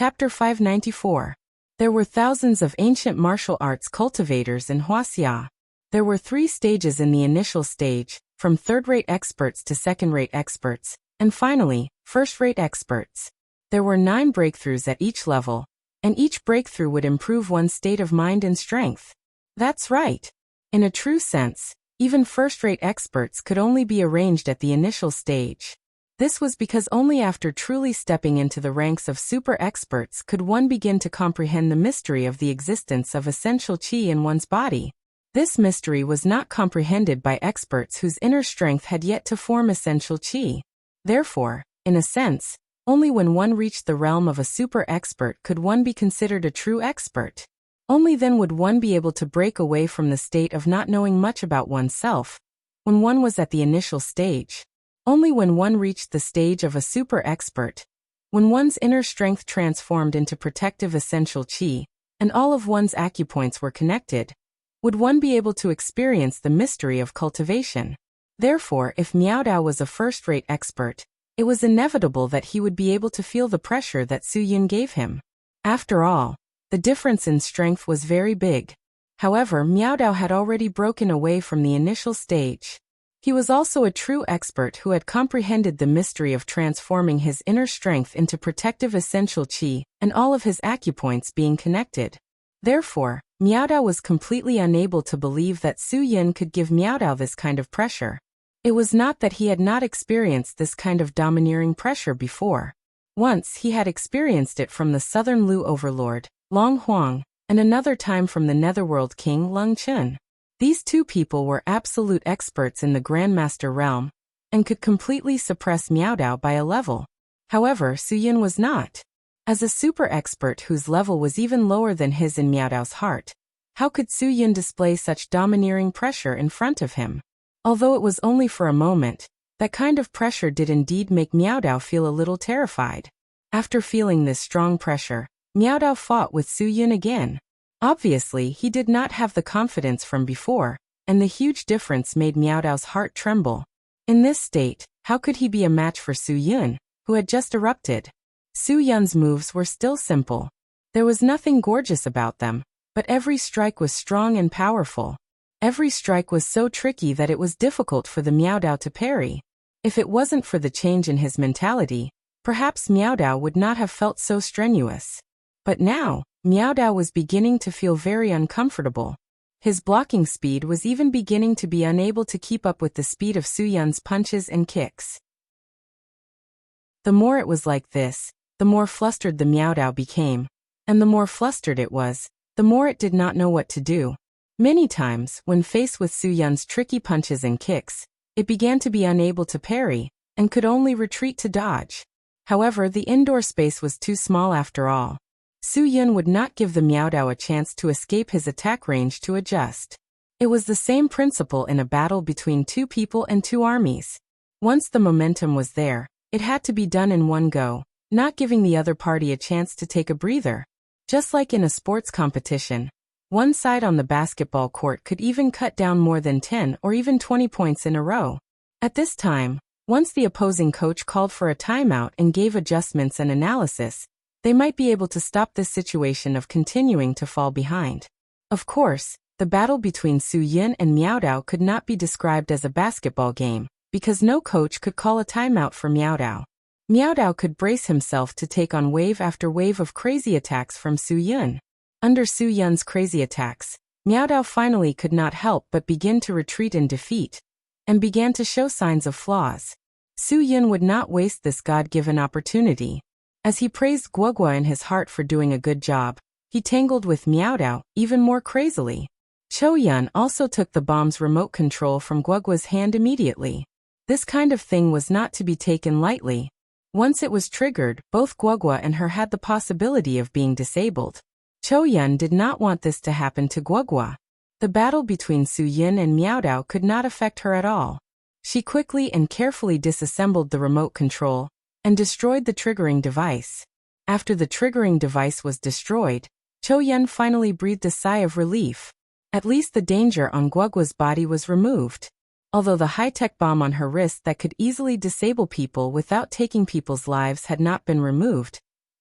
Chapter 594. There were thousands of ancient martial arts cultivators in Huaxia. There were 3 stages in the initial stage, from third-rate experts to second-rate experts, and finally, first-rate experts. There were 9 breakthroughs at each level, and each breakthrough would improve one's state of mind and strength. That's right. In a true sense, even first-rate experts could only be arranged at the initial stage. This was because only after truly stepping into the ranks of super experts could one begin to comprehend the mystery of the existence of essential qi in one's body. This mystery was not comprehended by experts whose inner strength had yet to form essential qi. Therefore, in a sense, only when one reached the realm of a super expert could one be considered a true expert. Only then would one be able to break away from the state of not knowing much about oneself, when one was at the initial stage. Only when one reached the stage of a super expert, when one's inner strength transformed into protective essential qi, and all of one's acupoints were connected, would one be able to experience the mystery of cultivation. Therefore, if Miao Dao was a first-rate expert, it was inevitable that he would be able to feel the pressure that Su Yun gave him. After all, the difference in strength was very big. However, Miao Dao had already broken away from the initial stage. He was also a true expert who had comprehended the mystery of transforming his inner strength into protective essential qi, and all of his acupoints being connected. Therefore, Miao Dao was completely unable to believe that Su Yun could give Miao Dao this kind of pressure. It was not that he had not experienced this kind of domineering pressure before. Once he had experienced it from the Southern Lu overlord, Long Huang, and another time from the Netherworld king Lung Chun. These 2 people were absolute experts in the Grandmaster realm, and could completely suppress Miao Dao by a level. However, Su Yun was not. As a super expert whose level was even lower than his in Miao Dao's heart, how could Su Yun display such domineering pressure in front of him? Although it was only for a moment, that kind of pressure did indeed make Miao Dao feel a little terrified. After feeling this strong pressure, Miao Dao fought with Su Yun again. Obviously, he did not have the confidence from before, and the huge difference made Miao Dao's heart tremble. In this state, how could he be a match for Su Yun, who had just erupted? Su Yun's moves were still simple. There was nothing gorgeous about them, but every strike was strong and powerful. Every strike was so tricky that it was difficult for the Miao Dao to parry. If it wasn't for the change in his mentality, perhaps Miao Dao would not have felt so strenuous. But now, Miao Dao was beginning to feel very uncomfortable. His blocking speed was even beginning to be unable to keep up with the speed of Su Yun's punches and kicks. The more it was like this, the more flustered the Miao Dao became, and the more flustered it was, the more it did not know what to do. Many times, when faced with Su Yun's tricky punches and kicks, it began to be unable to parry, and could only retreat to dodge. However, the indoor space was too small after all. Su Yun would not give the Miao Dao a chance to escape his attack range to adjust. It was the same principle in a battle between 2 people and 2 armies. Once the momentum was there, it had to be done in one go, not giving the other party a chance to take a breather. Just like in a sports competition, one side on the basketball court could even cut down more than 10 or even 20 points in a row. At this time, once the opposing coach called for a timeout and gave adjustments and analysis, they might be able to stop this situation of continuing to fall behind. Of course, the battle between Su Yun and Miao Dao could not be described as a basketball game, because no coach could call a timeout for Miao Dao. Miao Dao could brace himself to take on wave after wave of crazy attacks from Su Yun. Under Su Yun's crazy attacks, Miao Dao finally could not help but begin to retreat in defeat, and began to show signs of flaws. Su Yun would not waste this God-given opportunity. As he praised Guogua in his heart for doing a good job, he tangled with Miao Dao even more crazily. Chou Yun also took the bomb's remote control from Guogua's hand immediately. This kind of thing was not to be taken lightly. Once it was triggered, both Guogua and her had the possibility of being disabled. Chou Yun did not want this to happen to Guogua. The battle between Su Yun and Miao Dao could not affect her at all. She quickly and carefully disassembled the remote control, and destroyed the triggering device. After the triggering device was destroyed, Chou Yun finally breathed a sigh of relief. At least the danger on Guogua's body was removed. Although the high-tech bomb on her wrist that could easily disable people without taking people's lives had not been removed,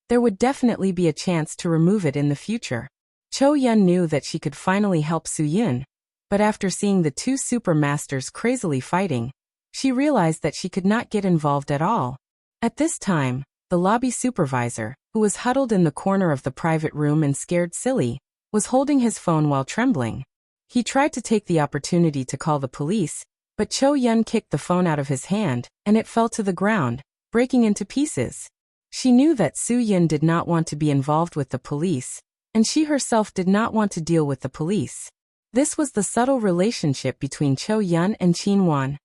There would definitely be a chance to remove it in the future. Cho Yun knew that she could finally help Su Yun, but after seeing the two super masters crazily fighting, she realized that she could not get involved at all. At this time, the lobby supervisor, who was huddled in the corner of the private room and scared silly, was holding his phone while trembling. He tried to take the opportunity to call the police, but Cho Yun kicked the phone out of his hand, and it fell to the ground, breaking into pieces. She knew that Su Yun did not want to be involved with the police, and she herself did not want to deal with the police. This was the subtle relationship between Cho Yun and Qin Wan.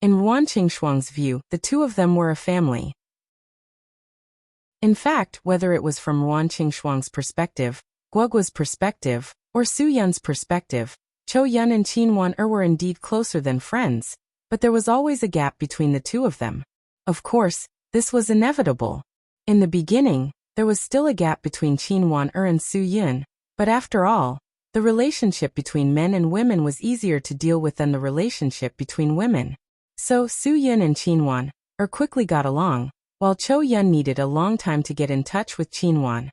In Wan Qingshuang's view, the two of them were a family. In fact, whether it was from Wan Qingshuang's perspective, Guogua's perspective, or Su Yun's perspective, Cho Yun and Qin Wan were indeed closer than friends, but there was always a gap between the two of them. Of course, this was inevitable. In the beginning, there was still a gap between Qin Wan and Su Yun, but after all, the relationship between men and women was easier to deal with than the relationship between women. So Su Yun and Qin Wan quickly got along, while Cho Yun needed a long time to get in touch with Qin Wan.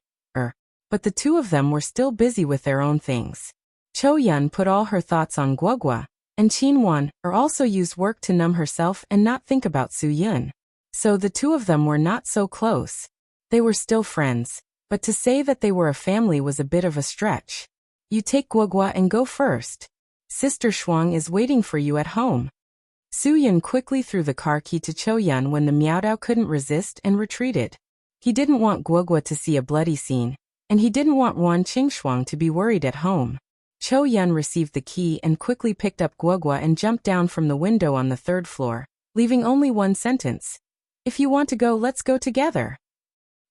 But the two of them were still busy with their own things. Cho Yun put all her thoughts on Guogua, and Qin Wan also used work to numb herself and not think about Su Yun. So the two of them were not so close. They were still friends, but to say that they were a family was a bit of a stretch. You take Guogua and go first. Sister Shuang is waiting for you at home. Su Yun quickly threw the car key to Cho Yun when the Miaodao couldn't resist and retreated. He didn't want Guogua to see a bloody scene, and he didn't want Wan Qingshuang to be worried at home. Cho Yun received the key and quickly picked up Guogua and jumped down from the window on the third floor, leaving only one sentence. If you want to go, let's go together.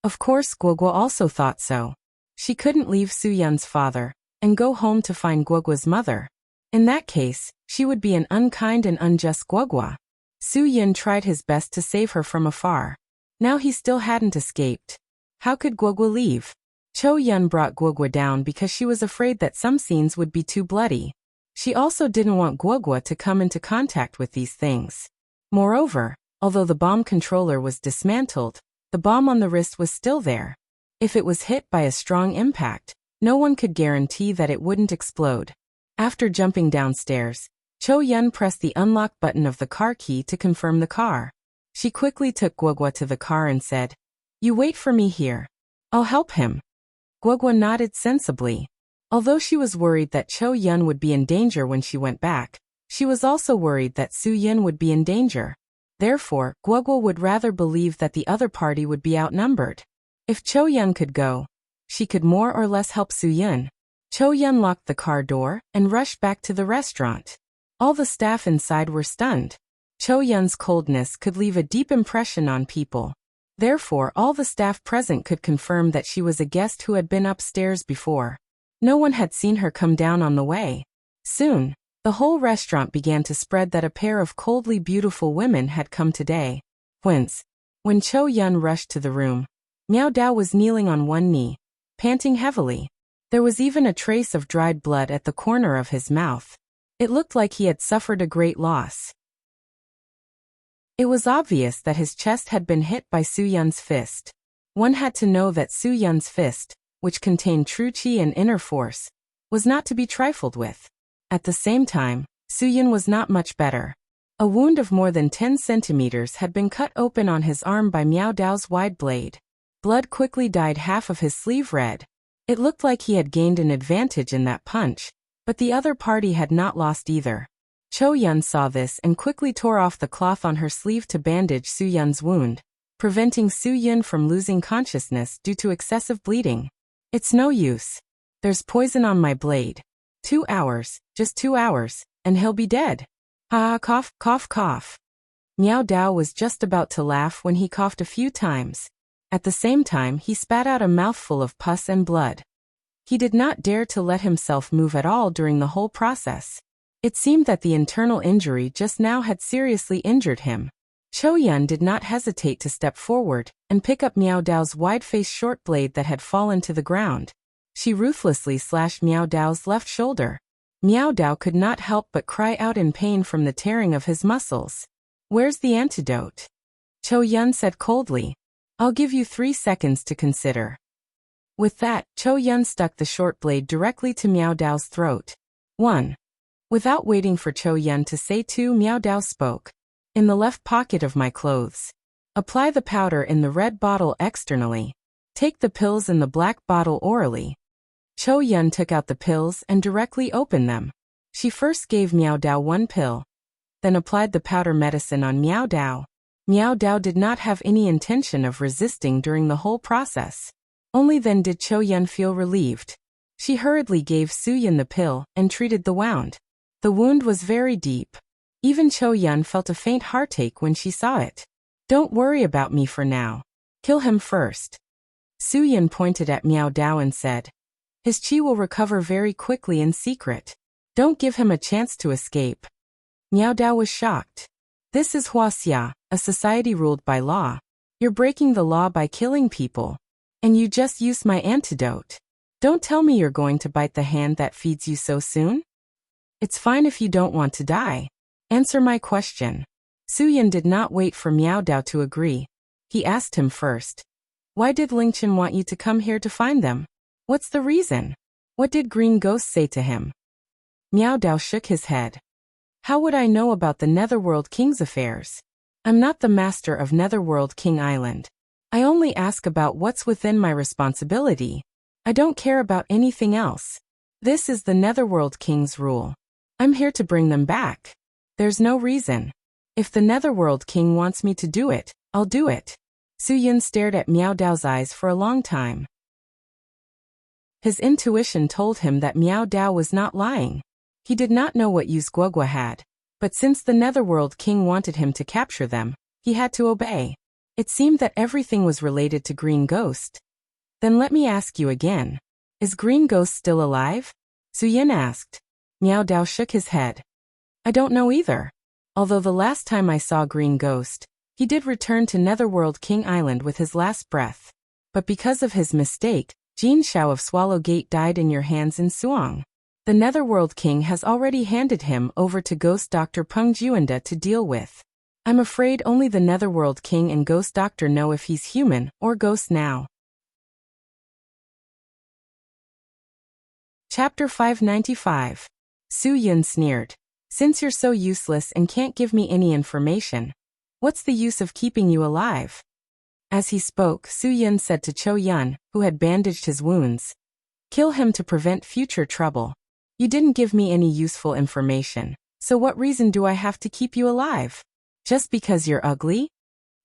Of course, Guogua also thought so. She couldn't leave Su Yun's father and go home to find Guogua's mother. In that case, she would be an unkind and unjust Guogua. Su Yun tried his best to save her from afar. Now he still hadn't escaped. How could Guogua leave? Cho Yun brought Guogua down because she was afraid that some scenes would be too bloody. She also didn't want Guogua to come into contact with these things. Moreover, although the bomb controller was dismantled, the bomb on the wrist was still there. If it was hit by a strong impact, no one could guarantee that it wouldn't explode. After jumping downstairs, Cho Yun pressed the unlock button of the car key to confirm the car. She quickly took Guogua to the car and said, "You wait for me here. I'll help him." Guogua nodded sensibly. Although she was worried that Cho Yun would be in danger when she went back, she was also worried that Su Yun would be in danger. Therefore, Guogua would rather believe that the other party would be outnumbered. If Cho Yun could go, she could more or less help Su Yun. Cho Yun locked the car door and rushed back to the restaurant. All the staff inside were stunned. Cho Yun's coldness could leave a deep impression on people. Therefore, all the staff present could confirm that she was a guest who had been upstairs before. No one had seen her come down on the way. Soon, the whole restaurant began to spread that a pair of coldly beautiful women had come today. When Cho Yun rushed to the room, Miaodao was kneeling on one knee, panting heavily. There was even a trace of dried blood at the corner of his mouth. It looked like he had suffered a great loss. It was obvious that his chest had been hit by Su Yun's fist. One had to know that Su Yun's fist, which contained true qi and inner force, was not to be trifled with. At the same time, Su Yun was not much better. A wound of more than 10 centimeters had been cut open on his arm by Miaodao's wide blade. Blood quickly dyed half of his sleeve red. It looked like he had gained an advantage in that punch, but the other party had not lost either. Cho Yun saw this and quickly tore off the cloth on her sleeve to bandage Su Yun's wound, preventing Su Yun from losing consciousness due to excessive bleeding. "It's no use. There's poison on my blade. 2 hours, just 2 hours, and he'll be dead. Ha ha, cough, cough, cough." Miaodao was just about to laugh when he coughed a few times. At the same time, he spat out a mouthful of pus and blood. He did not dare to let himself move at all during the whole process. It seemed that the internal injury just now had seriously injured him. Cho Yun did not hesitate to step forward and pick up Miaodao's wide-faced short blade that had fallen to the ground. She ruthlessly slashed Miaodao's left shoulder. Miaodao could not help but cry out in pain from the tearing of his muscles. "Where's the antidote?" Cho Yun said coldly. I'll give you 3 seconds to consider. With that, Cho Yun stuck the short blade directly to Miao Dao's throat. 1. Without waiting for Cho Yun to say 2, Miao Dao spoke. In the left pocket of my clothes. Apply the powder in the red bottle externally. Take the pills in the black bottle orally. Cho Yun took out the pills and directly opened them. She first gave Miao Dao 1 pill, then applied the powder medicine on Miao Dao. Miao Dao did not have any intention of resisting during the whole process. Only then did Cho Yun feel relieved. She hurriedly gave Su Yun the pill and treated the wound. The wound was very deep. Even Cho Yun felt a faint heartache when she saw it. Don't worry about me for now. Kill him first. Su Yun pointed at Miao Dao and said, his chi will recover very quickly in secret. Don't give him a chance to escape. Miao Dao was shocked. This is Huaxia, a society ruled by law. You're breaking the law by killing people. And you just used my antidote. Don't tell me you're going to bite the hand that feeds you so soon? It's fine if you don't want to die. Answer my question. Su Yun did not wait for Miao Dao to agree. He asked him first. Why did Lingchen want you to come here to find them? What's the reason? What did Green Ghost say to him? Miao Dao shook his head. How would I know about the Netherworld King's affairs? I'm not the master of Netherworld King Island. I only ask about what's within my responsibility. I don't care about anything else. This is the Netherworld King's rule. I'm here to bring them back. There's no reason. If the Netherworld King wants me to do it, I'll do it. Su Yun stared at Miao Dao's eyes for a long time. His intuition told him that Miao Dao was not lying. He did not know what use Guogua had, but since the Netherworld King wanted him to capture them, he had to obey. It seemed that everything was related to Green Ghost. Then let me ask you again. Is Green Ghost still alive? Su Yun asked. Miao Dao shook his head. I don't know either. Although the last time I saw Green Ghost, he did return to Netherworld King Island with his last breath. But because of his mistake, Jin Shao of Swallow Gate died in your hands in Suong. The Netherworld King has already handed him over to Ghost Dr. Peng Juanda to deal with. I'm afraid only the Netherworld King and Ghost Doctor know if he's human or ghost now. Chapter 595. Su Yun sneered. Since you're so useless and can't give me any information, what's the use of keeping you alive? As he spoke, Su Yun said to Cho Yun, who had bandaged his wounds, kill him to prevent future trouble. You didn't give me any useful information, so what reason do I have to keep you alive? Just because you're ugly?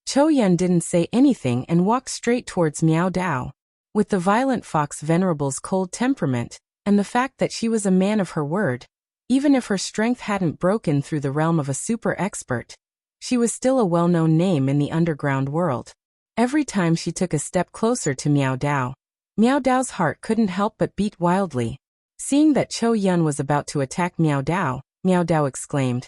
Cho Yun didn't say anything and walked straight towards Miao Dao. With the violent fox venerable's cold temperament, and the fact that she was a man of her word, even if her strength hadn't broken through the realm of a super expert, she was still a well-known name in the underground world. Every time she took a step closer to Miao Dao's heart couldn't help but beat wildly. Seeing that Cho Yun was about to attack Miao Dao exclaimed,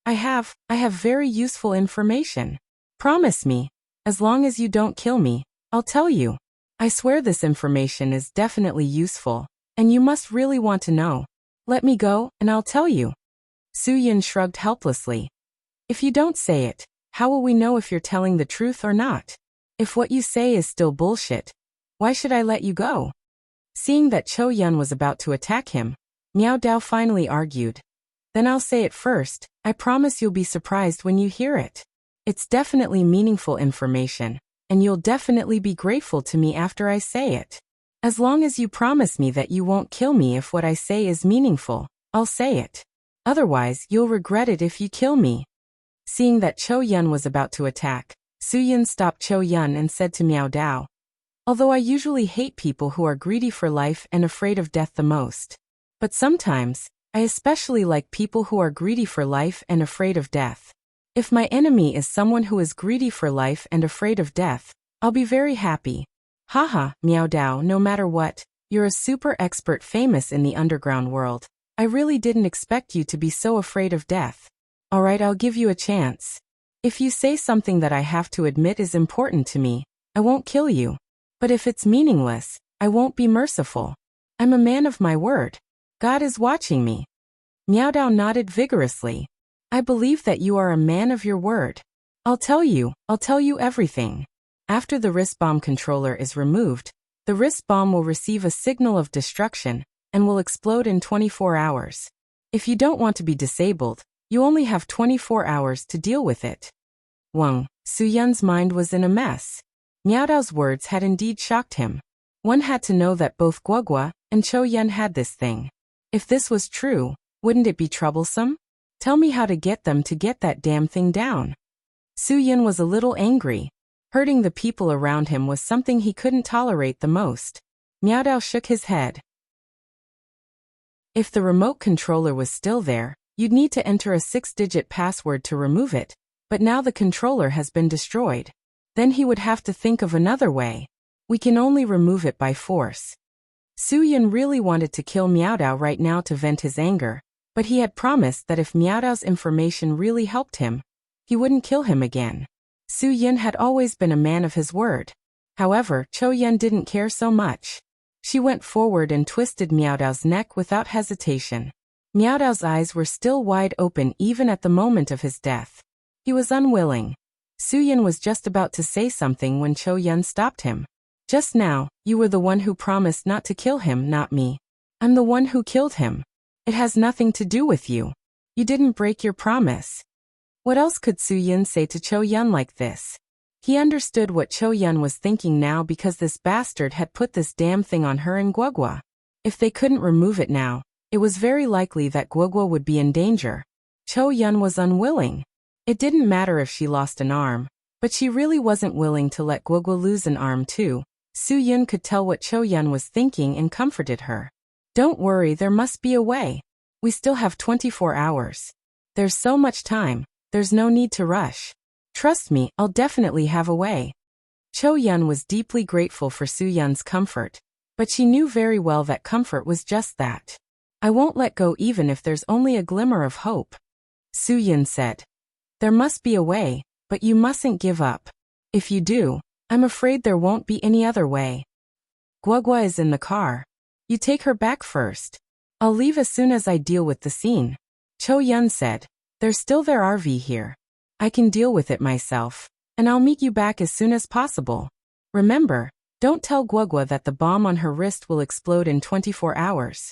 I have very useful information. Promise me, as long as you don't kill me, I'll tell you. I swear this information is definitely useful, and you must really want to know. Let me go, and I'll tell you. Su Yun shrugged helplessly. If you don't say it, how will we know if you're telling the truth or not? If what you say is still bullshit, why should I let you go? Seeing that Cho Yun was about to attack him, Miao Dao finally argued. Then I'll say it first. I promise you'll be surprised when you hear it. It's definitely meaningful information, and you'll definitely be grateful to me after I say it. As long as you promise me that you won't kill me if what I say is meaningful, I'll say it. Otherwise, you'll regret it if you kill me. Seeing that Cho Yun was about to attack, Su Yun stopped Cho Yun and said to Miao Dao, although I usually hate people who are greedy for life and afraid of death the most, but sometimes, I especially like people who are greedy for life and afraid of death. If my enemy is someone who is greedy for life and afraid of death, I'll be very happy. Haha, Miao Dao, no matter what, you're a super expert famous in the underground world. I really didn't expect you to be so afraid of death. Alright, I'll give you a chance. If you say something that I have to admit is important to me, I won't kill you. But if it's meaningless, I won't be merciful. I'm a man of my word. God is watching me. Miao Dao nodded vigorously. I believe that you are a man of your word. I'll tell you everything. After the wrist bomb controller is removed, the wrist bomb will receive a signal of destruction and will explode in 24 hours. If you don't want to be disabled, you only have 24 hours to deal with it. Wang, Suyun's mind was in a mess. Miao Dao's words had indeed shocked him. One had to know that both Guogua and Chou Yun had this thing. If this was true, wouldn't it be troublesome? Tell me how to get them to get that damn thing down. Suyun was a little angry. Hurting the people around him was something he couldn't tolerate the most. Miao Dao shook his head. If the remote controller was still there, you'd need to enter a 6-digit password to remove it, but now the controller has been destroyed. Then he would have to think of another way. We can only remove it by force. Suyun really wanted to kill Miao Dao right now to vent his anger, but he had promised that if Miao Dao's information really helped him, he wouldn't kill him again. Suyun had always been a man of his word. However, Chou Yun didn't care so much. She went forward and twisted Miao Dao's neck without hesitation. Miao Dao's eyes were still wide open even at the moment of his death. He was unwilling. Suyun was just about to say something when Chou Yun stopped him. Just now, you were the one who promised not to kill him, not me. I'm the one who killed him. It has nothing to do with you. You didn't break your promise. What else could Suyun say to Chou Yun like this? He understood what Chou Yun was thinking now because this bastard had put this damn thing on her and Guogua. If they couldn't remove it now, it was very likely that Guogua would be in danger. Chou Yun was unwilling. It didn't matter if she lost an arm, but she really wasn't willing to let Guogua lose an arm too. Suyun could tell what Chou Yun was thinking and comforted her. Don't worry, there must be a way. We still have 24 hours. There's so much time, there's no need to rush. Trust me, I'll definitely have a way. Chou Yun was deeply grateful for Suyun's comfort, but she knew very well that comfort was just that. I won't let go even if there's only a glimmer of hope. Suyun said. There must be a way, but you mustn't give up. If you do, I'm afraid there won't be any other way. Guogua is in the car. You take her back first. I'll leave as soon as I deal with the scene. Chou Yun said. There's still their RV here. I can deal with it myself, and I'll meet you back as soon as possible. Remember, don't tell Guogua that the bomb on her wrist will explode in 24 hours.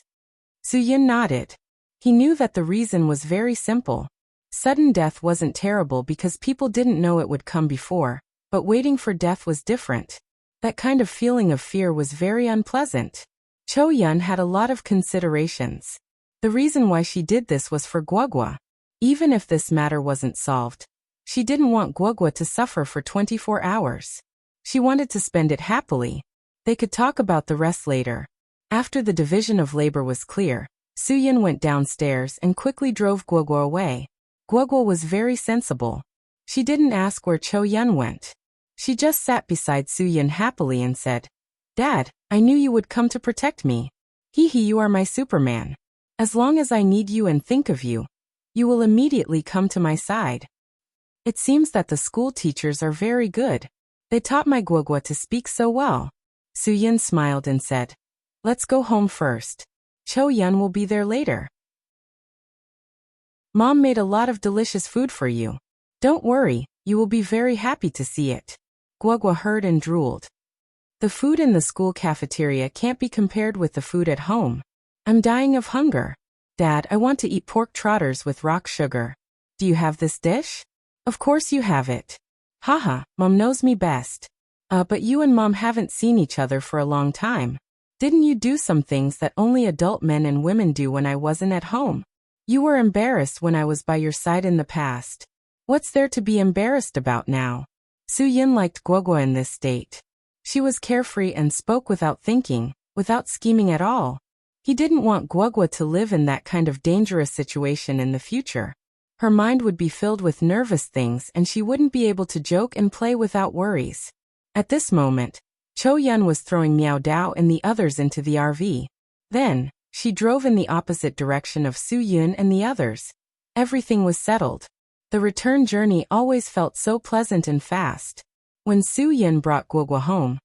Suyun nodded. He knew that the reason was very simple. Sudden death wasn't terrible because people didn't know it would come before, but waiting for death was different. That kind of feeling of fear was very unpleasant. Chou Yun had a lot of considerations. The reason why she did this was for Guogua. Even if this matter wasn't solved, she didn't want Guogua to suffer for 24 hours. She wanted to spend it happily. They could talk about the rest later. After the division of labor was clear, Suyun went downstairs and quickly drove Guogua away. Guogua was very sensible. She didn't ask where Chou Yun went. She just sat beside Suyun happily and said, Dad, I knew you would come to protect me. Hee hee, you are my Superman. As long as I need you and think of you, you will immediately come to my side. It seems that the school teachers are very good. They taught my Guogua to speak so well. Suyun smiled and said, Let's go home first. Chou Yun will be there later. Mom made a lot of delicious food for you. Don't worry, you will be very happy to see it. Guogua heard and drooled. The food in the school cafeteria can't be compared with the food at home. I'm dying of hunger. Dad, I want to eat pork trotters with rock sugar. Do you have this dish? Of course you have it. Haha, Mom knows me best. But you and Mom haven't seen each other for a long time. Didn't you do some things that only adult men and women do when I wasn't at home? You were embarrassed when I was by your side in the past. What's there to be embarrassed about now? Suyun liked Guogua in this state. She was carefree and spoke without thinking, without scheming at all. He didn't want Guogua to live in that kind of dangerous situation in the future. Her mind would be filled with nervous things and she wouldn't be able to joke and play without worries. At this moment, Chou Yun was throwing Miao Dao and the others into the RV. Then, she drove in the opposite direction of Suyun and the others. Everything was settled. The return journey always felt so pleasant and fast. When Suyun brought Guogua home,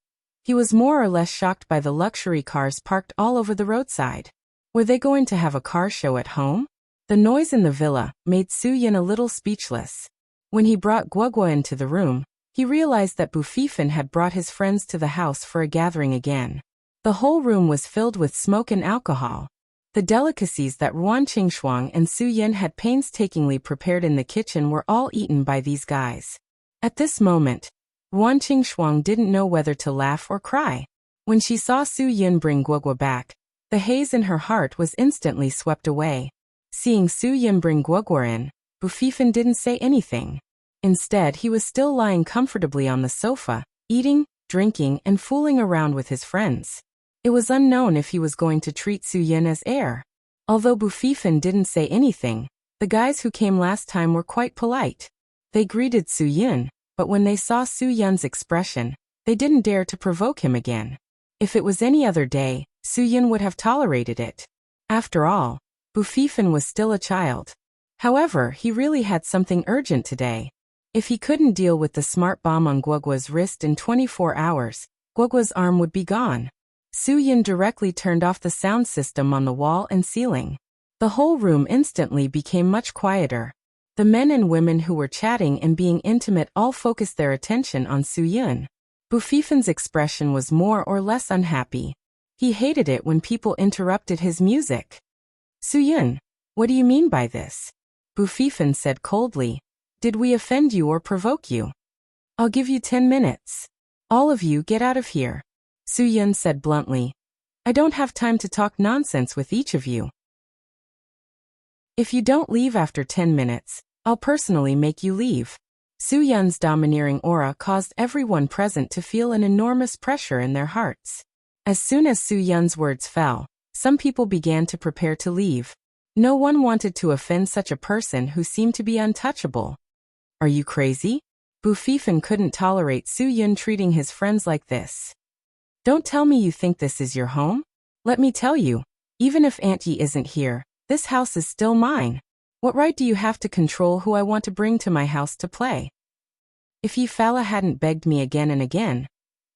he was more or less shocked by the luxury cars parked all over the roadside. Were they going to have a car show at home? The noise in the villa made Suyun a little speechless. When he brought Guogua into the room, He realized that Bufifin had brought his friends to the house for a gathering again. The whole room was filled with smoke and alcohol. The delicacies that Ruan Qingshuang and Su Yin had painstakingly prepared in the kitchen were all eaten by these guys. At this moment, Ruan Qingshuang didn't know whether to laugh or cry. When she saw Su Yin bring Guogua back, the haze in her heart was instantly swept away. Seeing Su Yin bring Guogua in, Bufifin didn't say anything. Instead, he was still lying comfortably on the sofa, eating, drinking, and fooling around with his friends. It was unknown if he was going to treat Su Yin as heir. Although Bufifin didn't say anything, the guys who came last time were quite polite. They greeted Su Yin, but when they saw Su Yin's expression, they didn't dare to provoke him again. If it was any other day, Su Yin would have tolerated it. After all, Bufifin was still a child. However, he really had something urgent today. If he couldn't deal with the smart bomb on Guogua's wrist in 24 hours, Guogua's arm would be gone. Su Yin directly turned off the sound system on the wall and ceiling. The whole room instantly became much quieter. The men and women who were chatting and being intimate all focused their attention on Su Yin. Bufifin's expression was more or less unhappy. He hated it when people interrupted his music. Su Yin, what do you mean by this? Bufifin said coldly. Did we offend you or provoke you? I'll give you 10 minutes. All of you get out of here. Su Yin said bluntly. I don't have time to talk nonsense with each of you. If you don't leave after 10 minutes, I'll personally make you leave. Su Yin's domineering aura caused everyone present to feel an enormous pressure in their hearts. As soon as Su Yin's words fell, some people began to prepare to leave. No one wanted to offend such a person who seemed to be untouchable. Are you crazy? Bufifin couldn't tolerate Su Yin treating his friends like this. Don't tell me you think this is your home? Let me tell you, even if Aunt Yi isn't here, this house is still mine. What right do you have to control who I want to bring to my house to play? If Yi Fala hadn't begged me again and again,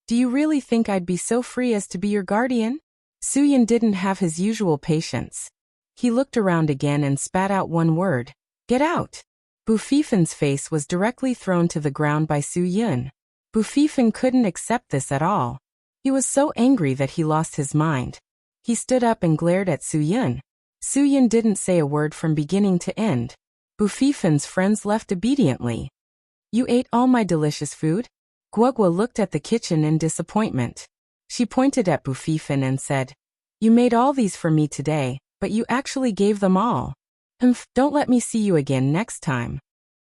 do you really think I'd be so free as to be your guardian? Su Yin didn't have his usual patience. He looked around again and spat out one word. Get out! Bufifin's face was directly thrown to the ground by Su Yin. Bufifin couldn't accept this at all. He was so angry that he lost his mind. He stood up and glared at Su Yin. Su Yin didn't say a word from beginning to end. Bufifin's friends left obediently. You ate all my delicious food? Guogua looked at the kitchen in disappointment. She pointed at Bufifin and said, You made all these for me today, but you actually gave them all. Don't let me see you again next time.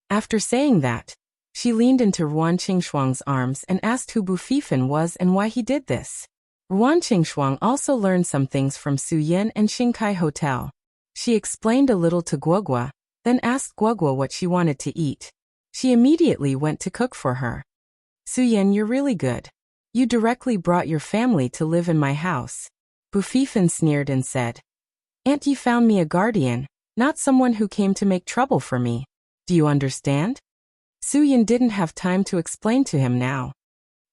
After saying that, she leaned into Ruan Qingshuang's arms and asked who Bufifin was and why he did this. Ruan Qingshuang also learned some things from Su Yin and Xingkai Hotel. She explained a little to Guogua, then asked Guogua what she wanted to eat. She immediately went to cook for her. Su Yin, you're really good. You directly brought your family to live in my house. Bufifin sneered and said, Aunt Yi found me a guardian, not someone who came to make trouble for me. Do you understand? Su Yin didn't have time to explain to him now.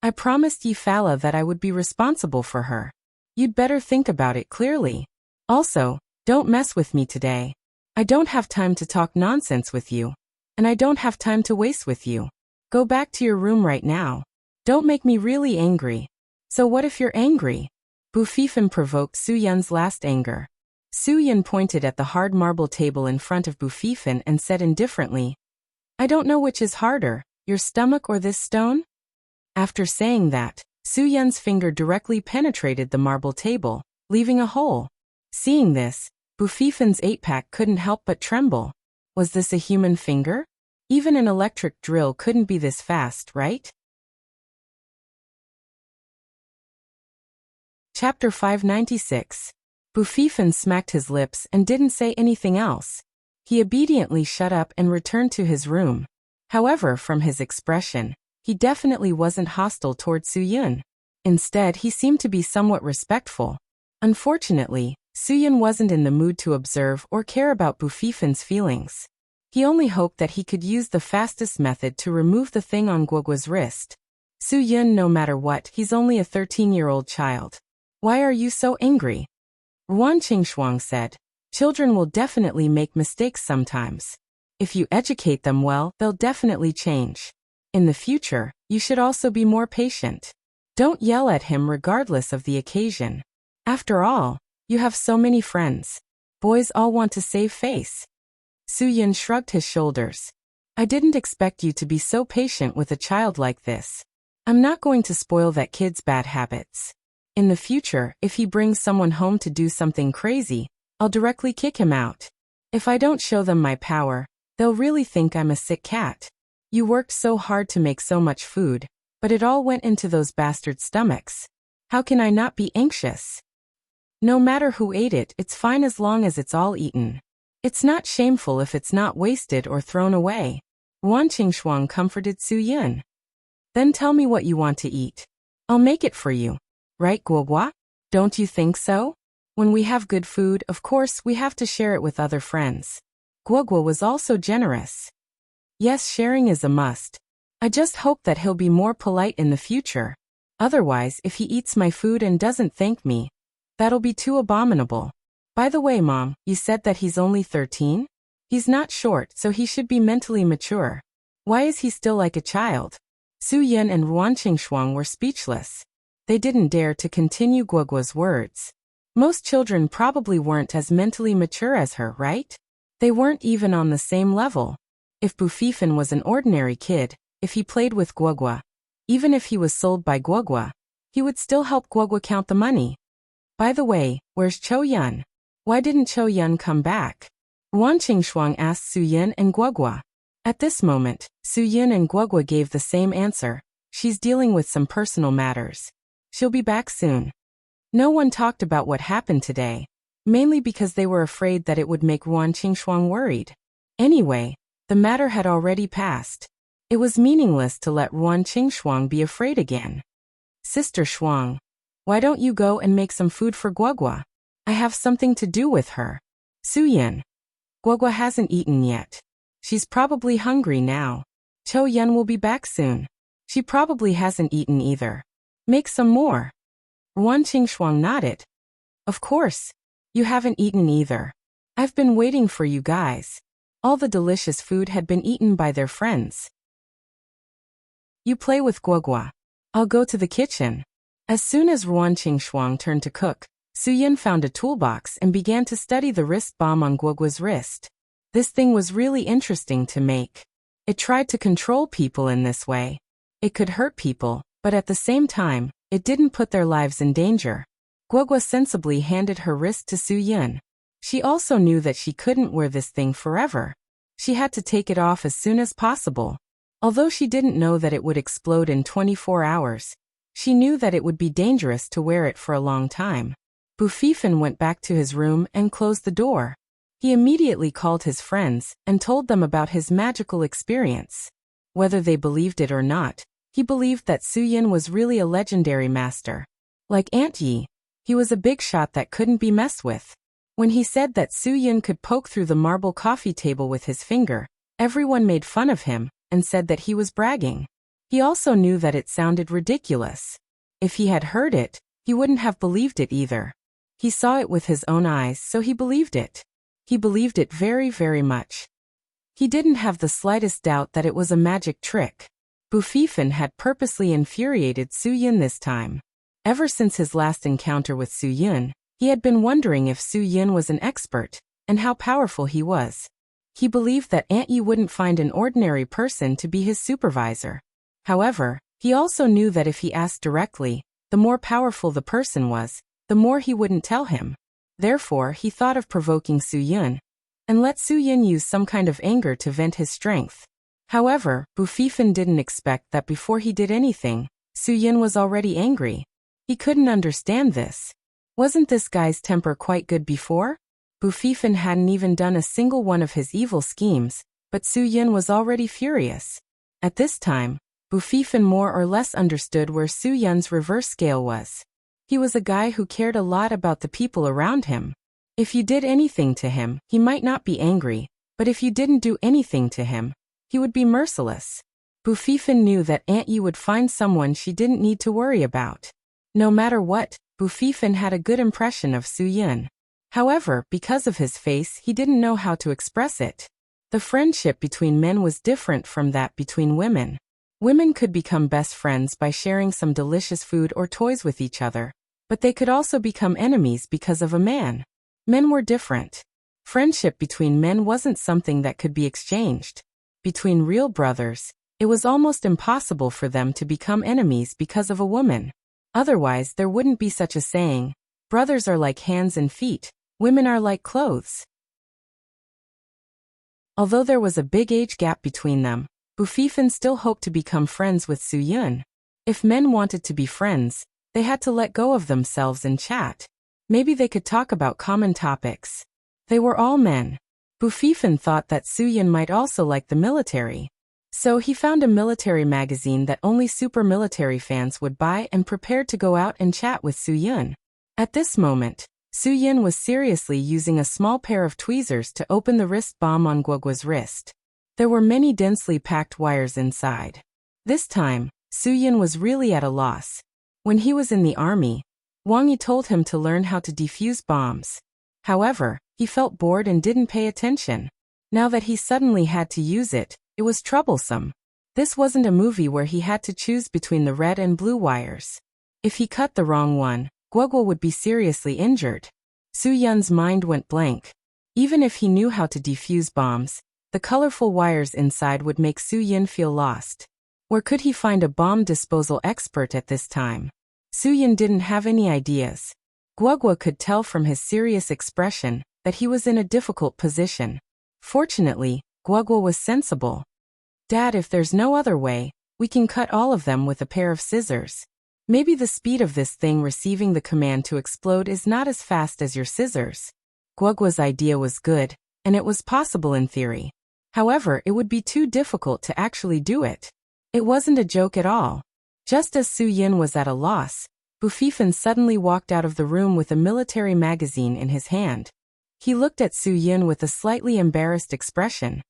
I promised Yi Fala that I would be responsible for her. You'd better think about it clearly. Also, don't mess with me today. I don't have time to talk nonsense with you. And I don't have time to waste with you. Go back to your room right now. Don't make me really angry. So what if you're angry? Bufifin provoked Su Yin's last anger. Su Yin pointed at the hard marble table in front of Bufifin and said indifferently, I don't know which is harder, your stomach or this stone? After saying that, Su Yin's finger directly penetrated the marble table, leaving a hole. Seeing this, Bufifin's 8-pack couldn't help but tremble. Was this a human finger? Even an electric drill couldn't be this fast, right? Chapter 596. Bufifin smacked his lips and didn't say anything else. He obediently shut up and returned to his room. However, from his expression, he definitely wasn't hostile toward Su Yin. Instead, he seemed to be somewhat respectful. Unfortunately, Su Yin wasn't in the mood to observe or care about Bufifin's feelings. He only hoped that he could use the fastest method to remove the thing on Guogua's wrist. Su Yin, no matter what, he's only a 13-year-old child. Why are you so angry? Ruan Qingshuang said, Children will definitely make mistakes sometimes. If you educate them well, they'll definitely change. In the future, you should also be more patient. Don't yell at him regardless of the occasion. After all, you have so many friends. Boys all want to save face. Soo-Yun shrugged his shoulders. I didn't expect you to be so patient with a child like this. I'm not going to spoil that kid's bad habits. In the future, if he brings someone home to do something crazy, I'll directly kick him out. If I don't show them my power, they'll really think I'm a sick cat. You worked so hard to make so much food, but it all went into those bastard stomachs. How can I not be anxious? No matter who ate it, it's fine as long as it's all eaten. It's not shameful if it's not wasted or thrown away. Wan Qingshuang comforted Soo-Yun. Then tell me what you want to eat. I'll make it for you. Right, Guogua? Don't you think so? When we have good food, of course, we have to share it with other friends. Guogua was also generous. Yes, sharing is a must. I just hope that he'll be more polite in the future. Otherwise, if he eats my food and doesn't thank me, that'll be too abominable. By the way, Mom, you said that he's only 13? He's not short, so he should be mentally mature. Why is he still like a child? Soo-Yun and Ruan Qingshuang were speechless. They didn't dare to continue Guogua's words. Most children probably weren't as mentally mature as her, right? They weren't even on the same level. If Bufifan was an ordinary kid, if he played with Guogua, even if he was sold by Guogua, he would still help Guogua count the money. By the way, where's Cho-Yun? Why didn't Cho-Yun come back? Ruan Qingshuang asked Soo-Yun and Guogua. At this moment, Soo-Yun and Guogua gave the same answer. She's dealing with some personal matters. She'll be back soon. No one talked about what happened today, mainly because they were afraid that it would make Ruan Qingshuang worried. Anyway, the matter had already passed. It was meaningless to let Ruan Qingshuang be afraid again. Sister Shuang, why don't you go and make some food for Guogua? I have something to do with her. Soo-Yun. Guogua hasn't eaten yet. She's probably hungry now. Cho-Yun will be back soon. She probably hasn't eaten either. Make some more. Ruan Qingshuang nodded. Of course. You haven't eaten either. I've been waiting for you guys. All the delicious food had been eaten by their friends. You play with Guogua. I'll go to the kitchen. As soon as Ruan Qingshuang turned to cook, Soo-Yun found a toolbox and began to study the wrist bomb on Guogua's wrist. This thing was really interesting to make. It tried to control people in this way. It could hurt people, but at the same time, it didn't put their lives in danger. Guogua sensibly handed her wrist to Soo-Yun. She also knew that she couldn't wear this thing forever. She had to take it off as soon as possible. Although she didn't know that it would explode in 24 hours, she knew that it would be dangerous to wear it for a long time. Bufifan went back to his room and closed the door. He immediately called his friends and told them about his magical experience. Whether they believed it or not, he believed that Soo-Yun was really a legendary master. Like Aunt Yi, he was a big shot that couldn't be messed with. When he said that Soo-Yun could poke through the marble coffee table with his finger, everyone made fun of him and said that he was bragging. He also knew that it sounded ridiculous. If he had heard it, he wouldn't have believed it either. He saw it with his own eyes, so he believed it. He believed it very, very much. He didn't have the slightest doubt that it was a magic trick. Bufifan had purposely infuriated Soo-Yun this time. Ever since his last encounter with Soo-Yun, he had been wondering if Soo-Yun was an expert, and how powerful he was. He believed that Aunt Yi wouldn't find an ordinary person to be his supervisor. However, he also knew that if he asked directly, the more powerful the person was, the more he wouldn't tell him. Therefore, he thought of provoking Soo-Yun, and let Soo-Yun use some kind of anger to vent his strength. However, Bufifan didn't expect that before he did anything, Soo-Yun was already angry. He couldn't understand this. Wasn't this guy's temper quite good before? Bufifan hadn't even done a single one of his evil schemes, but Soo-Yun was already furious. At this time, Bufifan more or less understood where Soo-Yun's reverse scale was. He was a guy who cared a lot about the people around him. If you did anything to him, he might not be angry, but if you didn't do anything to him, he would be merciless. Bufifan knew that Aunt Yi would find someone she didn't need to worry about. No matter what, Bufifan had a good impression of Soo-Yun. However, because of his face, he didn't know how to express it. The friendship between men was different from that between women. Women could become best friends by sharing some delicious food or toys with each other, but they could also become enemies because of a man. Men were different. Friendship between men wasn't something that could be exchanged. Between real brothers, it was almost impossible for them to become enemies because of a woman. Otherwise, there wouldn't be such a saying, brothers are like hands and feet, women are like clothes. Although there was a big age gap between them, Bufifan still hoped to become friends with Su Yun. If men wanted to be friends, they had to let go of themselves and chat. Maybe they could talk about common topics. They were all men. Bufifan thought that Su Yun might also like the military. So he found a military magazine that only super military fans would buy and prepared to go out and chat with Su Yun. At this moment, Su Yun was seriously using a small pair of tweezers to open the wrist bomb on Guoguo's wrist. There were many densely packed wires inside. This time, Su Yun was really at a loss. When he was in the army, Wang Yi told him to learn how to defuse bombs. However, he felt bored and didn't pay attention. Now that he suddenly had to use it, it was troublesome. This wasn't a movie where he had to choose between the red and blue wires. If he cut the wrong one, Guoguo would be seriously injured. Su Yun's mind went blank. Even if he knew how to defuse bombs, the colorful wires inside would make Su Yun feel lost. Where could he find a bomb disposal expert at this time? Su Yun didn't have any ideas. Guoguo could tell from his serious expression that he was in a difficult position. Fortunately, Guoguo was sensible. Dad, if there's no other way, we can cut all of them with a pair of scissors. Maybe the speed of this thing receiving the command to explode is not as fast as your scissors. Guoguo's idea was good, and it was possible in theory. However, it would be too difficult to actually do it. It wasn't a joke at all. Just as Su Yun was at a loss, Bufifan suddenly walked out of the room with a military magazine in his hand. He looked at Su Yun with a slightly embarrassed expression.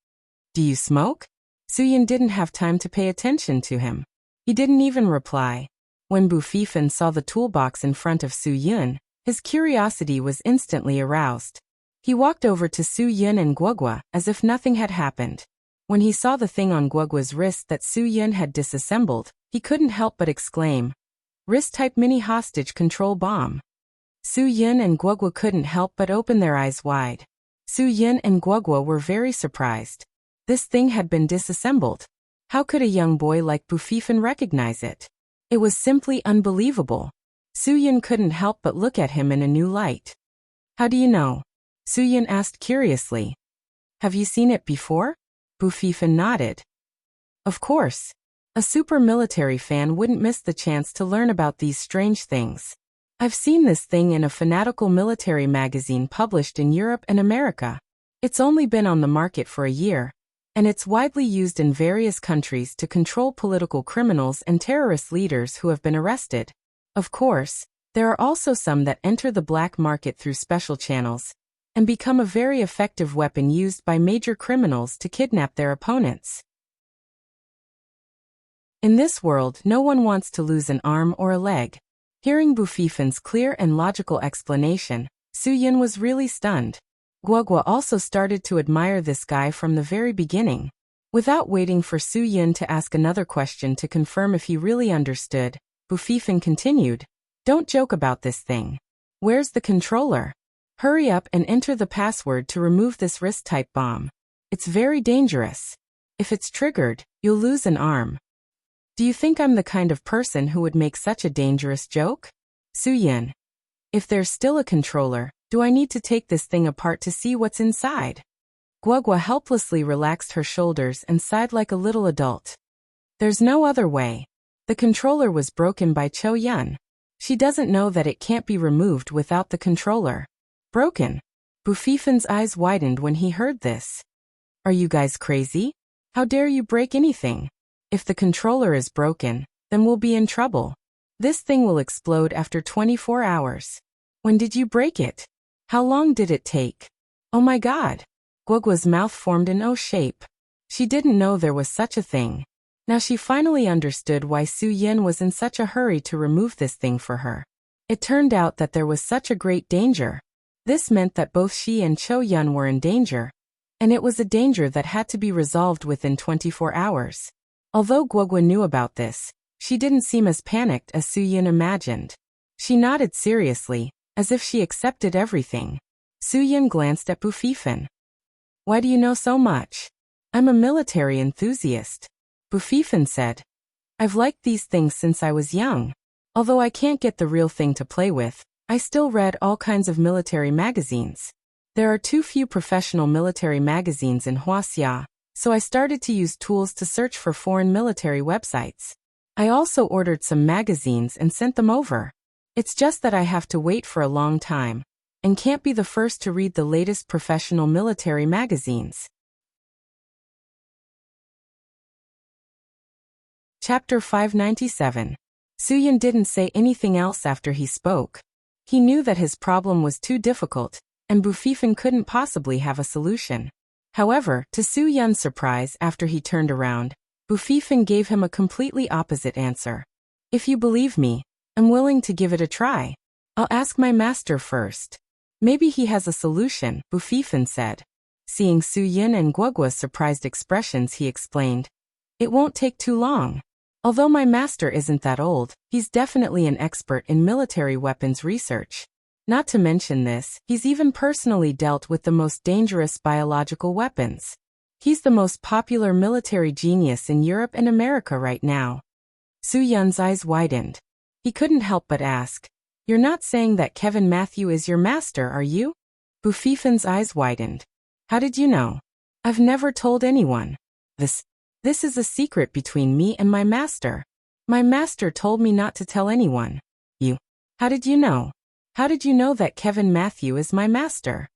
Do you smoke? Su Yun didn't have time to pay attention to him. He didn't even reply. When Bufifan saw the toolbox in front of Su Yun, his curiosity was instantly aroused. He walked over to Su Yun and Guoguo as if nothing had happened. When he saw the thing on Guoguo's wrist that Su Yun had disassembled, he couldn't help but exclaim, "Wrist-type mini-hostage control bomb." Su Yun and Guoguo couldn't help but open their eyes wide. Su Yun and Guoguo were very surprised. This thing had been disassembled. How could a young boy like Bufifan recognize it? It was simply unbelievable. Su Yun couldn't help but look at him in a new light. How do you know? Su Yun asked curiously. Have you seen it before? Bufifan nodded. Of course. A super military fan wouldn't miss the chance to learn about these strange things. I've seen this thing in a fanatical military magazine published in Europe and America. It's only been on the market for a year, and it's widely used in various countries to control political criminals and terrorist leaders who have been arrested. Of course, there are also some that enter the black market through special channels and become a very effective weapon used by major criminals to kidnap their opponents. In this world, no one wants to lose an arm or a leg. Hearing Bufifan's clear and logical explanation, Su Yun was really stunned. Guoguo also started to admire this guy from the very beginning. Without waiting for Su Yun to ask another question to confirm if he really understood, Bufifan continued, "Don't joke about this thing. Where's the controller? Hurry up and enter the password to remove this wrist-type bomb. It's very dangerous. If it's triggered, you'll lose an arm." Do you think I'm the kind of person who would make such a dangerous joke? Su Yun. If there's still a controller, do I need to take this thing apart to see what's inside? Guoguo helplessly relaxed her shoulders and sighed like a little adult. There's no other way. The controller was broken by Cho Yun. She doesn't know that it can't be removed without the controller. Broken? Bufifan's eyes widened when he heard this. Are you guys crazy? How dare you break anything? If the controller is broken, then we'll be in trouble. This thing will explode after 24 hours. When did you break it? How long did it take? Oh my god. Guoguo's mouth formed an O shape. She didn't know there was such a thing. Now she finally understood why Su Yun was in such a hurry to remove this thing for her. It turned out that there was such a great danger. This meant that both she and Cho Yun were in danger, and it was a danger that had to be resolved within 24 hours. Although Guogua knew about this, she didn't seem as panicked as Su Yun imagined. She nodded seriously, as if she accepted everything. Su Yun glanced at Bufifan. "Why do you know so much?" "I'm a military enthusiast," Bufifan said. "I've liked these things since I was young. Although I can't get the real thing to play with, I still read all kinds of military magazines. There are too few professional military magazines in Huaxia, so I started to use tools to search for foreign military websites. I also ordered some magazines and sent them over. It's just that I have to wait for a long time, and can't be the first to read the latest professional military magazines." Chapter 597. Su Yun didn't say anything else after he spoke. He knew that his problem was too difficult, and Bufifan couldn't possibly have a solution. However, to Su Yun's surprise, after he turned around, Bufifan gave him a completely opposite answer. "If you believe me, I'm willing to give it a try. I'll ask my master first. Maybe he has a solution," Bufifan said. Seeing Su Yun and Guogua's surprised expressions, he explained, "It won't take too long. Although my master isn't that old, he's definitely an expert in military weapons research. Not to mention this, he's even personally dealt with the most dangerous biological weapons. He's the most popular military genius in Europe and America right now." Su Yun's eyes widened. He couldn't help but ask, "You're not saying that Kevin Matthew is your master, are you?" Bufifan's eyes widened. "How did you know?" "I've never told anyone. This is a secret between me and my master. My master told me not to tell anyone." How did you know? How did you know that Kevin Matthew is my master?"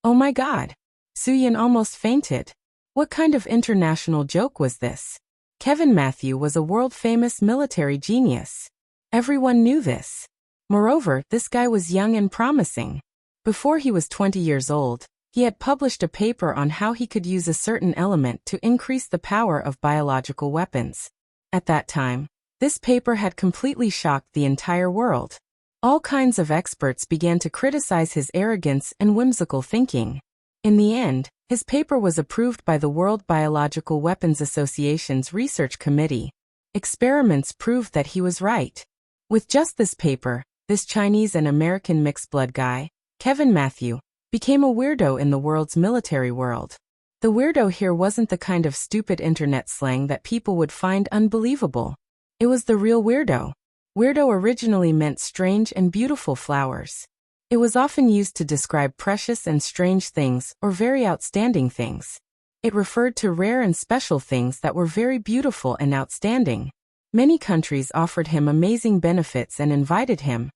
"Oh my God." Su Yun almost fainted. What kind of international joke was this? Kevin Matthew was a world-famous military genius. Everyone knew this. Moreover, this guy was young and promising. Before he was 20 years old, he had published a paper on how he could use a certain element to increase the power of biological weapons. At that time, this paper had completely shocked the entire world. All kinds of experts began to criticize his arrogance and whimsical thinking. In the end, his paper was approved by the World Biological Weapons Association's Research Committee. Experiments proved that he was right. With just this paper, this Chinese and American mixed-blood guy, Kevin Matthew, became a weirdo in the world's military world. The weirdo here wasn't the kind of stupid internet slang that people would find unbelievable. It was the real weirdo. Weirdo originally meant strange and beautiful flowers. It was often used to describe precious and strange things or very outstanding things. It referred to rare and special things that were very beautiful and outstanding. Many countries offered him amazing benefits and invited him,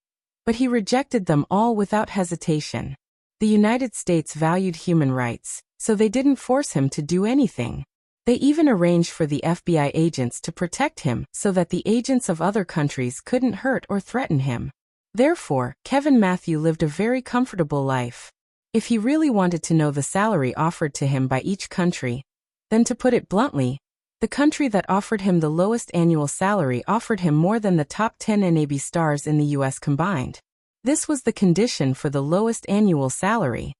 but he rejected them all without hesitation. The United States valued human rights, so they didn't force him to do anything. They even arranged for the FBI agents to protect him so that the agents of other countries couldn't hurt or threaten him. Therefore, Kevin Matthew lived a very comfortable life. If he really wanted to know the salary offered to him by each country, then to put it bluntly, the country that offered him the lowest annual salary offered him more than the top 10 Navy stars in the US combined. This was the condition for the lowest annual salary.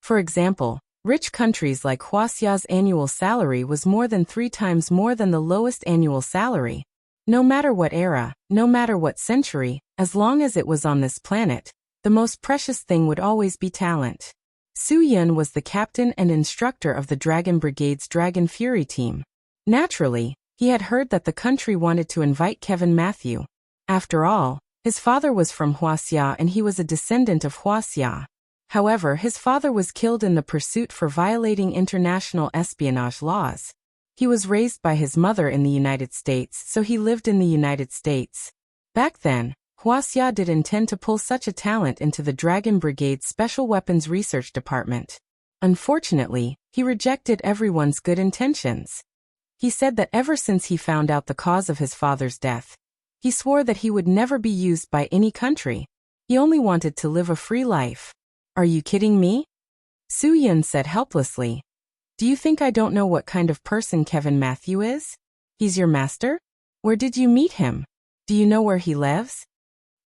For example, rich countries like Huaxia's annual salary was more than 3 times more than the lowest annual salary. No matter what era, no matter what century, as long as it was on this planet, the most precious thing would always be talent. Su Yun was the captain and instructor of the Dragon Brigade's Dragon Fury team. Naturally, he had heard that the country wanted to invite Kevin Matthew. After all, his father was from Huaxia and he was a descendant of Huaxia. However, his father was killed in the pursuit for violating international espionage laws. He was raised by his mother in the United States, so he lived in the United States. Back then, Huaxia did intend to pull such a talent into the Dragon Brigade's Special Weapons Research Department. Unfortunately, he rejected everyone's good intentions. He said that ever since he found out the cause of his father's death, he swore that he would never be used by any country. He only wanted to live a free life. "Are you kidding me?" Su Yun said helplessly. "Do you think I don't know what kind of person Kevin Matthew is? He's your master? Where did you meet him? Do you know where he lives?"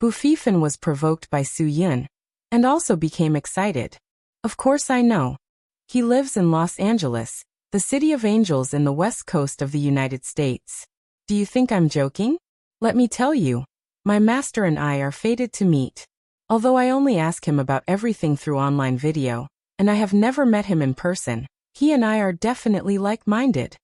Bufifan was provoked by Su Yun, and also became excited. "Of course I know. He lives in Los Angeles, the City of Angels in the west coast of the United States. Do you think I'm joking? Let me tell you, my master and I are fated to meet. Although I only ask him about everything through online video, and I have never met him in person, he and I are definitely like-minded.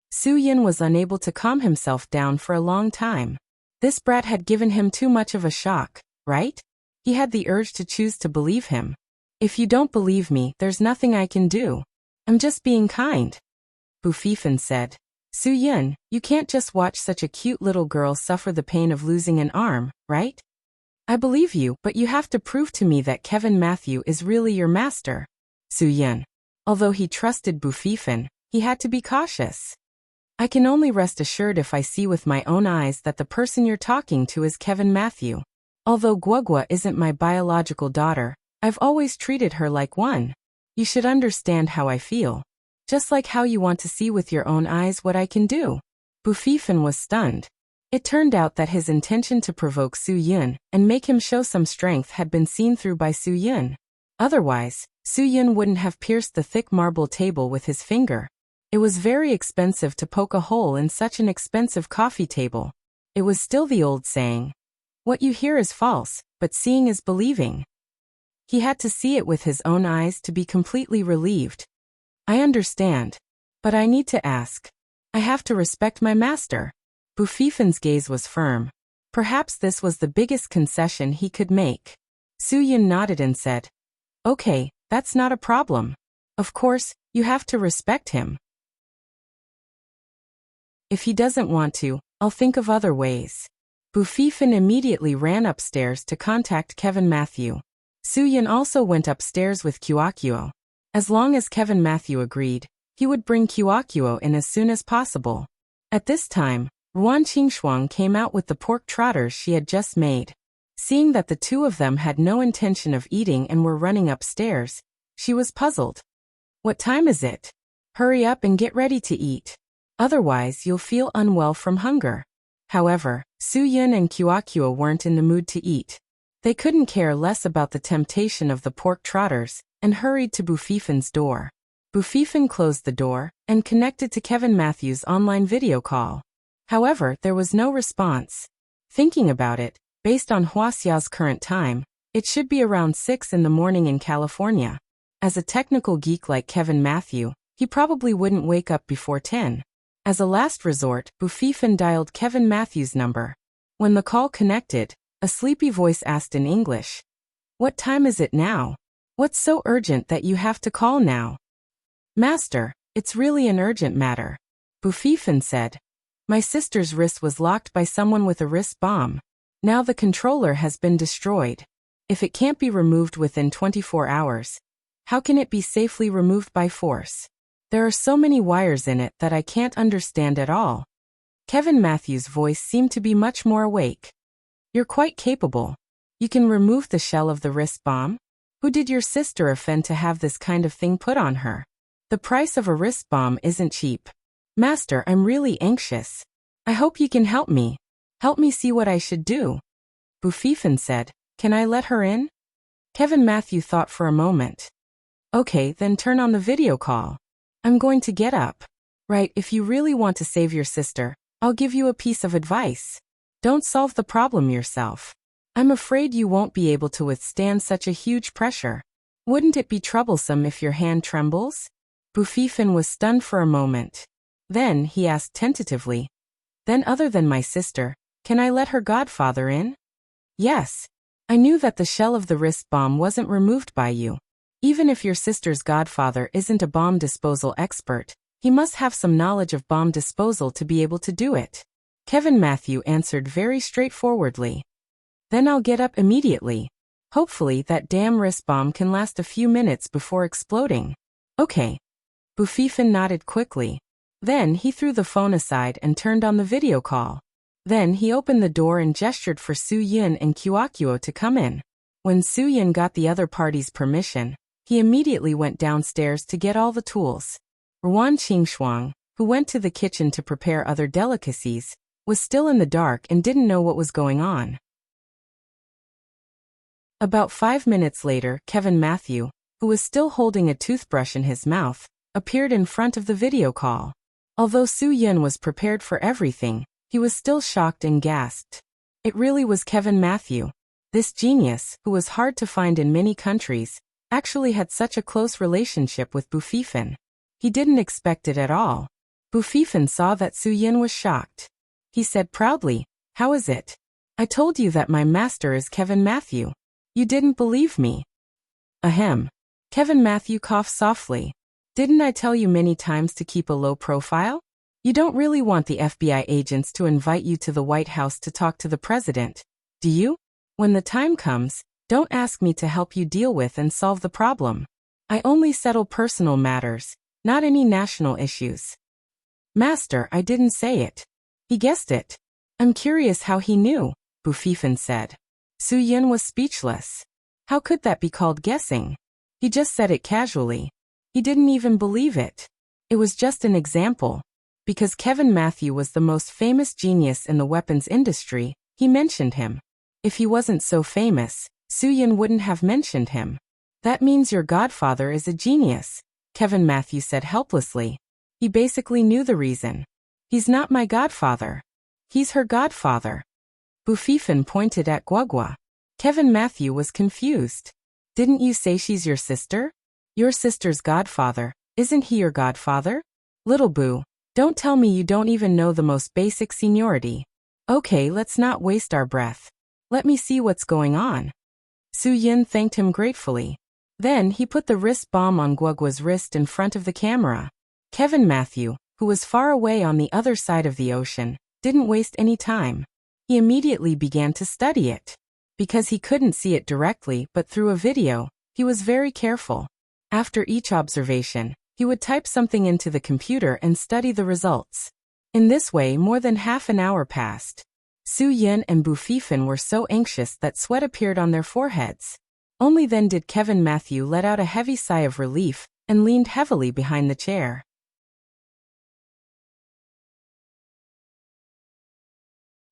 Su-yin was unable to calm himself down for a long time. This brat had given him too much of a shock, right? He had the urge to choose to believe him. If you don't believe me, there's nothing I can do. I'm just being kind. Bufifan said. Su-yin, you can't just watch such a cute little girl suffer the pain of losing an arm, right? I believe you, but you have to prove to me that Kevin Matthew is really your master. Su-yin. Although he trusted Bufifan, he had to be cautious. I can only rest assured if I see with my own eyes that the person you're talking to is Kevin Matthew. Although Guogua isn't my biological daughter, I've always treated her like one. You should understand how I feel. Just like how you want to see with your own eyes what I can do. Bufifan was stunned. It turned out that his intention to provoke Su-yin and make him show some strength had been seen through by Su-yin. Otherwise, Su-yin wouldn't have pierced the thick marble table with his finger. It was very expensive to poke a hole in such an expensive coffee table. It was still the old saying. What you hear is false, but seeing is believing. He had to see it with his own eyes to be completely relieved. I understand. But I need to ask. I have to respect my master. Bufifan's gaze was firm. Perhaps this was the biggest concession he could make. Su-yin nodded and said, Okay, that's not a problem. Of course, you have to respect him. If he doesn't want to, I'll think of other ways. Bufifan immediately ran upstairs to contact Kevin Matthew. Su-yin also went upstairs with Kyokuo. As long as Kevin Matthew agreed, he would bring Kyokuo in as soon as possible. At this time, Ruan Qingshuang came out with the pork trotters she had just made. Seeing that the two of them had no intention of eating and were running upstairs, she was puzzled. What time is it? Hurry up and get ready to eat. Otherwise you'll feel unwell from hunger. However, Su-yin and Kyokuo weren't in the mood to eat. They couldn't care less about the temptation of the pork trotters, and hurried to Bufifan's door. Bufifan closed the door, and connected to Kevin Matthew's online video call. However, there was no response. Thinking about it, based on Huaxia's current time, it should be around 6 in the morning in California. As a technical geek like Kevin Matthew, he probably wouldn't wake up before 10. As a last resort, Bufifan dialed Kevin Matthew's number. When the call connected, a sleepy voice asked in English, "What time is it now? What's so urgent that you have to call now?" "Master, it's really an urgent matter," Bufifan said. "My sister's wrist was locked by someone with a wrist bomb. Now the controller has been destroyed. If it can't be removed within 24 hours, how can it be safely removed by force? There are so many wires in it that I can't understand at all." Kevin Matthews' voice seemed to be much more awake. "You're quite capable. You can remove the shell of the wrist bomb? Who did your sister offend to have this kind of thing put on her? The price of a wrist bomb isn't cheap. Master, I'm really anxious. I hope you can help me. Help me see what I should do." Bufifan said, "Can I let her in?" Kevin Matthew thought for a moment. "Okay, then turn on the video call. I'm going to get up. Right, if you really want to save your sister, I'll give you a piece of advice. Don't solve the problem yourself. I'm afraid you won't be able to withstand such a huge pressure. Wouldn't it be troublesome if your hand trembles?" Bufifan was stunned for a moment. Then he asked tentatively, "Then other than my sister, can I let her godfather in?" "Yes. I knew that the shell of the wrist bomb wasn't removed by you. Even if your sister's godfather isn't a bomb disposal expert, he must have some knowledge of bomb disposal to be able to do it." Kevin Matthew answered very straightforwardly. "Then I'll get up immediately. Hopefully that damn wrist bomb can last a few minutes before exploding." "Okay." Bufifan nodded quickly. Then he threw the phone aside and turned on the video call. Then he opened the door and gestured for Su-yin and Kyokuo to come in. When Su-yin got the other party's permission, he immediately went downstairs to get all the tools. Ruan Qingshuang, who went to the kitchen to prepare other delicacies, was still in the dark and didn't know what was going on. About 5 minutes later, Kevin Matthew, who was still holding a toothbrush in his mouth, appeared in front of the video call. Although Su Yun was prepared for everything, he was still shocked and gasped. It really was Kevin Matthew. This genius, who was hard to find in many countries, actually had such a close relationship with Bufifan. He didn't expect it at all. Bufifan saw that Su Yun was shocked. He said proudly, "How is it? I told you that my master is Kevin Matthew. You didn't believe me." Ahem. Kevin Matthew coughed softly. "Didn't I tell you many times to keep a low profile? You don't really want the FBI agents to invite you to the White House to talk to the president, do you? When the time comes, don't ask me to help you deal with and solve the problem. I only settle personal matters, not any national issues." "Master, I didn't say it." "He guessed it." "I'm curious how he knew," Bufifan said. Su Yun was speechless. How could that be called guessing? He just said it casually. He didn't even believe it. It was just an example. Because Kevin Matthew was the most famous genius in the weapons industry, he mentioned him. If he wasn't so famous, Su Yun wouldn't have mentioned him. "That means your godfather is a genius," Kevin Matthew said helplessly. He basically knew the reason. "He's not my godfather. He's her godfather." Bufifan pointed at Guagua. Kevin Matthew was confused. "Didn't you say she's your sister? Your sister's godfather, isn't he your godfather? Little Boo, don't tell me you don't even know the most basic seniority. Okay, let's not waste our breath. Let me see what's going on." Su Yun thanked him gratefully. Then he put the wrist bomb on Guagua's wrist in front of the camera. Kevin Matthew, who was far away on the other side of the ocean, didn't waste any time. He immediately began to study it. Because he couldn't see it directly but through a video, he was very careful. After each observation, he would type something into the computer and study the results. In this way, more than half an hour passed. Su Yun and Bufifan were so anxious that sweat appeared on their foreheads. Only then did Kevin Matthew let out a heavy sigh of relief and leaned heavily behind the chair.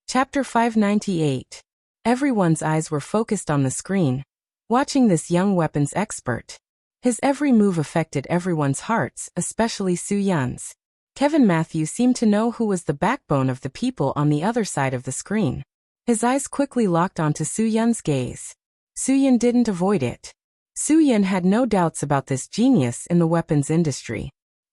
Chapter 598. Everyone's eyes were focused on the screen, watching this young weapons expert. His every move affected everyone's hearts, especially Su Yun's. Kevin Matthew seemed to know who was the backbone of the people on the other side of the screen. His eyes quickly locked onto Su Yun's gaze. Su Yun didn't avoid it. Su Yun had no doubts about this genius in the weapons industry.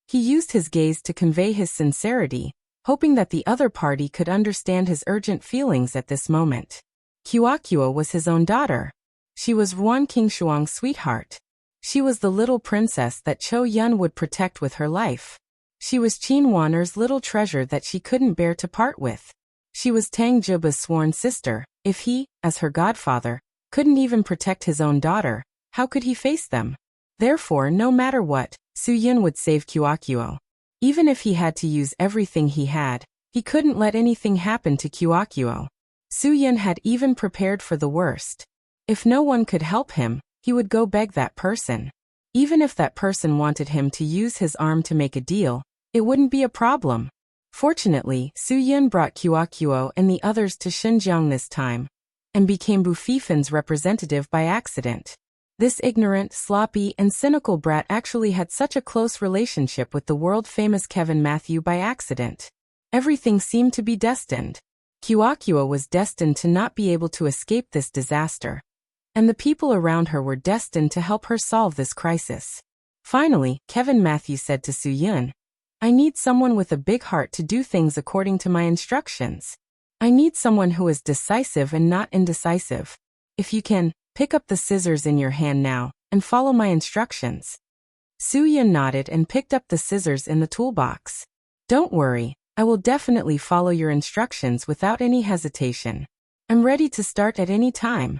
He used his gaze to convey his sincerity, hoping that the other party could understand his urgent feelings at this moment. Qiuqiu was his own daughter. She was Ruan Qingshuang's sweetheart. She was the little princess that Chou Yun would protect with her life. She was Qin Wan'er's little treasure that she couldn't bear to part with. She was Tang Juba's sworn sister. If he, as her godfather, couldn't even protect his own daughter, how could he face them? Therefore, no matter what, Su Yun would save Qiuqiu. Even if he had to use everything he had, he couldn't let anything happen to Qiuqiu. Su Yun had even prepared for the worst. If no one could help him, he would go beg that person. Even if that person wanted him to use his arm to make a deal, it wouldn't be a problem. Fortunately, Su Yun brought Qiuqiu and the others to Xinjiang this time, and became Bufifan's representative by accident. This ignorant, sloppy, and cynical brat actually had such a close relationship with the world-famous Kevin Matthew by accident. Everything seemed to be destined. Qiuqiu was destined to not be able to escape this disaster, and the people around her were destined to help her solve this crisis. Finally, Kevin Matthew said to Su Yun, "I need someone with a big heart to do things according to my instructions. I need someone who is decisive and not indecisive. If you can, pick up the scissors in your hand now, and follow my instructions." Su Yun nodded and picked up the scissors in the toolbox. "Don't worry, I will definitely follow your instructions without any hesitation. I'm ready to start at any time."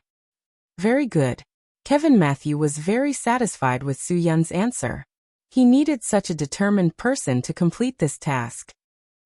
Very good. Kevin Matthew was very satisfied with Su Yun's answer. He needed such a determined person to complete this task.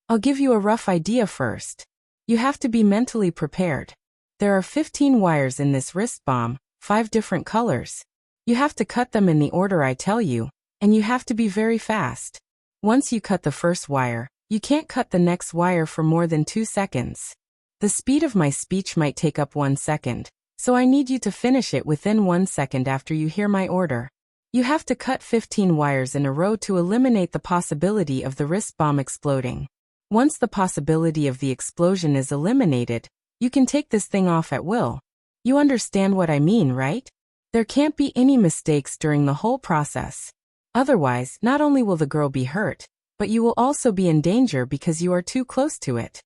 "I'll give you a rough idea first. You have to be mentally prepared. There are 15 wires in this wrist bomb, 5 different colors. You have to cut them in the order I tell you, and you have to be very fast. Once you cut the first wire, you can't cut the next wire for more than 2 seconds. The speed of my speech might take up 1 second, so I need you to finish it within 1 second after you hear my order. You have to cut 15 wires in a row to eliminate the possibility of the wrist bomb exploding. Once the possibility of the explosion is eliminated, you can take this thing off at will. You understand what I mean, right? There can't be any mistakes during the whole process. Otherwise, not only will the girl be hurt, but you will also be in danger because you are too close to it.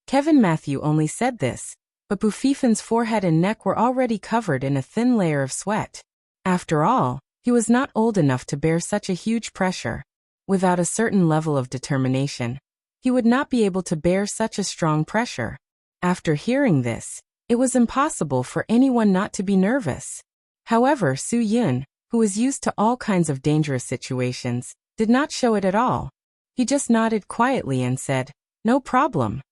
Kevin Matthew only said this, but Bouffifin's forehead and neck were already covered in a thin layer of sweat. After all, he was not old enough to bear such a huge pressure. Without a certain level of determination, he would not be able to bear such a strong pressure. After hearing this, it was impossible for anyone not to be nervous. However, Su Yun, who was used to all kinds of dangerous situations, did not show it at all. He just nodded quietly and said, "No problem."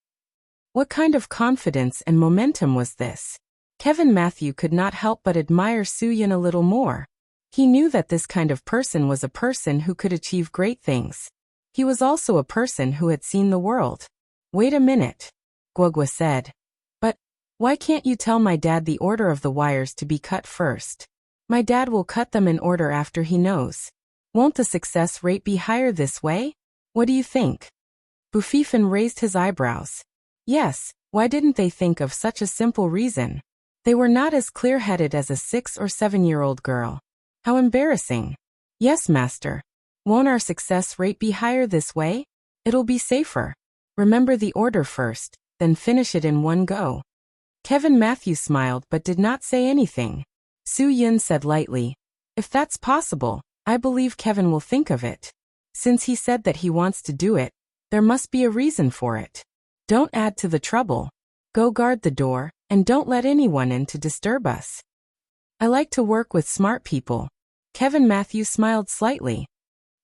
What kind of confidence and momentum was this? Kevin Matthew could not help but admire Su Yun a little more. He knew that this kind of person was a person who could achieve great things. He was also a person who had seen the world. "Wait a minute," Guogua said. "But why can't you tell my dad the order of the wires to be cut first? My dad will cut them in order after he knows. Won't the success rate be higher this way? What do you think?" Bouffifin raised his eyebrows. Yes, why didn't they think of such a simple reason? They were not as clear-headed as a 6 or 7-year-old girl. How embarrassing. "Yes, master. Won't our success rate be higher this way? It'll be safer. Remember the order first, then finish it in one go." Kevin Matthew smiled but did not say anything. Su Yun said lightly, "If that's possible, I believe Kevin will think of it. Since he said that he wants to do it, there must be a reason for it. Don't add to the trouble. Go guard the door, and don't let anyone in to disturb us. I like to work with smart people." Kevin Matthew smiled slightly.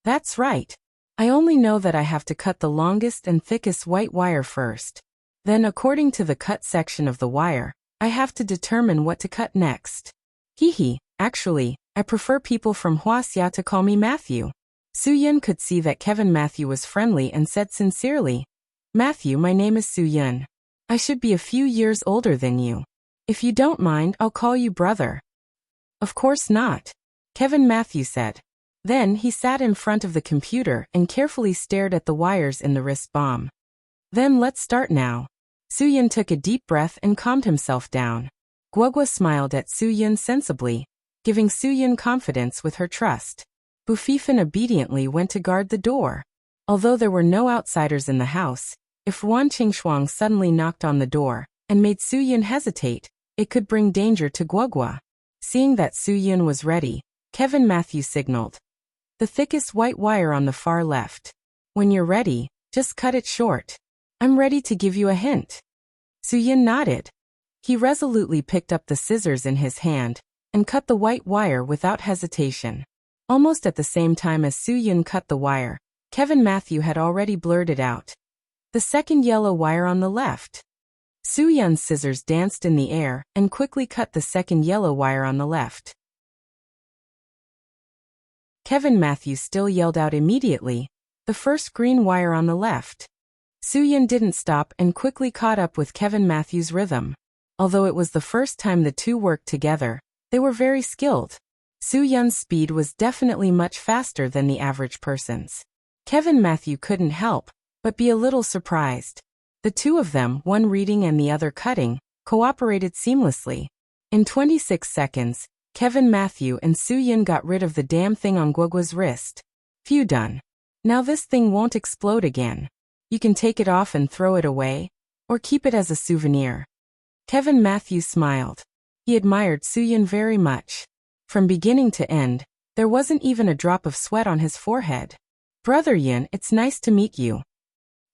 "That's right. I only know that I have to cut the longest and thickest white wire first. Then, according to the cut section of the wire, I have to determine what to cut next. Hee, actually, I prefer people from Huaxia to call me Matthew." Su Yun could see that Kevin Matthew was friendly and said sincerely, "Matthew, my name is Su Yun. I should be a few years older than you. If you don't mind, I'll call you brother." "Of course not," Kevin Matthew said. Then he sat in front of the computer and carefully stared at the wires in the wrist bomb. "Then let's start now." Su Yun took a deep breath and calmed himself down. Guogua smiled at Su Yun sensibly, giving Su Yun confidence with her trust. Bouffifin obediently went to guard the door. Although there were no outsiders in the house, if Wan Qingshuang suddenly knocked on the door and made Su Yun hesitate, it could bring danger to Guogua. Seeing that Su Yun was ready, Kevin Matthew signaled, "The thickest white wire on the far left. When you're ready, just cut it short. I'm ready to give you a hint." Su Yun nodded. He resolutely picked up the scissors in his hand and cut the white wire without hesitation. Almost at the same time as Su Yun cut the wire, Kevin Matthew had already blurted out, "The second yellow wire on the left." Su Yun's scissors danced in the air and quickly cut the second yellow wire on the left. Kevin Matthew still yelled out immediately, "The first green wire on the left." Su Yun didn't stop and quickly caught up with Kevin Matthew's rhythm. Although it was the first time the two worked together, they were very skilled. Su Yun's speed was definitely much faster than the average person's. Kevin Matthew couldn't help but be a little surprised. The two of them, one reading and the other cutting, cooperated seamlessly. In 26 seconds, Kevin Matthew and Su Yun got rid of the damn thing on Guogua's wrist. Phew, done. Now this thing won't explode again. You can take it off and throw it away, or keep it as a souvenir. Kevin Matthew smiled. He admired Su Yun very much. From beginning to end, there wasn't even a drop of sweat on his forehead. "Brother Yun, it's nice to meet you."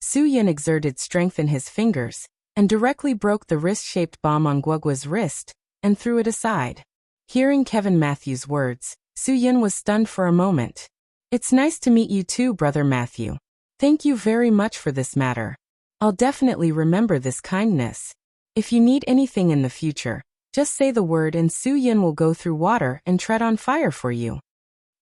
Su Yun exerted strength in his fingers, and directly broke the wrist-shaped bomb on Guogua's wrist, and threw it aside. Hearing Kevin Matthew's words, Su Yun was stunned for a moment. "It's nice to meet you too, Brother Matthew. Thank you very much for this matter. I'll definitely remember this kindness. If you need anything in the future, just say the word and Su Yun will go through water and tread on fire for you."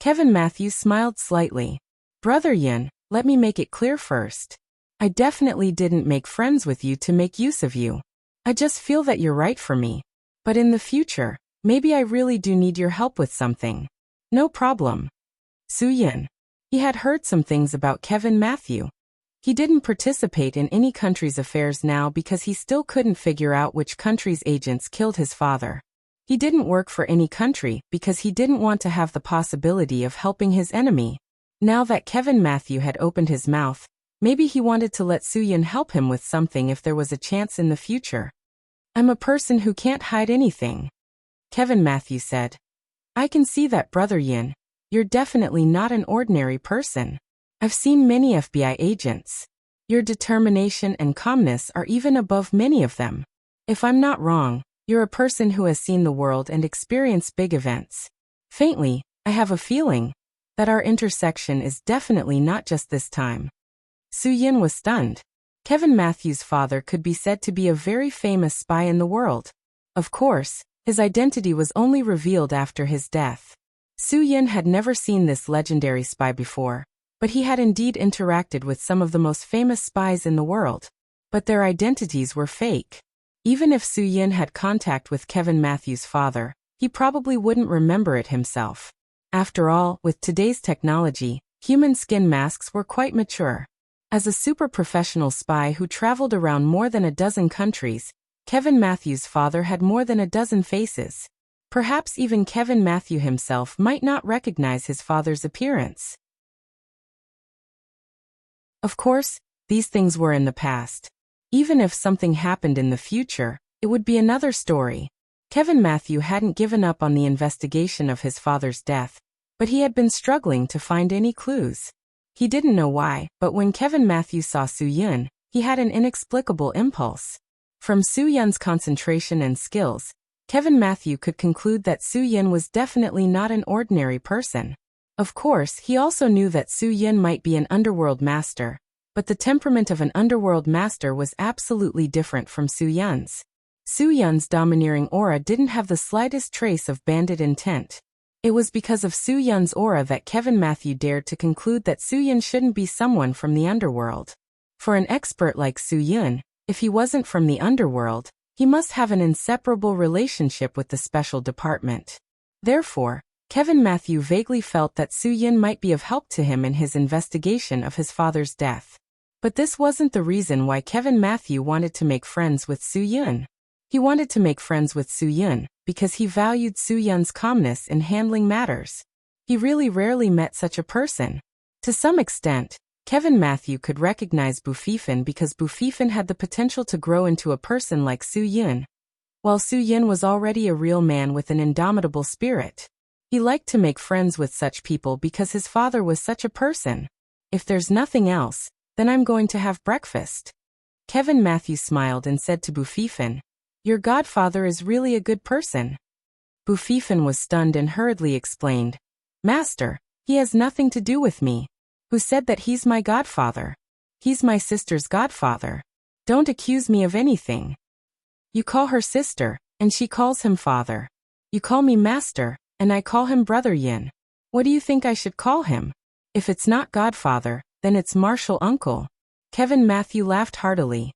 Kevin Matthew smiled slightly. "Brother Yun, let me make it clear first. I definitely didn't make friends with you to make use of you. I just feel that you're right for me. But in the future, Maybe I really do need your help with something. No problem. Su-yin. He had heard some things about Kevin Matthew. He didn't participate in any country's affairs now because he still couldn't figure out which country's agents killed his father. He didn't work for any country because he didn't want to have the possibility of helping his enemy. Now that Kevin Matthew had opened his mouth, maybe he wanted to let Su-yin help him with something if there was a chance in the future. I'm a person who can't hide anything. Kevin Matthew said. I can see that, Brother Yin. You're definitely not an ordinary person. I've seen many FBI agents. Your determination and calmness are even above many of them. If I'm not wrong, you're a person who has seen the world and experienced big events. Faintly, I have a feeling that our intersection is definitely not just this time. Su-yin was stunned. Kevin Matthews' father could be said to be a very famous spy in the world. Of course, his identity was only revealed after his death. Su-yin had never seen this legendary spy before, but he had indeed interacted with some of the most famous spies in the world. But their identities were fake. Even if Su-yin had contact with Kevin Matthews' father, he probably wouldn't remember it himself. After all, with today's technology, human skin masks were quite mature. As a super professional spy who traveled around more than a dozen countries, Kevin Matthews' father had more than a dozen faces. Perhaps even Kevin Matthew himself might not recognize his father's appearance. Of course, these things were in the past. Even if something happened in the future, it would be another story. Kevin Matthew hadn't given up on the investigation of his father's death, but he had been struggling to find any clues. He didn't know why, but when Kevin Matthew saw Su-yin, he had an inexplicable impulse. From Su-yin's concentration and skills, Kevin Matthew could conclude that Su-yin was definitely not an ordinary person. Of course, he also knew that Su-yin might be an underworld master, but the temperament of an underworld master was absolutely different from Su-yin's. Su-yin's domineering aura didn't have the slightest trace of bandit intent. It was because of Su-yin's aura that Kevin Matthew dared to conclude that Su-yin shouldn't be someone from the underworld. For an expert like Su-yin, if he wasn't from the underworld, he must have an inseparable relationship with the special department. Therefore, Kevin Matthew vaguely felt that Su-yin might be of help to him in his investigation of his father's death. But this wasn't the reason why Kevin Matthew wanted to make friends with Su-yin. He wanted to make friends with Su-yin because he valued Su-yin's calmness in handling matters. He really rarely met such a person. To some extent, Kevin Matthew could recognize Bufifan because Bufifan had the potential to grow into a person like Su-yin, while Su-yin was already a real man with an indomitable spirit. He liked to make friends with such people because his father was such a person. If there's nothing else, then I'm going to have breakfast. Kevin Matthew smiled and said to Bufifan, Your godfather is really a good person. Bufifan was stunned and hurriedly explained, Master, he has nothing to do with me. Who said that he's my godfather? He's my sister's godfather. Don't accuse me of anything. You call her sister, and she calls him father. You call me master, and I call him Brother Yin. What do you think I should call him? If it's not godfather, then it's martial uncle. Kevin Matthew laughed heartily.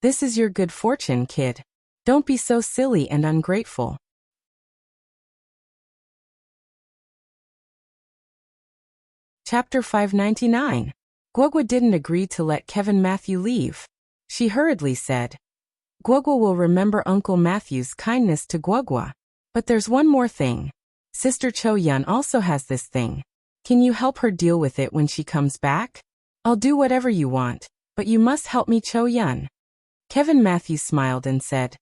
This is your good fortune, kid. Don't be so silly and ungrateful. Chapter 599. Guogua didn't agree to let Kevin Matthew leave. She hurriedly said, Guogua will remember Uncle Matthew's kindness to Guogua. But there's one more thing. Sister Cho-yun also has this thing. Can you help her deal with it when she comes back? I'll do whatever you want, but you must help me, Cho-yun. Kevin Matthew smiled and said,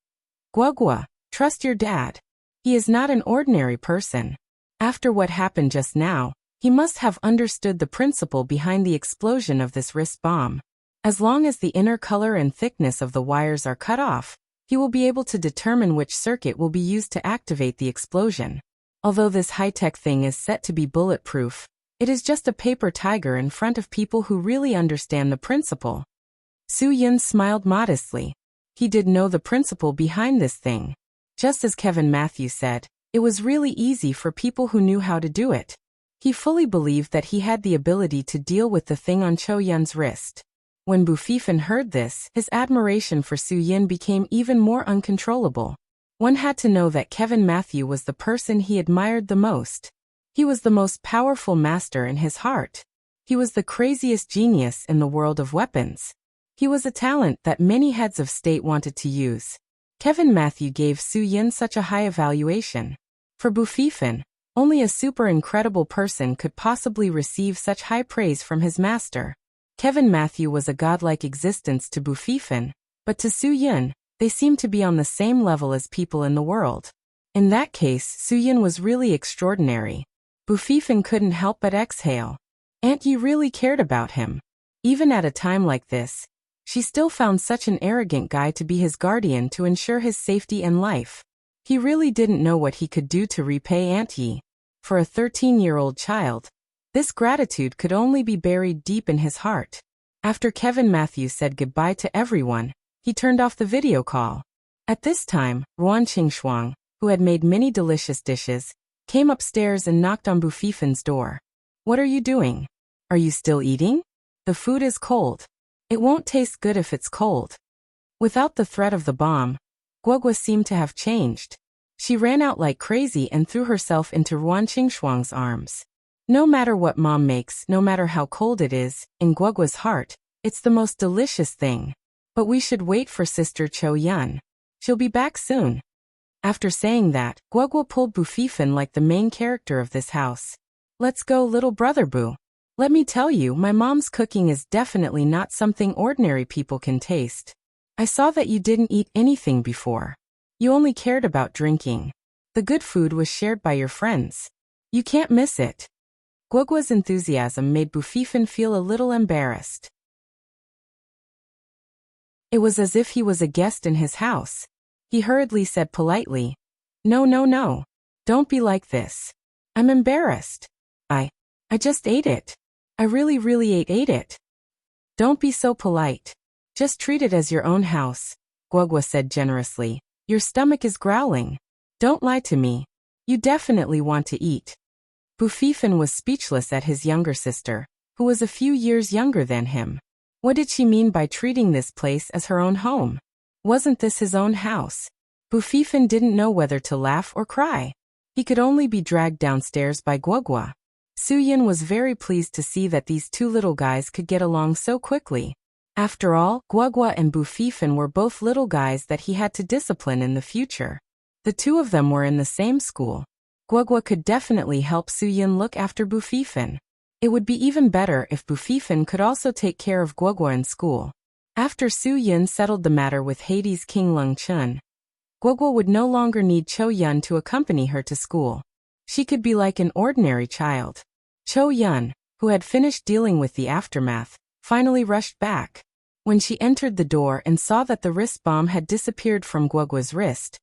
Guogua, trust your dad. He is not an ordinary person. After what happened just now, he must have understood the principle behind the explosion of this wrist bomb. As long as the inner color and thickness of the wires are cut off, he will be able to determine which circuit will be used to activate the explosion. Although this high-tech thing is set to be bulletproof, it is just a paper tiger in front of people who really understand the principle. Su-yin smiled modestly. He did know the principle behind this thing. Just as Kevin Matthew said, it was really easy for people who knew how to do it. He fully believed that he had the ability to deal with the thing on Cho-yun's wrist. When Bufifan heard this, his admiration for Su-yin became even more uncontrollable. One had to know that Kevin Matthew was the person he admired the most. He was the most powerful master in his heart. He was the craziest genius in the world of weapons. He was a talent that many heads of state wanted to use. Kevin Matthew gave Su Yun such a high evaluation. For Bu Fifan, only a super incredible person could possibly receive such high praise from his master. Kevin Matthew was a godlike existence to Bu Fifan, but to Su Yun, they seemed to be on the same level as people in the world. In that case, Su Yun was really extraordinary. Bu Fifan couldn't help but exhale. Aunt Yi really cared about him. Even at a time like this, she still found such an arrogant guy to be his guardian to ensure his safety and life. He really didn't know what he could do to repay Aunt Yi. For a 13-year-old child, this gratitude could only be buried deep in his heart. After Kevin Matthew said goodbye to everyone, he turned off the video call. At this time, Ruan Qingshuang, who had made many delicious dishes, came upstairs and knocked on Bu Fifan's door. "What are you doing? Are you still eating? The food is cold. It won't taste good if it's cold." Without the threat of the bomb, Guogua seemed to have changed. She ran out like crazy and threw herself into Ruan Qingshuang's arms. No matter what mom makes, no matter how cold it is, in Guogua's heart, it's the most delicious thing. But we should wait for Sister Cho Yun. She'll be back soon. After saying that, Guogua pulled Bu Fifan like the main character of this house. "Let's go, little brother Bu. Let me tell you, my mom's cooking is definitely not something ordinary people can taste. I saw that you didn't eat anything before. You only cared about drinking. The good food was shared by your friends. You can't miss it." Guogua's enthusiasm made Bu Fifan feel a little embarrassed. It was as if he was a guest in his house. He hurriedly said politely, No, don't be like this. I'm embarrassed. I just ate it. I really ate it. Don't be so polite. Just treat it as your own house," Guogua said generously. "Your stomach is growling. Don't lie to me. You definitely want to eat." Bu Fifan was speechless at his younger sister, who was a few years younger than him. What did she mean by treating this place as her own home? Wasn't this his own house? Bu Fifan didn't know whether to laugh or cry. He could only be dragged downstairs by Guogua. Su Yun was very pleased to see that these two little guys could get along so quickly. After all, Guogua and Bu Fifan were both little guys that he had to discipline in the future. The two of them were in the same school. Guogua could definitely help Su Yun look after Bu Fifan. It would be even better if Bu Fifan could also take care of Guogua in school. After Su Yun settled the matter with Hades' King Lung Chun, Guogua would no longer need Cho Yun to accompany her to school. She could be like an ordinary child. Cho Yun, who had finished dealing with the aftermath, finally rushed back. When she entered the door and saw that the wrist bomb had disappeared from Guogua's wrist,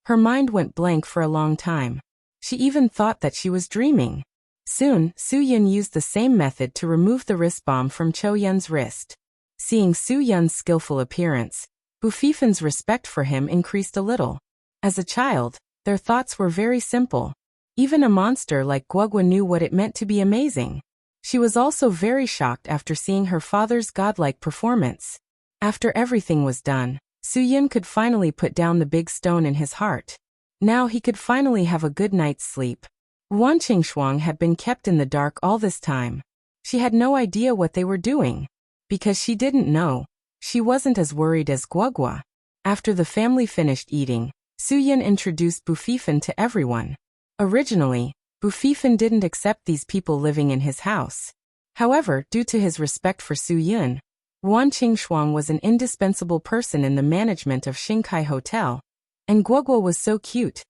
her mind went blank for a long time. She even thought that she was dreaming. Soon, Su Yun used the same method to remove the wrist bomb from Cho Yun's wrist. Seeing Su Yun's skillful appearance, Bu Fifan's respect for him increased a little. As a child, their thoughts were very simple. Even a monster like Guogua knew what it meant to be amazing. She was also very shocked after seeing her father's godlike performance. After everything was done, Su Yun could finally put down the big stone in his heart. Now he could finally have a good night's sleep. Ruan Qingshuang had been kept in the dark all this time. She had no idea what they were doing. Because she didn't know, she wasn't as worried as Guogua. After the family finished eating, Su Yun introduced Bu Fifan to everyone. Originally, Bu Fifan didn't accept these people living in his house. However, due to his respect for Su Yun, Ruan Qingshuang was an indispensable person in the management of Xingkai Hotel, and Guogua was so cute.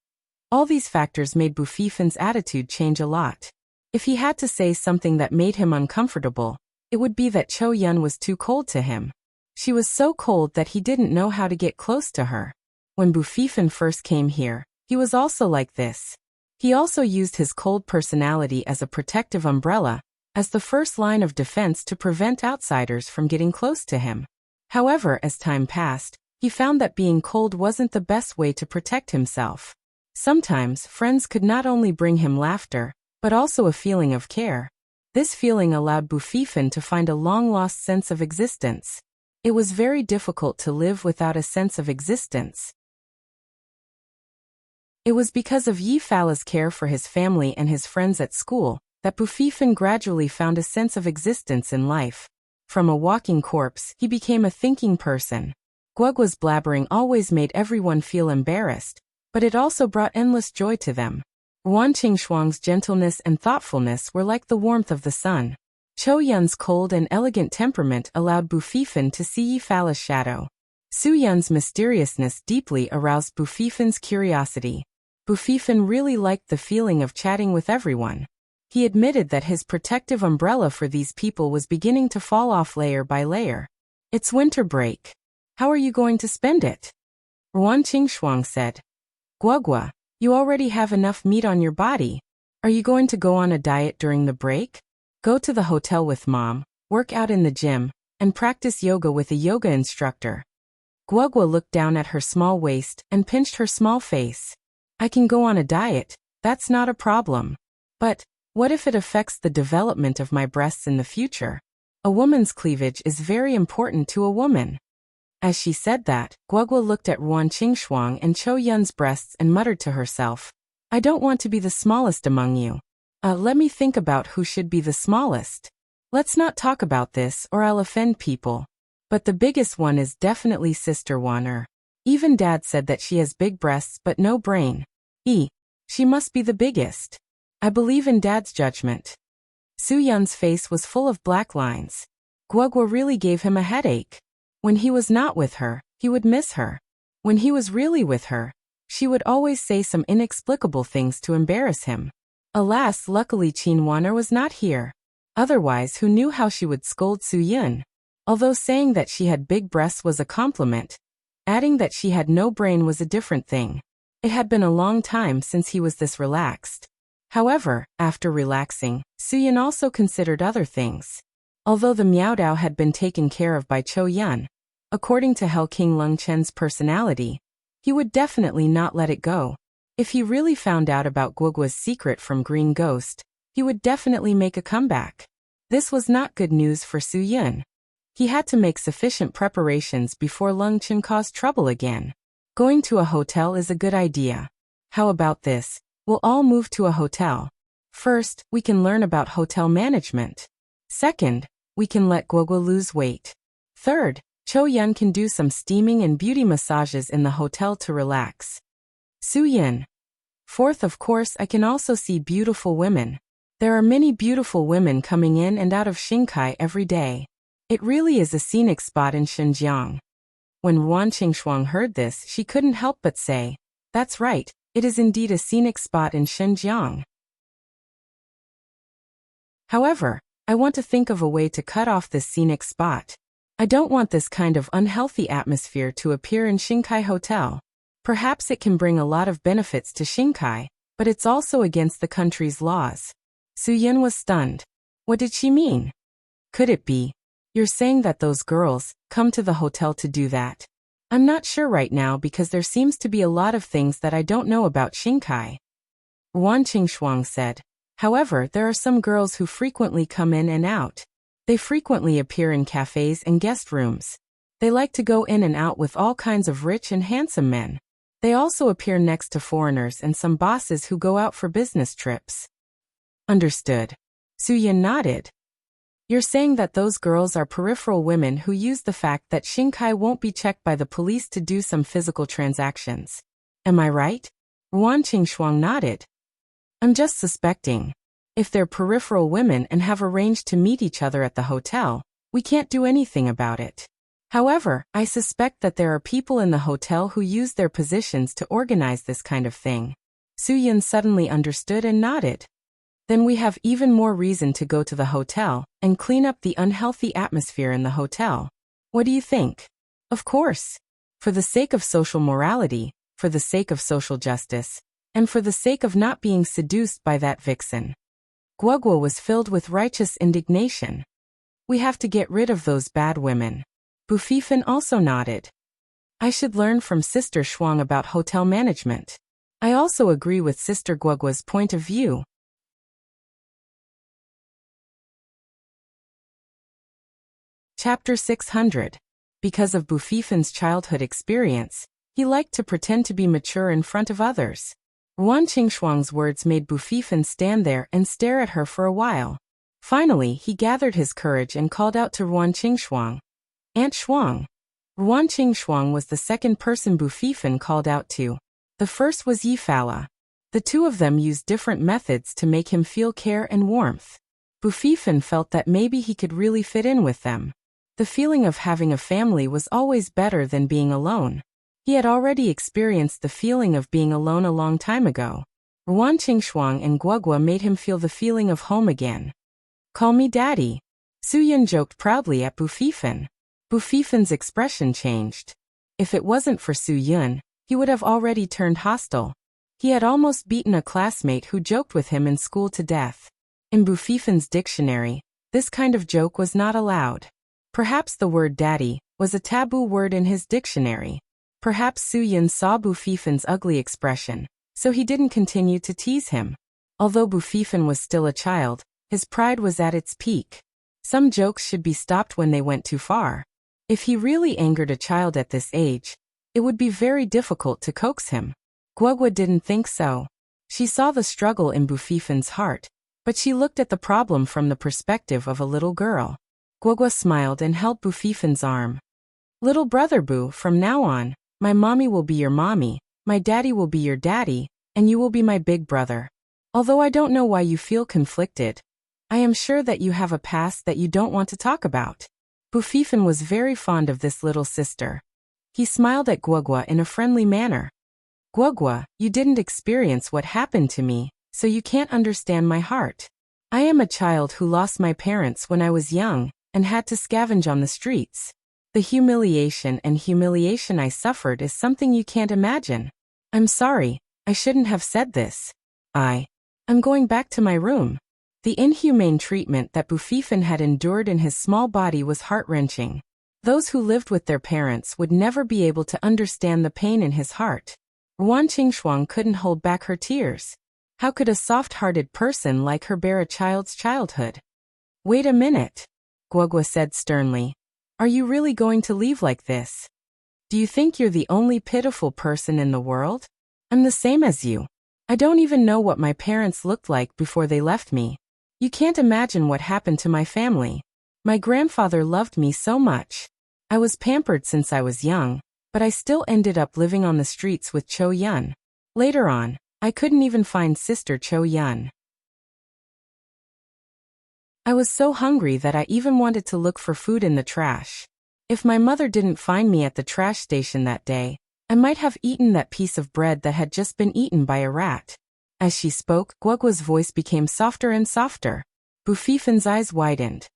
All these factors made Bu Fifan's attitude change a lot. If he had to say something that made him uncomfortable, it would be that Cho Yun was too cold to him. She was so cold that he didn't know how to get close to her. When Bu Fifan first came here, he was also like this. He also used his cold personality as a protective umbrella, as the first line of defense to prevent outsiders from getting close to him. However, as time passed, he found that being cold wasn't the best way to protect himself. Sometimes, friends could not only bring him laughter, but also a feeling of care. This feeling allowed Bu Fifan to find a long-lost sense of existence. It was very difficult to live without a sense of existence. It was because of Yi Fala's care for his family and his friends at school that Bufifan gradually found a sense of existence in life. From a walking corpse, he became a thinking person. Guogua's blabbering always made everyone feel embarrassed, but it also brought endless joy to them. Wan Qingshuang's gentleness and thoughtfulness were like the warmth of the sun. Chou Yun's cold and elegant temperament allowed Bufifan to see Yi Fala's shadow. Su Yun's mysteriousness deeply aroused Bufifan's curiosity. Bufifan really liked the feeling of chatting with everyone. He admitted that his protective umbrella for these people was beginning to fall off layer by layer. It's winter break. How are you going to spend it? Wan Qingshuang said. Guogua, you already have enough meat on your body. Are you going to go on a diet during the break? Go to the hotel with mom, work out in the gym, and practice yoga with a yoga instructor. Guogua looked down at her small waist and pinched her small face. I can go on a diet, that's not a problem. But what if it affects the development of my breasts in the future? A woman's cleavage is very important to a woman. As she said that, Guogua looked at Wan Qingshuang and Chou Yun's breasts and muttered to herself, I don't want to be the smallest among you. Let me think about who should be the smallest. Let's not talk about this or I'll offend people. But the biggest one is definitely Sister Wan. Even Dad said that she has big breasts but no brain. She must be the biggest. I believe in Dad's judgment. Su Yun's face was full of black lines. Guogua really gave him a headache. When he was not with her, he would miss her. When he was really with her, she would always say some inexplicable things to embarrass him. Alas, luckily Qin Waner was not here. Otherwise, who knew how she would scold Su Yun? Although saying that she had big breasts was a compliment, adding that she had no brain was a different thing. It had been a long time since he was this relaxed. However, after relaxing, Su Yun also considered other things. Although the Miao Dao had been taken care of by Chou Yun, according to Hell King Lung Chen's personality, he would definitely not let it go. If he really found out about Guogua's secret from Green Ghost, he would definitely make a comeback. This was not good news for Su Yun. He had to make sufficient preparations before Lung Chen caused trouble again. Going to a hotel is a good idea. How about this? We'll all move to a hotel. First, we can learn about hotel management. Second, we can let Guogua lose weight. Third, Chou Yun can do some steaming and beauty massages in the hotel to relax. Su Yun. Fourth, of course, I can also see beautiful women. There are many beautiful women coming in and out of Xingkai every day. It really is a scenic spot in Xinjiang. When Wan Qingshuang heard this, she couldn't help but say, that's right, it is indeed a scenic spot in Xinjiang. However, I want to think of a way to cut off this scenic spot. I don't want this kind of unhealthy atmosphere to appear in Xingkai Hotel. Perhaps it can bring a lot of benefits to Xingkai, but it's also against the country's laws. Su Yun was stunned. What did she mean? Could it be? You're saying that those girls come to the hotel to do that? I'm not sure right now because there seems to be a lot of things that I don't know about Xingkai. Wan Qingshuang said. However, there are some girls who frequently come in and out. They frequently appear in cafes and guest rooms. They like to go in and out with all kinds of rich and handsome men. They also appear next to foreigners and some bosses who go out for business trips. Understood. Su Yun nodded. You're saying that those girls are peripheral women who use the fact that Xingkai won't be checked by the police to do some physical transactions. Am I right? Wan Qingshuang nodded. I'm just suspecting. If they're peripheral women and have arranged to meet each other at the hotel, we can't do anything about it. However, I suspect that there are people in the hotel who use their positions to organize this kind of thing. Su Yun suddenly understood and nodded. Then we have even more reason to go to the hotel and clean up the unhealthy atmosphere in the hotel. What do you think? Of course. For the sake of social morality, for the sake of social justice, and for the sake of not being seduced by that vixen. Guogua was filled with righteous indignation. We have to get rid of those bad women. Bufifan also nodded. I should learn from Sister Shuang about hotel management. I also agree with Sister Guogua's point of view. Chapter 600. Because of Bufifan's childhood experience, he liked to pretend to be mature in front of others. Ruan Qingshuang's words made Bufifan stand there and stare at her for a while. Finally, he gathered his courage and called out to Ruan Qingshuang. Aunt Shuang. Ruan Qingshuang was the second person Bufifan called out to. The first was Yifala. The two of them used different methods to make him feel care and warmth. Bufifan felt that maybe he could really fit in with them. The feeling of having a family was always better than being alone. He had already experienced the feeling of being alone a long time ago. Ruan Qingshuang and Guogua made him feel the feeling of home again. Call me Daddy. Su Yun joked proudly at Bufifan. Bufifan's expression changed. If it wasn't for Su Yun, he would have already turned hostile. He had almost beaten a classmate who joked with him in school to death. In Bufifan's dictionary, this kind of joke was not allowed. Perhaps the word daddy was a taboo word in his dictionary. Perhaps Su Yun saw Bufifan's ugly expression, so he didn't continue to tease him. Although Bufifan was still a child, his pride was at its peak. Some jokes should be stopped when they went too far. If he really angered a child at this age, it would be very difficult to coax him. Guogua didn't think so. She saw the struggle in Bufifan's heart, but she looked at the problem from the perspective of a little girl. Guogua smiled and held Bufifan's arm. Little brother Boo, from now on, my mommy will be your mommy, my daddy will be your daddy, and you will be my big brother. Although I don't know why you feel conflicted, I am sure that you have a past that you don't want to talk about. Bufifan was very fond of this little sister. He smiled at Guogua in a friendly manner. Guogua, you didn't experience what happened to me, so you can't understand my heart. I am a child who lost my parents when I was young, and had to scavenge on the streets. The humiliation I suffered is something you can't imagine. I'm sorry, I shouldn't have said this. I'm going back to my room. The inhumane treatment that Bufifan had endured in his small body was heart-wrenching. Those who lived with their parents would never be able to understand the pain in his heart. Ruan Qingshuang couldn't hold back her tears. How could a soft-hearted person like her bear a child's childhood? Wait a minute, Guogua said sternly. Are you really going to leave like this? Do you think you're the only pitiful person in the world? I'm the same as you. I don't even know what my parents looked like before they left me. You can't imagine what happened to my family. My grandfather loved me so much. I was pampered since I was young, but I still ended up living on the streets with Cho Yun. Later on, I couldn't even find Sister Cho Yun. I was so hungry that I even wanted to look for food in the trash. If my mother didn't find me at the trash station that day, I might have eaten that piece of bread that had just been eaten by a rat. As she spoke, Guogua's voice became softer and softer. Bufifan's eyes widened.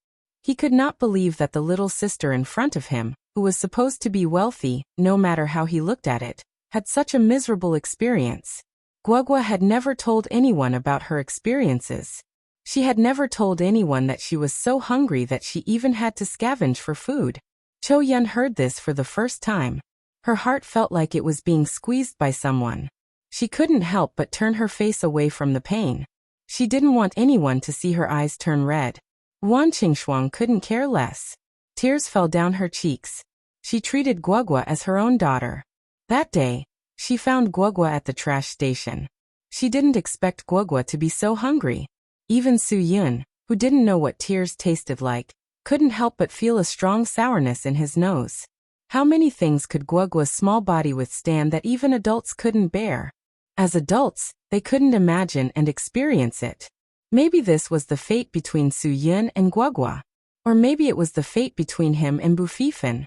He could not believe that the little sister in front of him, who was supposed to be wealthy, no matter how he looked at it, had such a miserable experience. Guogua had never told anyone about her experiences. She had never told anyone that she was so hungry that she even had to scavenge for food. Cho Yun heard this for the first time. Her heart felt like it was being squeezed by someone. She couldn't help but turn her face away from the pain. She didn't want anyone to see her eyes turn red. Ruan Qingshuang couldn't care less. Tears fell down her cheeks. She treated Guogua as her own daughter. That day, she found Guogua at the trash station. She didn't expect Guogua to be so hungry. Even Su Yun, who didn't know what tears tasted like, couldn't help but feel a strong sourness in his nose. How many things could Guogua's small body withstand that even adults couldn't bear? As adults, they couldn't imagine and experience it. Maybe this was the fate between Su Yun and Guogua. Or maybe it was the fate between him and Bufifan.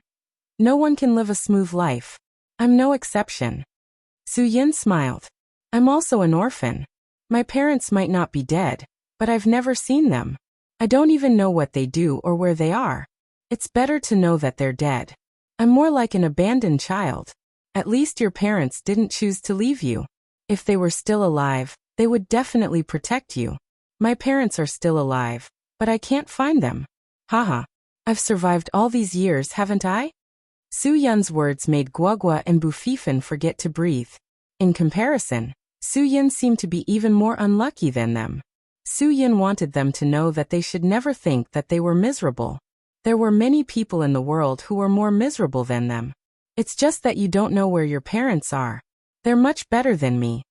No one can live a smooth life. I'm no exception. Su Yun smiled. I'm also an orphan. My parents might not be dead, but I've never seen them. I don't even know what they do or where they are. It's better to know that they're dead. I'm more like an abandoned child. At least your parents didn't choose to leave you. If they were still alive, they would definitely protect you. My parents are still alive, but I can't find them. Haha. I've survived all these years, haven't I? Su Yun's words made Guogua and Bufifan forget to breathe. In comparison, Su Yun seemed to be even more unlucky than them. Su Yun wanted them to know that they should never think that they were miserable. There were many people in the world who were more miserable than them. It's just that you don't know where your parents are. They're much better than me.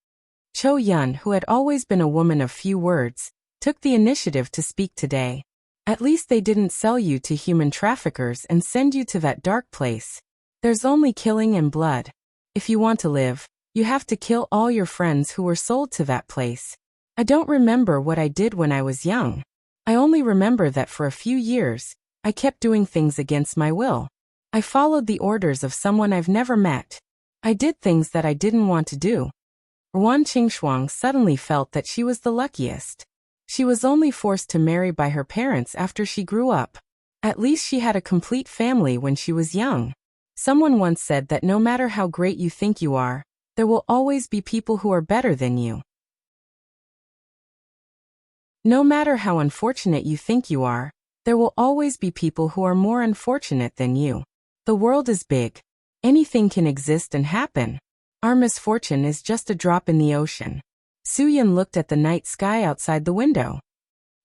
Cho Yun, who had always been a woman of few words, took the initiative to speak today. At least they didn't sell you to human traffickers and send you to that dark place. There's only killing and blood. If you want to live, you have to kill all your friends who were sold to that place. I don't remember what I did when I was young. I only remember that for a few years, I kept doing things against my will. I followed the orders of someone I've never met. I did things that I didn't want to do. Ruan Qingshuang suddenly felt that she was the luckiest. She was only forced to marry by her parents after she grew up. At least she had a complete family when she was young. Someone once said that no matter how great you think you are, there will always be people who are better than you. No matter how unfortunate you think you are, there will always be people who are more unfortunate than you. The world is big. Anything can exist and happen. Our misfortune is just a drop in the ocean. Su-Yun looked at the night sky outside the window.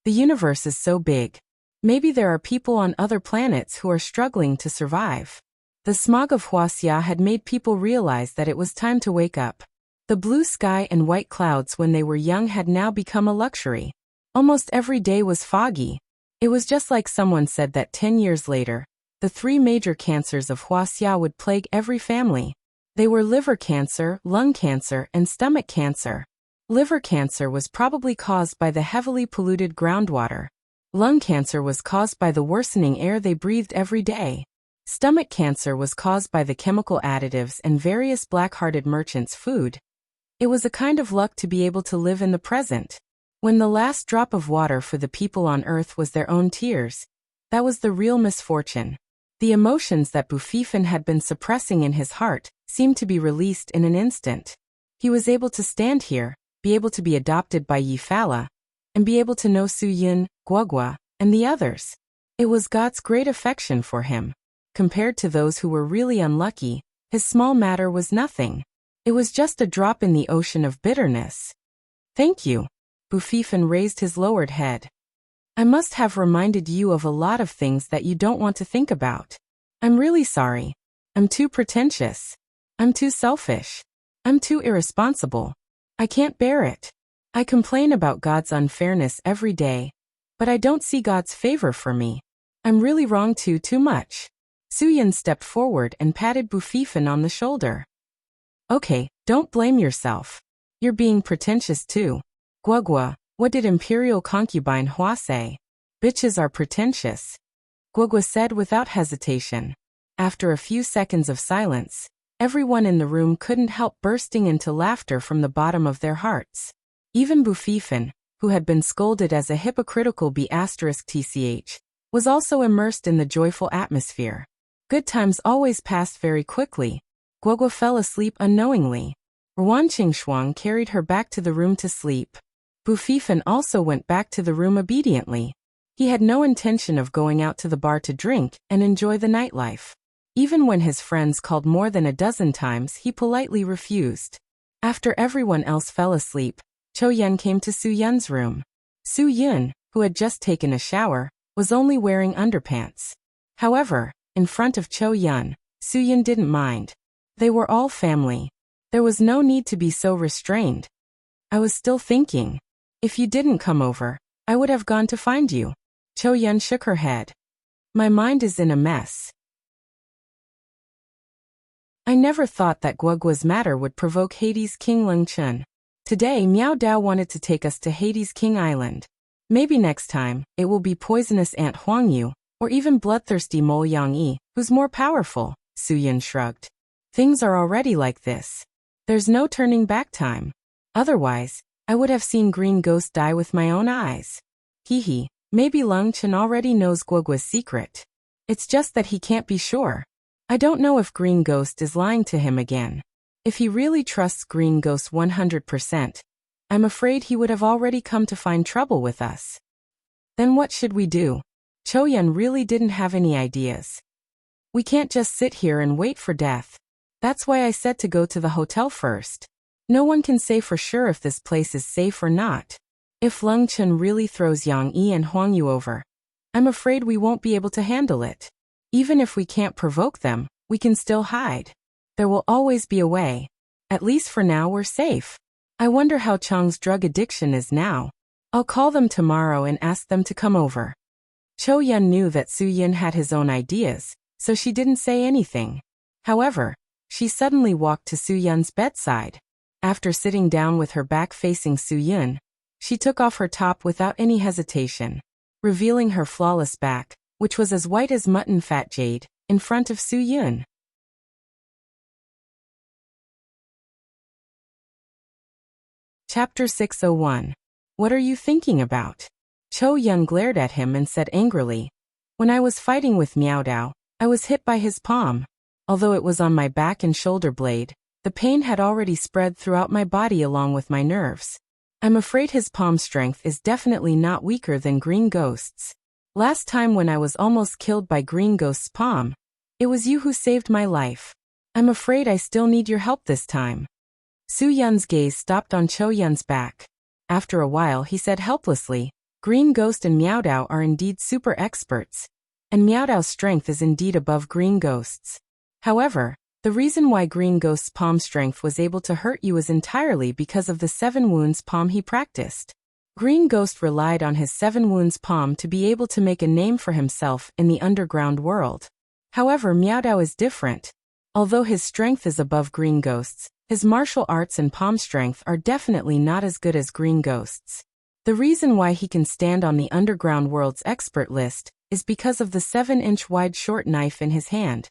The universe is so big. Maybe there are people on other planets who are struggling to survive. The smog of Huaxia had made people realize that it was time to wake up. The blue sky and white clouds when they were young had now become a luxury. Almost every day was foggy. It was just like someone said that 10 years later, the 3 major cancers of Huaxia would plague every family. They were liver cancer, lung cancer, and stomach cancer. Liver cancer was probably caused by the heavily polluted groundwater. Lung cancer was caused by the worsening air they breathed every day. Stomach cancer was caused by the chemical additives and various black-hearted merchants' food. It was a kind of luck to be able to live in the present. When the last drop of water for the people on earth was their own tears, that was the real misfortune. The emotions that Bufifan had been suppressing in his heart seemed to be released in an instant. He was able to stand here, be able to be adopted by Yi Fala, and be able to know Su-Yun, Guogua, and the others. It was God's great affection for him. Compared to those who were really unlucky, his small matter was nothing. It was just a drop in the ocean of bitterness. Thank you. Bufifan raised his lowered head. I must have reminded you of a lot of things that you don't want to think about. I'm really sorry. I'm too pretentious. I'm too selfish. I'm too irresponsible. I can't bear it. I complain about God's unfairness every day, but I don't see God's favor for me. I'm really wrong too much. Su-Yun stepped forward and patted Bufifan on the shoulder. Okay, don't blame yourself. You're being pretentious too. Guogua, what did Imperial Concubine Hua say? Bitches are pretentious. Guogua said without hesitation. After a few seconds of silence, everyone in the room couldn't help bursting into laughter from the bottom of their hearts. Even Bufifan, who had been scolded as a hypocritical B***tch, was also immersed in the joyful atmosphere. Good times always passed very quickly. Guogua fell asleep unknowingly. Ruan Qingshuang carried her back to the room to sleep. Bufifan also went back to the room obediently. He had no intention of going out to the bar to drink and enjoy the nightlife. Even when his friends called more than a dozen times, he politely refused. After everyone else fell asleep, Cho Yun came to Su-Yun's room. Su-Yun, who had just taken a shower, was only wearing underpants. However, in front of Cho Yun, Su-Yun didn't mind. They were all family. There was no need to be so restrained. I was still thinking. If you didn't come over, I would have gone to find you. Cho Yun shook her head. My mind is in a mess. I never thought that Guogua's matter would provoke Hades' King Leng Chun. Today Miao Dao wanted to take us to Hades' King Island. Maybe next time, it will be poisonous Aunt Huang Yu, or even bloodthirsty Mo Yang Yi, who's more powerful, Su-Yun shrugged. Things are already like this. There's no turning back time. Otherwise, I would have seen Green Ghost die with my own eyes. Hee, maybe Leng Chun already knows Guogua's secret. It's just that he can't be sure. I don't know if Green Ghost is lying to him again. If he really trusts Green Ghost 100%, I'm afraid he would have already come to find trouble with us. Then what should we do? Cho Yun really didn't have any ideas. We can't just sit here and wait for death. That's why I said to go to the hotel first. No one can say for sure if this place is safe or not. If Leng Chun really throws Yang Yi and Huang Yu over, I'm afraid we won't be able to handle it. Even if we can't provoke them, we can still hide. There will always be a way. At least for now we're safe. I wonder how Chang's drug addiction is now. I'll call them tomorrow and ask them to come over. Cho Yun knew that Su Yin had his own ideas, so she didn't say anything. However, she suddenly walked to Su Yun's bedside. After sitting down with her back facing Su Yun, she took off her top without any hesitation, revealing her flawless back, which was as white as mutton fat jade, in front of Su Yun. Chapter 601. What are you thinking about? Cho Yun glared at him and said angrily, when I was fighting with Miao Dao, I was hit by his palm. Although it was on my back and shoulder blade, the pain had already spread throughout my body along with my nerves. I'm afraid his palm strength is definitely not weaker than Green Ghost's. Last time when I was almost killed by Green Ghost's palm, it was you who saved my life. I'm afraid I still need your help this time. Su Yun's gaze stopped on Cho Yun's back. After a while he said helplessly, Green Ghost and Miao Dao are indeed super experts, and Miao Dao's strength is indeed above Green Ghost's. However, the reason why Green Ghost's palm strength was able to hurt you is entirely because of the 7 wounds palm he practiced. Green Ghost relied on his 7 wounds palm to be able to make a name for himself in the underground world. However, Miao Dao is different. Although his strength is above Green Ghost's, his martial arts and palm strength are definitely not as good as Green Ghost's. The reason why he can stand on the underground world's expert list is because of the 7-inch wide short knife in his hand.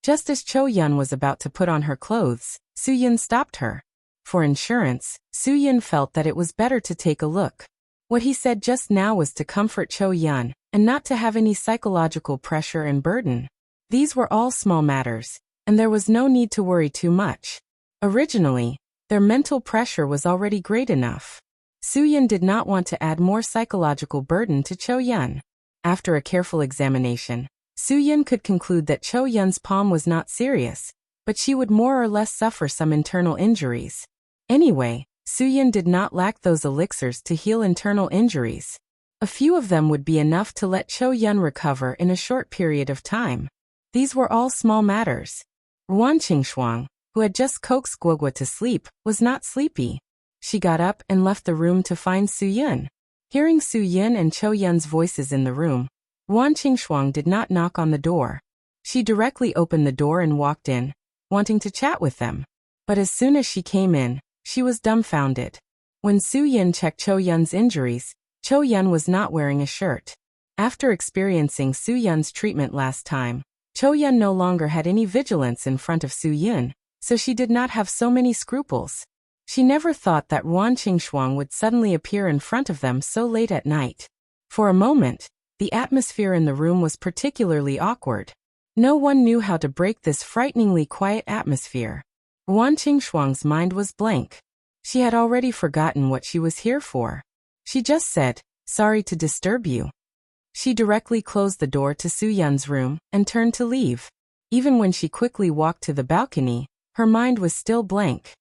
Just as Cho Yun was about to put on her clothes, Su Yun stopped her. For insurance, Su Yun felt that it was better to take a look. What he said just now was to comfort Cho Yun, and not to have any psychological pressure and burden. These were all small matters, and there was no need to worry too much. Originally, their mental pressure was already great enough. Su Yun did not want to add more psychological burden to Cho Yun. After a careful examination, Su Yun could conclude that Cho Yun's palm was not serious, but she would more or less suffer some internal injuries. Anyway, Su Yun did not lack those elixirs to heal internal injuries. A few of them would be enough to let Cho Yun recover in a short period of time. These were all small matters. Ruan Qingshuang, who had just coaxed Guogua to sleep, was not sleepy. She got up and left the room to find Su Yun. Hearing Su Yun and Cho Yun's voices in the room, Ruan Qingshuang did not knock on the door. She directly opened the door and walked in, wanting to chat with them. But as soon as she came in, she was dumbfounded. When Su Yun checked Cho Yun's injuries, Cho Yun was not wearing a shirt. After experiencing Su Yun's treatment last time, Cho Yun no longer had any vigilance in front of Su Yun, so she did not have so many scruples. She never thought that Ruan Qingshuang would suddenly appear in front of them so late at night. For a moment, the atmosphere in the room was particularly awkward. No one knew how to break this frighteningly quiet atmosphere. Ruan Qingshuang's mind was blank. She had already forgotten what she was here for. She just said, "Sorry to disturb you." She directly closed the door to Su Yun's room and turned to leave. Even when she quickly walked to the balcony, her mind was still blank.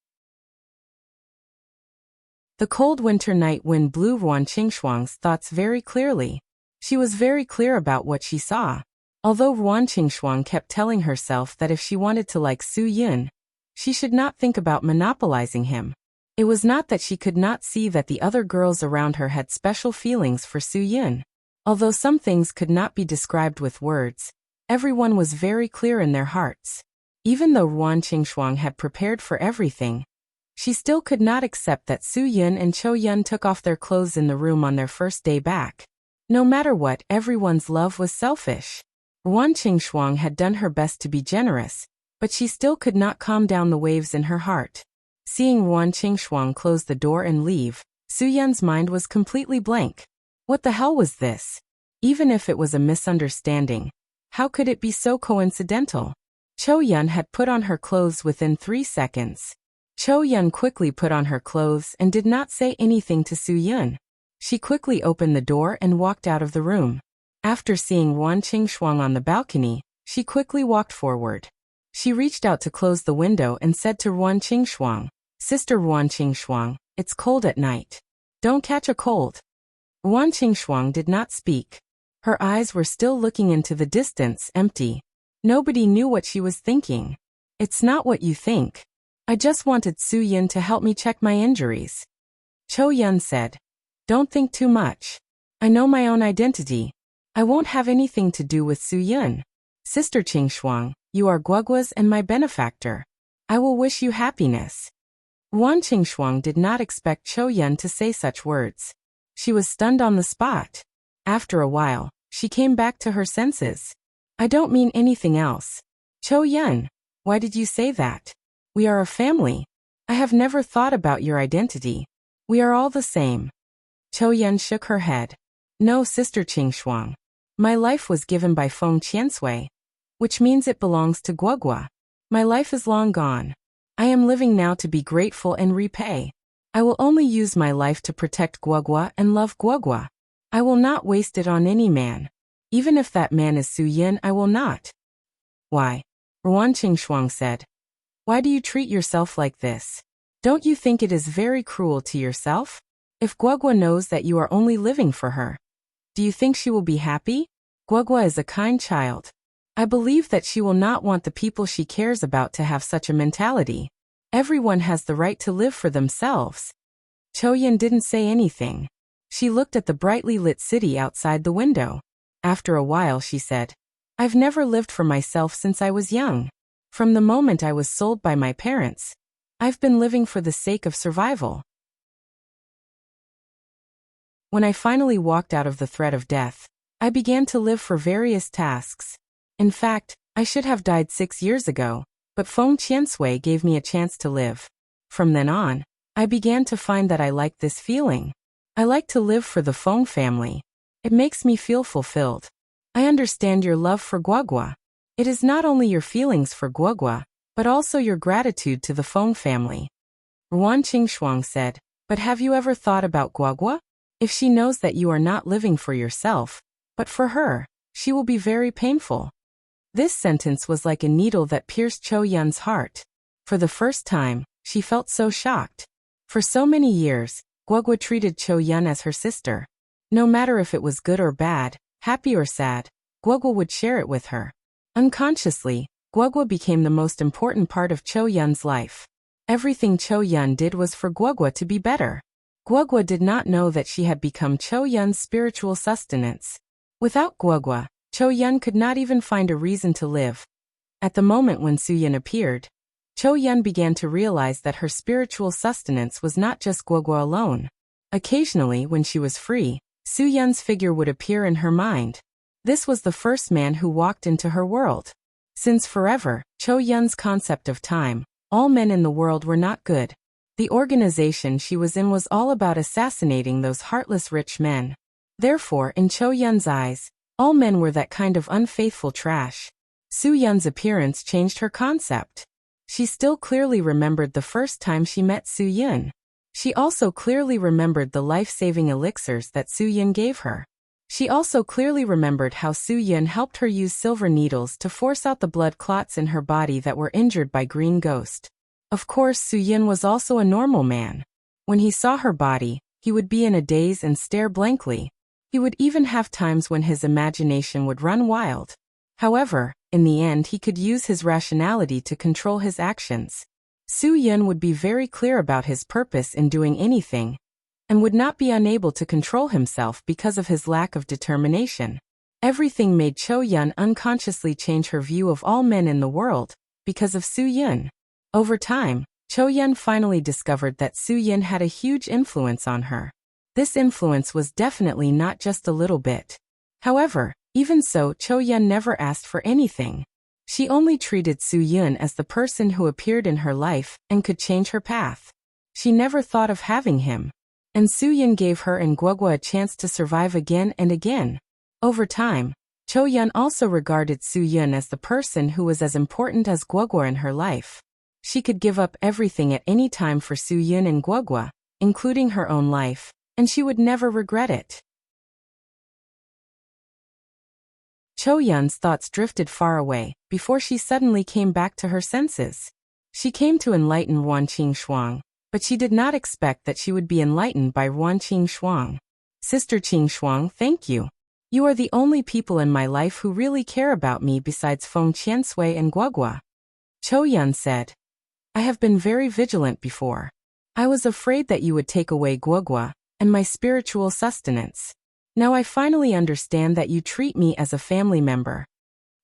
The cold winter night wind blew Ruan Qingshuang's thoughts very clearly. She was very clear about what she saw. Although Ruan Qingshuang kept telling herself that if she wanted to like Su Yun, she should not think about monopolizing him. It was not that she could not see that the other girls around her had special feelings for Su Yun. Although some things could not be described with words, everyone was very clear in their hearts. Even though Ruan Qingshuang had prepared for everything, she still could not accept that Su Yun and Cho Yun took off their clothes in the room on their first day back. No matter what, everyone's love was selfish. Ruan Qingshuang had done her best to be generous, but she still could not calm down the waves in her heart. Seeing Ruan Qingshuang close the door and leave, Su Yun's mind was completely blank. What the hell was this? Even if it was a misunderstanding, how could it be so coincidental? Cho Yun had put on her clothes within 3 seconds. Cho Yun quickly put on her clothes and did not say anything to Su Yun. She quickly opened the door and walked out of the room. After seeing Ruan Qingshuang on the balcony, she quickly walked forward. She reached out to close the window and said to Ruan Qingshuang, "Sister Ruan Qingshuang, it's cold at night. Don't catch a cold." Ruan Qingshuang did not speak. Her eyes were still looking into the distance, empty. Nobody knew what she was thinking. "It's not what you think. I just wanted Su Yun to help me check my injuries. Cho Yun said. Don't think too much. I know my own identity. I won't have anything to do with Su Yun. Sister Qingxuang, you are Guogua's and my benefactor. I will wish you happiness. Wan Qingxuang did not expect Cho Yun to say such words. She was stunned on the spot. After a while, she came back to her senses. I don't mean anything else. Cho Yun, why did you say that? We are a family. I have never thought about your identity. We are all the same. Cho Yun shook her head. No, Sister Qingxuang. My life was given by Feng Qiansui, which means it belongs to Guogua. My life is long gone. I am living now to be grateful and repay. I will only use my life to protect Guogua and love Guogua. I will not waste it on any man. Even if that man is Su Yun, I will not. Why? Ruan Qingxuang said. Why do you treat yourself like this? Don't you think it is very cruel to yourself? If Guogua knows that you are only living for her, do you think she will be happy? Guogua is a kind child. I believe that she will not want the people she cares about to have such a mentality. Everyone has the right to live for themselves. Cho Yun didn't say anything. She looked at the brightly lit city outside the window. After a while she said, I've never lived for myself since I was young. From the moment I was sold by my parents, I've been living for the sake of survival. When I finally walked out of the threat of death, I began to live for various tasks. In fact, I should have died 6 years ago, but Feng Qiansui gave me a chance to live. From then on, I began to find that I liked this feeling. I like to live for the Feng family. It makes me feel fulfilled. I understand your love for Guogua. It is not only your feelings for Guogua, but also your gratitude to the Feng family. Ruan Qingxuang said, but have you ever thought about Guogua? If she knows that you are not living for yourself, but for her, she will be very painful. This sentence was like a needle that pierced Cho Yun's heart. For the first time, she felt so shocked. For so many years, Guogua treated Cho Yun as her sister. No matter if it was good or bad, happy or sad, Guogua would share it with her. Unconsciously, Guogua became the most important part of Cho Yun's life. Everything Cho Yun did was for Guogua to be better. Guogua did not know that she had become Cho Yun's spiritual sustenance. Without Guogua, Cho Yun could not even find a reason to live. At the moment when Su Yun appeared, Cho Yun began to realize that her spiritual sustenance was not just Guogua alone. Occasionally, when she was free, Su Yun's figure would appear in her mind. This was the first man who walked into her world. Since forever, Cho Yun's concept of time, all men in the world were not good. The organization she was in was all about assassinating those heartless rich men. Therefore, in Cho Yun's eyes, all men were that kind of unfaithful trash. Su Yun's appearance changed her concept. She still clearly remembered the first time she met Su Yun. She also clearly remembered the life-saving elixirs that Su Yun gave her. She also clearly remembered how Su Yun helped her use silver needles to force out the blood clots in her body that were injured by Green Ghost. Of course, Su Yun was also a normal man. When he saw her body, he would be in a daze and stare blankly. He would even have times when his imagination would run wild. However, in the end he could use his rationality to control his actions. Su Yun would be very clear about his purpose in doing anything, and would not be unable to control himself because of his lack of determination. Everything made Cho Yun unconsciously change her view of all men in the world, because of Su Yun. Over time, Cho Yun finally discovered that Su Yun had a huge influence on her. This influence was definitely not just a little bit. However, even so, Cho Yun never asked for anything. She only treated Su Yun as the person who appeared in her life and could change her path. She never thought of having him. And Su Yun gave her and Guogua a chance to survive again and again. Over time, Cho Yun also regarded Su Yun as the person who was as important as Guogua in her life. She could give up everything at any time for Su Yun and Guogua, including her own life, and she would never regret it. Cho Yun's thoughts drifted far away, before she suddenly came back to her senses. She came to enlighten Ruan Qingxuang, but she did not expect that she would be enlightened by Ruan Qingxuang. Sister Qingxuang, thank you. You are the only people in my life who really care about me besides Feng Qiansui and Guogua. Cho Yun said. I have been very vigilant before. I was afraid that you would take away Guogua and my spiritual sustenance. Now I finally understand that you treat me as a family member.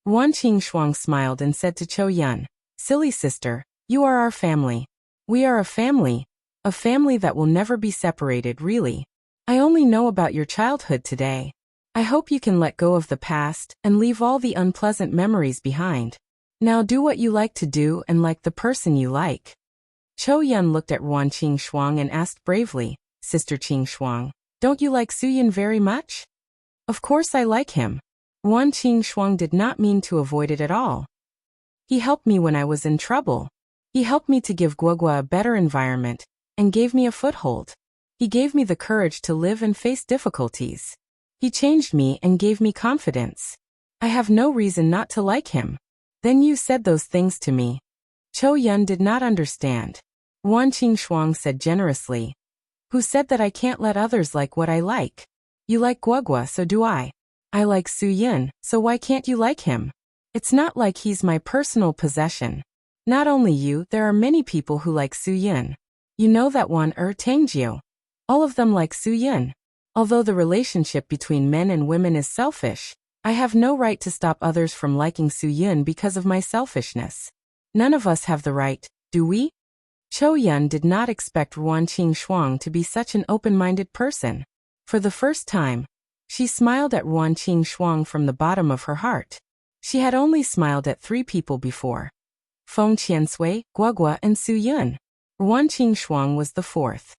Wan Qingxuang smiled and said to Chou Yun, silly sister, you are our family. We are a family that will never be separated, really. I only know about your childhood today. I hope you can let go of the past and leave all the unpleasant memories behind. Now do what you like to do and like the person you like. Chou Yun looked at Wan Qingxuang and asked bravely, Sister Qingxuang, don't you like Su Yun very much? Of course I like him. Wan Qingxuang did not mean to avoid it at all. He helped me when I was in trouble. He helped me to give Guogua a better environment and gave me a foothold. He gave me the courage to live and face difficulties. He changed me and gave me confidence. I have no reason not to like him. Then you said those things to me. Chou Yun did not understand. Wan Qingxuang said generously, who said that I can't let others like what I like? You like Guogua, so do I. I like Su Yun, so why can't you like him? It's not like he's my personal possession. Not only you, there are many people who like Su Yun. You know that Wan Tangjiu. All of them like Su Yun. Although the relationship between men and women is selfish, I have no right to stop others from liking Su Yun because of my selfishness. None of us have the right, do we? Chou Yun did not expect Wan Qingxuang to be such an open-minded person. For the first time, she smiled at Wan Qingxuang from the bottom of her heart. She had only smiled at 3 people before: Feng Qiansui, Guogua, and Su Yun. Wan Qingxuang was the 4th.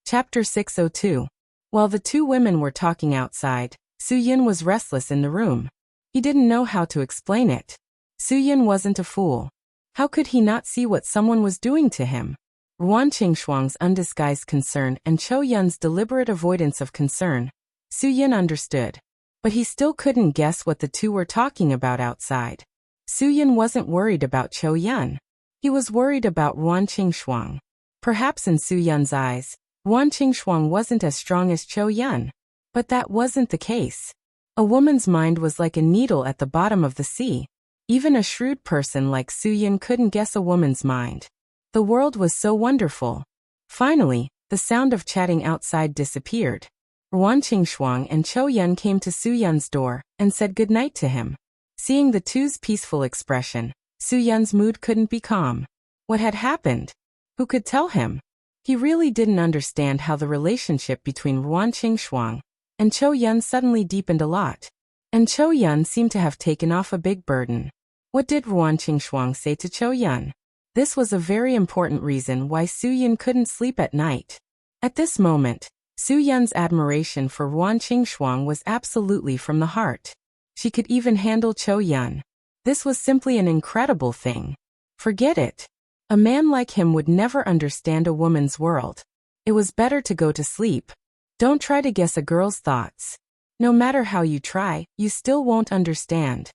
Chapter 602. While the 2 women were talking outside, Su Yun was restless in the room. He didn't know how to explain it. Su Yun wasn't a fool. How could he not see what someone was doing to him? Wan Qingxuang's undisguised concern and Chou Yun's deliberate avoidance of concern. Su Yun understood. But he still couldn't guess what the 2 were talking about outside. Su Yun wasn't worried about Chou Yun. He was worried about Wan Qingxuang. Perhaps in Su Yun's eyes, Wan Qingxuang wasn't as strong as Chou Yun. But that wasn't the case. A woman's mind was like a needle at the bottom of the sea. Even a shrewd person like Su Yun couldn't guess a woman's mind. The world was so wonderful. Finally, the sound of chatting outside disappeared. Wan Qingxuang and Chou Yun came to Su Yun's door and said good night to him. Seeing the 2's peaceful expression, Su Yun's mood couldn't be calm. What had happened? Who could tell him? He really didn't understand how the relationship between Wan Qingxuang and Chou Yun suddenly deepened a lot. And Chou Yun seemed to have taken off a big burden. What did Wan Qingxuang say to Chou Yun? This was a very important reason why Su Yun couldn't sleep at night. At this moment, Su Yun's admiration for Wan Qingxuang was absolutely from the heart. She could even handle Chou Yun. This was simply an incredible thing. Forget it. A man like him would never understand a woman's world. It was better to go to sleep. Don't try to guess a girl's thoughts. No matter how you try, you still won't understand.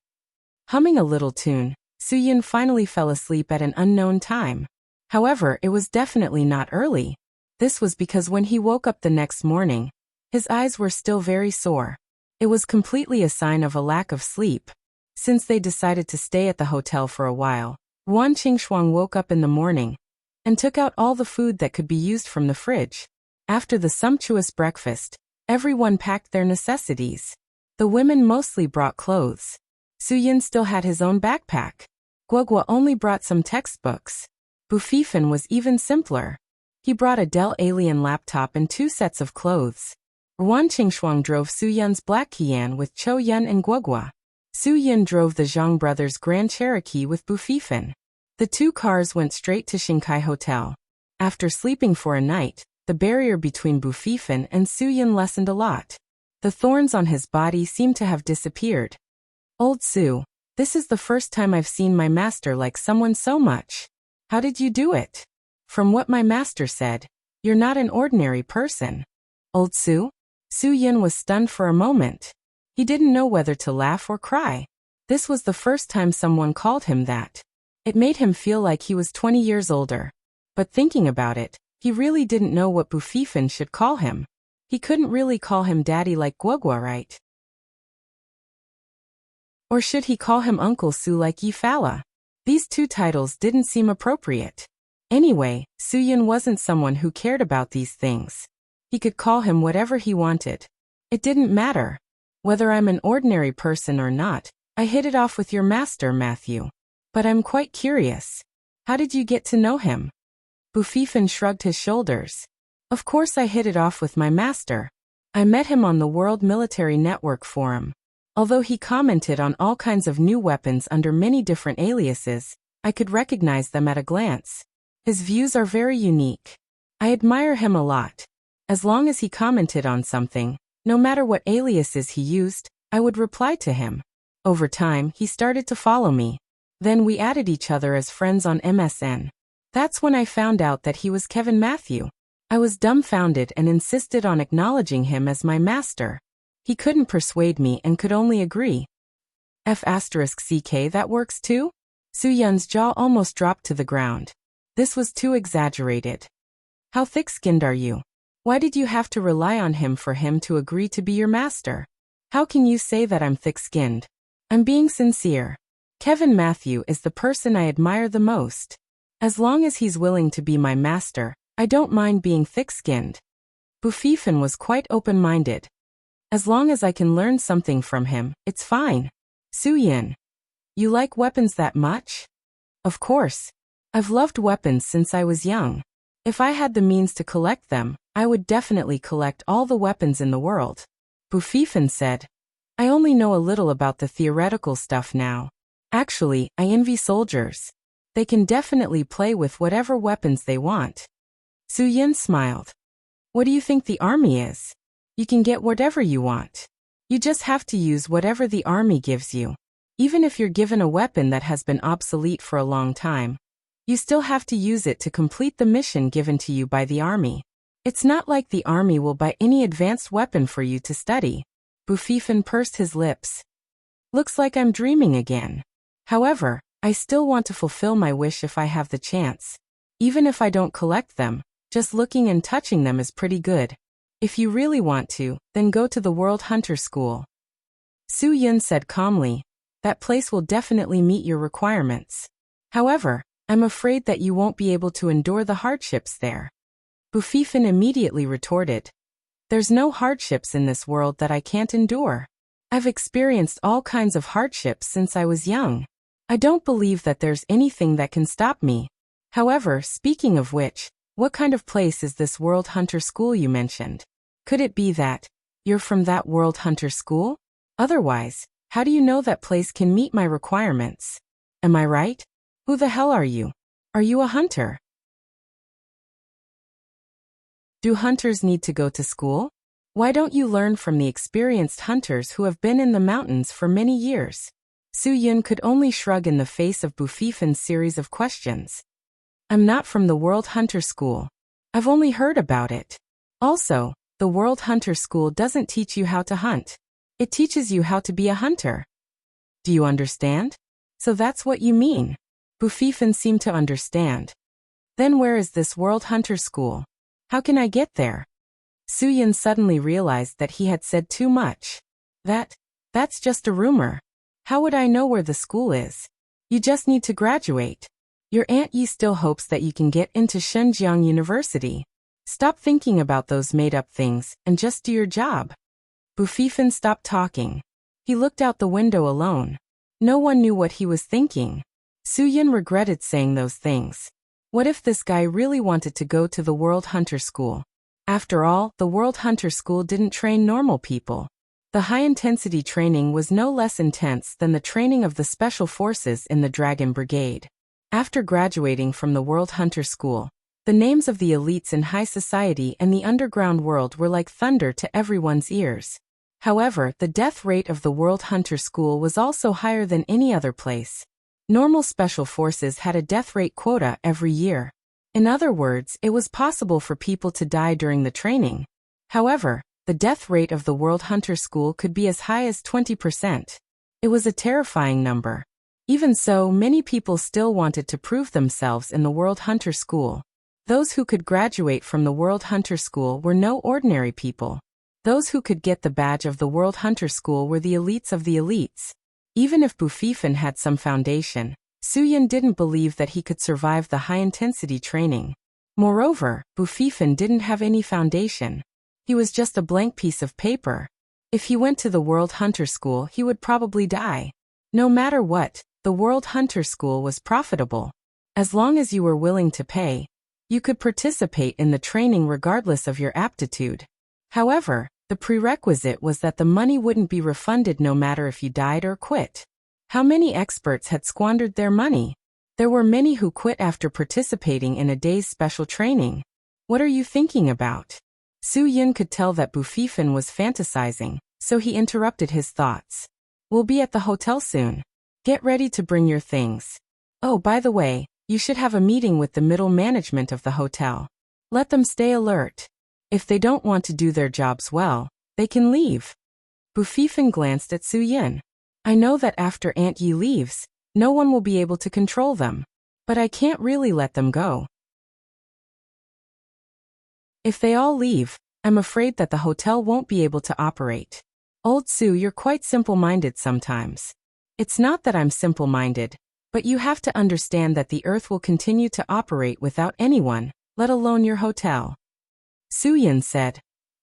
Humming a little tune, Su Yun finally fell asleep at an unknown time. However, it was definitely not early. This was because when he woke up the next morning, his eyes were still very sore. It was completely a sign of a lack of sleep. Since they decided to stay at the hotel for a while, Wan Qingxuang woke up in the morning and took out all the food that could be used from the fridge. After the sumptuous breakfast, everyone packed their necessities. The women mostly brought clothes. Su Yun still had his own backpack. Guogua only brought some textbooks. Bufifan was even simpler. He brought a Dell Alien laptop and 2 sets of clothes. Wan Qingxuang drove Su Yun's Black Kian with Chou Yun and Guogua. Su Yun drove the Zhang brothers' Grand Cherokee with Bufifan. The 2 cars went straight to Xinkai Hotel. After sleeping for a night, the barrier between Bufifan and Su Yun lessened a lot. The thorns on his body seemed to have disappeared. Old Su, this is the first time I've seen my master like someone so much. How did you do it? From what my master said, you're not an ordinary person. Old Su? Su Yun was stunned for a moment. He didn't know whether to laugh or cry. This was the first time someone called him that. It made him feel like he was 20 years older. But thinking about it, he really didn't know what Bufifan should call him. He couldn't really call him daddy like Guogua, right? Or should he call him Uncle Su like Yifala? These two titles didn't seem appropriate. Anyway, Suyun wasn't someone who cared about these things. He could call him whatever he wanted. It didn't matter. Whether I'm an ordinary person or not, I hit it off with your master, Matthew. But I'm quite curious. How did you get to know him? Bufifin shrugged his shoulders. Of course I hit it off with my master. I met him on the World Military Network forum. Although he commented on all kinds of new weapons under many different aliases, I could recognize them at a glance. His views are very unique. I admire him a lot. As long as he commented on something, no matter what aliases he used, I would reply to him. Over time, he started to follow me. Then we added each other as friends on MSN. That's when I found out that he was Kevin Matthew. I was dumbfounded and insisted on acknowledging him as my master. He couldn't persuade me and could only agree. F***CK, that works too? Suyun's jaw almost dropped to the ground. This was too exaggerated. How thick-skinned are you? Why did you have to rely on him for him to agree to be your master? How can you say that I'm thick-skinned? I'm being sincere. Kevin Matthew is the person I admire the most. As long as he's willing to be my master, I don't mind being thick-skinned. Bufifin was quite open-minded. As long as I can learn something from him, it's fine. Suyun. You like weapons that much? Of course. I've loved weapons since I was young. If I had the means to collect them, I would definitely collect all the weapons in the world. Bufifin said. I only know a little about the theoretical stuff now. Actually, I envy soldiers. They can definitely play with whatever weapons they want. Suyun smiled. What do you think the army is? You can get whatever you want. You just have to use whatever the army gives you. Even if you're given a weapon that has been obsolete for a long time, you still have to use it to complete the mission given to you by the army. It's not like the army will buy any advanced weapon for you to study. Bufifin pursed his lips. Looks like I'm dreaming again. However, I still want to fulfill my wish if I have the chance. Even if I don't collect them, just looking and touching them is pretty good. If you really want to, then go to the World Hunter School. Suyun said calmly. That place will definitely meet your requirements. However, I'm afraid that you won't be able to endure the hardships there. Bufifin immediately retorted. There's no hardships in this world that I can't endure. I've experienced all kinds of hardships since I was young. I don't believe that there's anything that can stop me. However, speaking of which, what kind of place is this World Hunter School you mentioned? Could it be that you're from that World Hunter School? Otherwise, how do you know that place can meet my requirements? Am I right? Who the hell are you? Are you a hunter? Do hunters need to go to school? Why don't you learn from the experienced hunters who have been in the mountains for many years? Suyun could only shrug in the face of Bufifin's series of questions. I'm not from the World Hunter School. I've only heard about it. Also, the World Hunter School doesn't teach you how to hunt. It teaches you how to be a hunter. Do you understand? So that's what you mean. Bufifin seemed to understand. Then where is this World Hunter School? How can I get there? Suyun suddenly realized that he had said too much. That's just a rumor. How would I know where the school is? You just need to graduate. Your Aunt Yi still hopes that you can get into Shenzhen University. Stop thinking about those made-up things and just do your job. Bufifin stopped talking. He looked out the window alone. No one knew what he was thinking. Suyun regretted saying those things. What if this guy really wanted to go to the World Hunter School? After all, the World Hunter School didn't train normal people. The high-intensity training was no less intense than the training of the Special Forces in the Dragon Brigade. After graduating from the World Hunter School, the names of the elites in high society and the underground world were like thunder to everyone's ears. However, the death rate of the World Hunter School was also higher than any other place. Normal Special Forces had a death rate quota every year. In other words, it was possible for people to die during the training. However, the death rate of the World Hunter School could be as high as 20%. It was a terrifying number. Even so, many people still wanted to prove themselves in the World Hunter School. Those who could graduate from the World Hunter School were no ordinary people. Those who could get the badge of the World Hunter School were the elites of the elites. Even if Bufifan had some foundation, Suyin didn't believe that he could survive the high-intensity training. Moreover, Bufifan didn't have any foundation. He was just a blank piece of paper. If he went to the World Hunter School, he would probably die. No matter what, the World Hunter School was profitable. As long as you were willing to pay, you could participate in the training regardless of your aptitude. However, the prerequisite was that the money wouldn't be refunded no matter if you died or quit. How many experts had squandered their money? There were many who quit after participating in a day's special training. What are you thinking about? Suyin could tell that Bufifan was fantasizing, so he interrupted his thoughts. We'll be at the hotel soon. Get ready to bring your things. Oh, by the way, you should have a meeting with the middle management of the hotel. Let them stay alert. If they don't want to do their jobs well, they can leave. Bufifan glanced at Suyin. I know that after Aunt Yi leaves, no one will be able to control them. But I can't really let them go. If they all leave, I'm afraid that the hotel won't be able to operate. Old Su, you're quite simple-minded sometimes. It's not that I'm simple-minded, but you have to understand that the earth will continue to operate without anyone, let alone your hotel. Suyin said.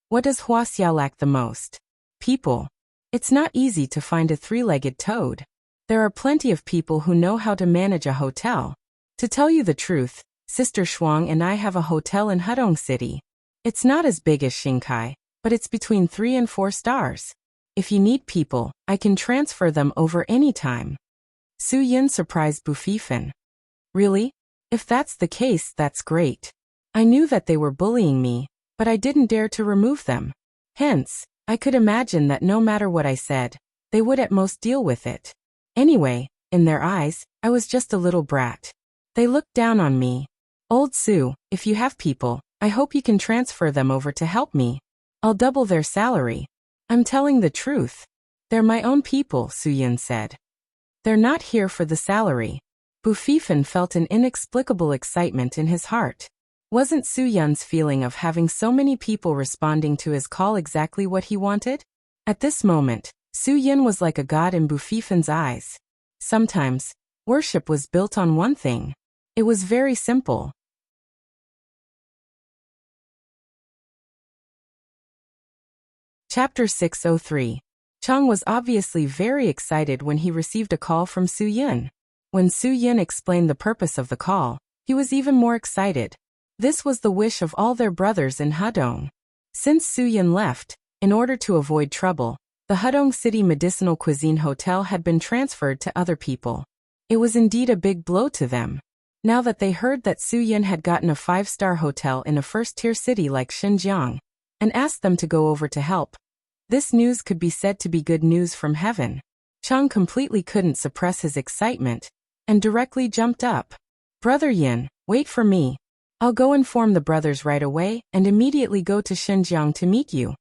What does Huaxia lack the most? People. It's not easy to find a three-legged toad. There are plenty of people who know how to manage a hotel. To tell you the truth, Sister Shuang and I have a hotel in Hudong City. It's not as big as Xingkai, but it's between 3 and 4 stars. If you need people, I can transfer them over any time. Suyin surprised Bufifan. Really? If that's the case, that's great. I knew that they were bullying me, but I didn't dare to remove them. Hence, I could imagine that no matter what I said, they would at most deal with it. Anyway, in their eyes, I was just a little brat. They looked down on me. Old Su, if you have people, I hope you can transfer them over to help me. I'll double their salary. I'm telling the truth. They're my own people, Suyin said. They're not here for the salary. Bufifan felt an inexplicable excitement in his heart. Wasn't Suyun's feeling of having so many people responding to his call exactly what he wanted? At this moment, Suyin was like a god in Bufifan's eyes. Sometimes, worship was built on one thing. It was very simple. Chapter 603. Chang was obviously very excited when he received a call from Suyin. When Suyin explained the purpose of the call, he was even more excited. This was the wish of all their brothers in Hudong. Since Suyin left, in order to avoid trouble, the Hudong City Medicinal Cuisine Hotel had been transferred to other people. It was indeed a big blow to them. Now that they heard that Suyin had gotten a 5-star hotel in a first-tier city like Xinjiang, and asked them to go over to help, this news could be said to be good news from heaven. Chang completely couldn't suppress his excitement, and directly jumped up. Brother Yin, wait for me. I'll go inform the brothers right away and immediately go to Xinjiang to meet you.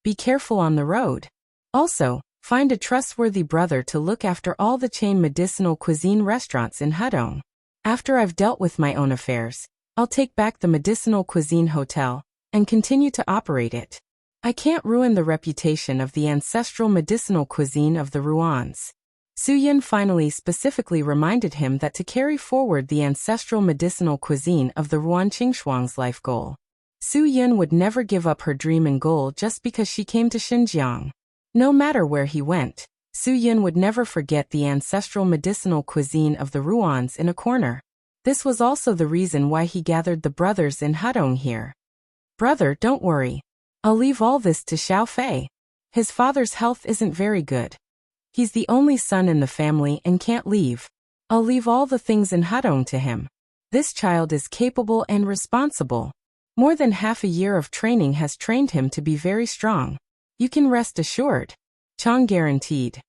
Be careful on the road. Also, find a trustworthy brother to look after all the chain medicinal cuisine restaurants in Hudong. After I've dealt with my own affairs, I'll take back the medicinal cuisine hotel and continue to operate it. I can't ruin the reputation of the ancestral medicinal cuisine of the Ruans. Suyin finally specifically reminded him that to carry forward the ancestral medicinal cuisine of the Ruan Qingshuang's life goal. Suyin would never give up her dream and goal just because she came to Xinjiang. No matter where he went, Suyin would never forget the ancestral medicinal cuisine of the Ruans in a corner. This was also the reason why he gathered the brothers in Hudong here. Brother, don't worry. I'll leave all this to Xiao Fei. His father's health isn't very good. He's the only son in the family and can't leave. I'll leave all the things in Hudong to him. This child is capable and responsible. More than half a year of training has trained him to be very strong. You can rest assured. Chang guaranteed.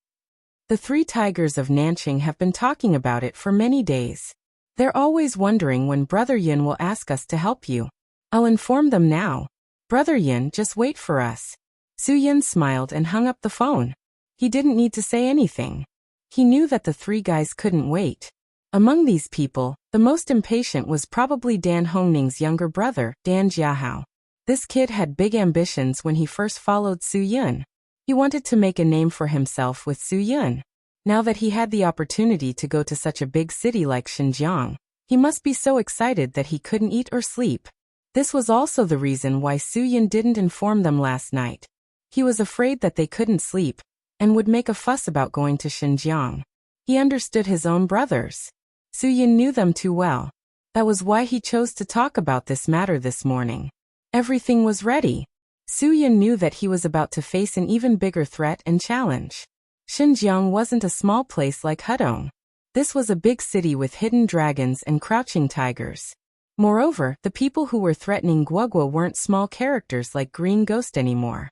The 3 tigers of Nanqing have been talking about it for many days. They're always wondering when Brother Yin will ask us to help you. I'll inform them now. Brother Yin, just wait for us. Suyin smiled and hung up the phone. He didn't need to say anything. He knew that the 3 guys couldn't wait. Among these people, the most impatient was probably Dan Hongning's younger brother, Dan Jiahao. This kid had big ambitions when he first followed Suyin. He wanted to make a name for himself with Suyin. Now that he had the opportunity to go to such a big city like Xinjiang, he must be so excited that he couldn't eat or sleep. This was also the reason why Su Yan didn't inform them last night. He was afraid that they couldn't sleep, and would make a fuss about going to Xinjiang. He understood his own brothers. Su Yan knew them too well. That was why he chose to talk about this matter this morning. Everything was ready. Su Yan knew that he was about to face an even bigger threat and challenge. Xinjiang wasn't a small place like Hudong. This was a big city with hidden dragons and crouching tigers. Moreover, the people who were threatening Guogua weren't small characters like Green Ghost anymore.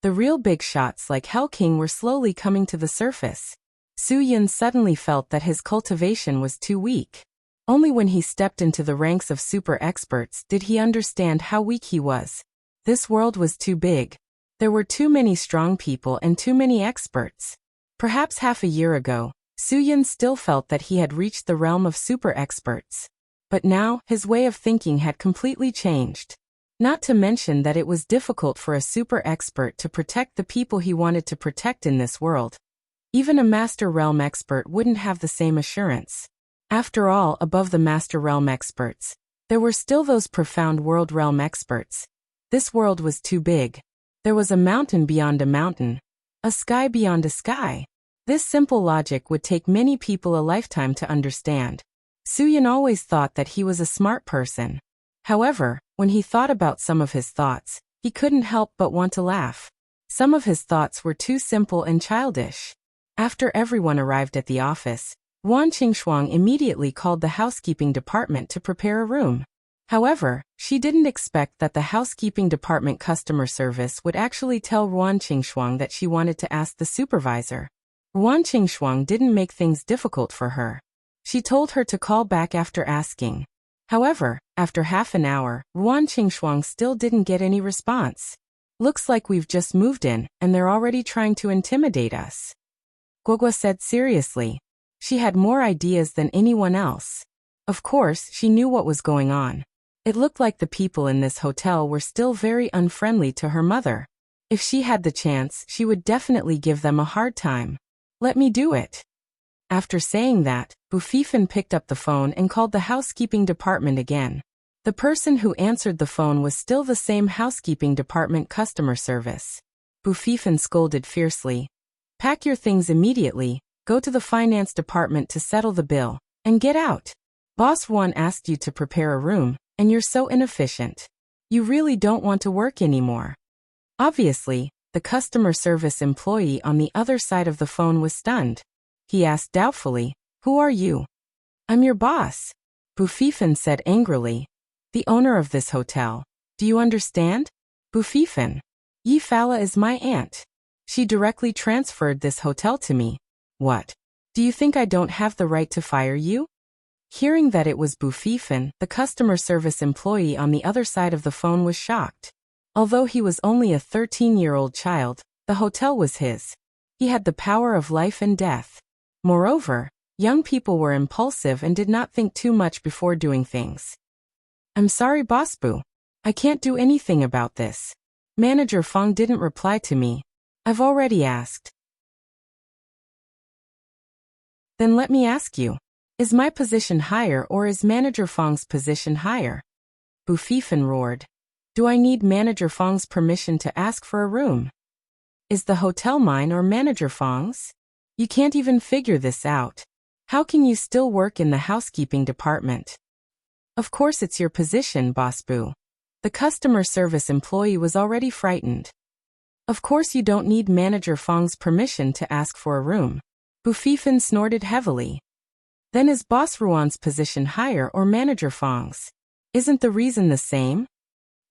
The real big shots like Hell King were slowly coming to the surface. Su Yan suddenly felt that his cultivation was too weak. Only when he stepped into the ranks of super experts did he understand how weak he was. This world was too big. There were too many strong people and too many experts. Perhaps half a year ago, Su Yan still felt that he had reached the realm of super experts. But now, his way of thinking had completely changed. Not to mention that it was difficult for a super expert to protect the people he wanted to protect in this world. Even a Master Realm expert wouldn't have the same assurance. After all, above the Master Realm experts, there were still those profound World Realm experts. This world was too big. There was a mountain beyond a mountain, a sky beyond a sky. This simple logic would take many people a lifetime to understand. Su Yan always thought that he was a smart person. However, when he thought about some of his thoughts, he couldn't help but want to laugh. Some of his thoughts were too simple and childish. After everyone arrived at the office, Wan Qingshuang immediately called the housekeeping department to prepare a room. However, she didn't expect that the housekeeping department customer service would actually tell Wan Qingshuang that she wanted to ask the supervisor. Wan Qingshuang didn't make things difficult for her. She told her to call back after asking. However, after half an hour, Wan Qingshuang still didn't get any response. Looks like we've just moved in, and they're already trying to intimidate us. Guogua said seriously. She had more ideas than anyone else. Of course, she knew what was going on. It looked like the people in this hotel were still very unfriendly to her mother. If she had the chance, she would definitely give them a hard time. Let me do it. After saying that, Bufifan picked up the phone and called the housekeeping department again. The person who answered the phone was still the same housekeeping department customer service. Bufifan scolded fiercely. Pack your things immediately, go to the finance department to settle the bill, and get out. Boss Wan asked you to prepare a room, and you're so inefficient. You really don't want to work anymore. Obviously, the customer service employee on the other side of the phone was stunned. He asked doubtfully, "Who are you?" "I'm your boss," Bufifan said angrily. "The owner of this hotel. Do you understand?" "Bufifan. Yi Fala is my aunt. She directly transferred this hotel to me. What? Do you think I don't have the right to fire you?" Hearing that it was Bufifan, the customer service employee on the other side of the phone was shocked. Although he was only a 13-year-old child, the hotel was his. He had the power of life and death. Moreover, young people were impulsive and did not think too much before doing things. "I'm sorry, Boss Bu. I can't do anything about this. Manager Fong didn't reply to me. I've already asked." "Then let me ask you. Is my position higher or is Manager Fong's position higher?" Bufifan roared. "Do I need Manager Fong's permission to ask for a room? Is the hotel mine or Manager Fong's? You can't even figure this out. How can you still work in the housekeeping department?" "Of course it's your position, Boss Bu." The customer service employee was already frightened. "Of course you don't need Manager Fong's permission to ask for a room." Bufifan snorted heavily. "Then is Boss Ruan's position higher or Manager Fong's? Isn't the reason the same?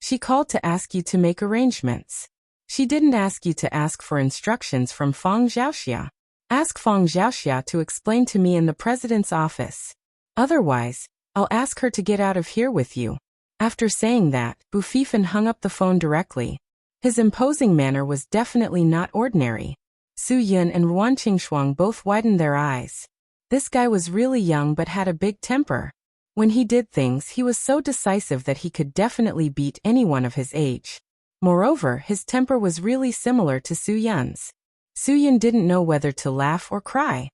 She called to ask you to make arrangements. She didn't ask you to ask for instructions from Fong Xiaoxia. Ask Fong Xiaoxia to explain to me in the president's office. Otherwise, I'll ask her to get out of here with you." After saying that, Bufifan hung up the phone directly. His imposing manner was definitely not ordinary. Su Yan and Wan Qingshuang both widened their eyes. This guy was really young but had a big temper. When he did things, he was so decisive that he could definitely beat anyone of his age. Moreover, his temper was really similar to Su-yun's. Su-yun didn't know whether to laugh or cry.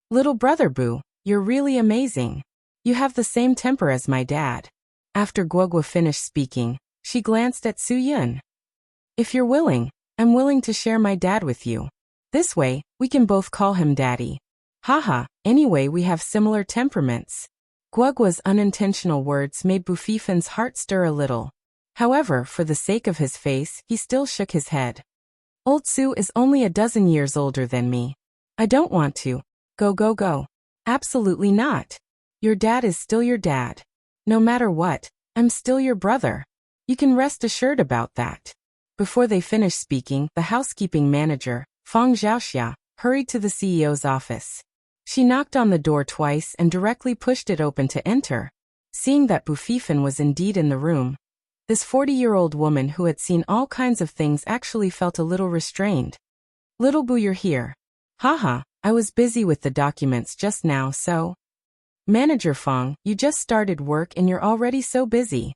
Little brother Boo, you're really amazing. You have the same temper as my dad. After Guogwa finished speaking, she glanced at Su-yun. If you're willing, I'm willing to share my dad with you. This way, we can both call him daddy. Haha, anyway we have similar temperaments. Guogwa's unintentional words made Bufifin's heart stir a little. However, for the sake of his face, he still shook his head. Old Su is only a dozen years older than me. I don't want to. Go. Absolutely not. Your dad is still your dad. No matter what, I'm still your brother. You can rest assured about that. Before they finished speaking, the housekeeping manager, Feng Xiaoxia, hurried to the CEO's office. She knocked on the door twice and directly pushed it open to enter. Seeing that Bufifin was indeed in the room, this 40-year-old woman who had seen all kinds of things actually felt a little restrained. Little Boo, you're here. Haha, I was busy with the documents just now, so. Manager Feng, you just started work and you're already so busy.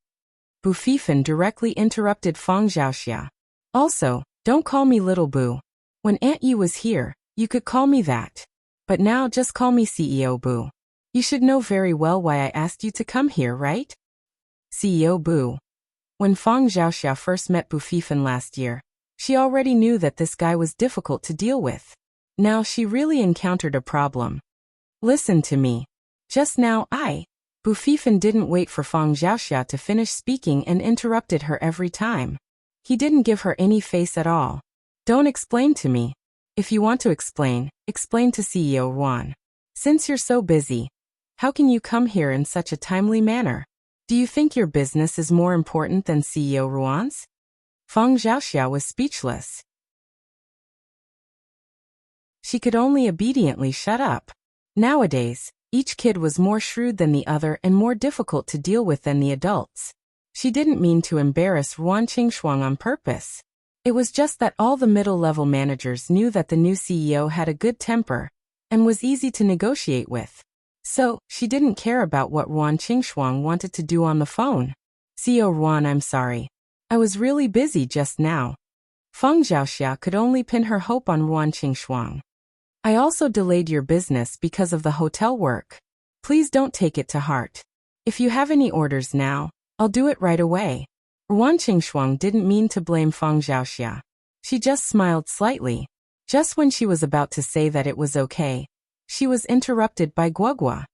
Bufifin directly interrupted Feng Xiaoxia. Also, don't call me Little Boo. When Aunt Yi was here, you could call me that. But now just call me CEO Boo. You should know very well why I asked you to come here, right? CEO Boo. When Feng Xiaoxia first met Bufifin last year, she already knew that this guy was difficult to deal with. Now she really encountered a problem. Listen to me. Just now Bufifin didn't wait for Feng Xiaoxia to finish speaking and interrupted her every time. He didn't give her any face at all. Don't explain to me. If you want to explain to CEO Ruan. Since you're so busy, how can you come here in such a timely manner? Do you think your business is more important than CEO Ruan's? Feng Xiaoxia was speechless. She could only obediently shut up. Nowadays, each kid was more shrewd than the other and more difficult to deal with than the adults. She didn't mean to embarrass Ruan Qingshuang on purpose. It was just that all the middle-level managers knew that the new CEO had a good temper and was easy to negotiate with. So, she didn't care about what Ruan Qingshuang wanted to do on the phone. CEO Ruan, I'm sorry. I was really busy just now. Feng Xiaoxia could only pin her hope on Ruan Qingshuang. I also delayed your business because of the hotel work. Please don't take it to heart. If you have any orders now, I'll do it right away. Ruan Qingshuang didn't mean to blame Feng Xiaoxia. She just smiled slightly. Just when she was about to say that it was okay, she was interrupted by Guogwa.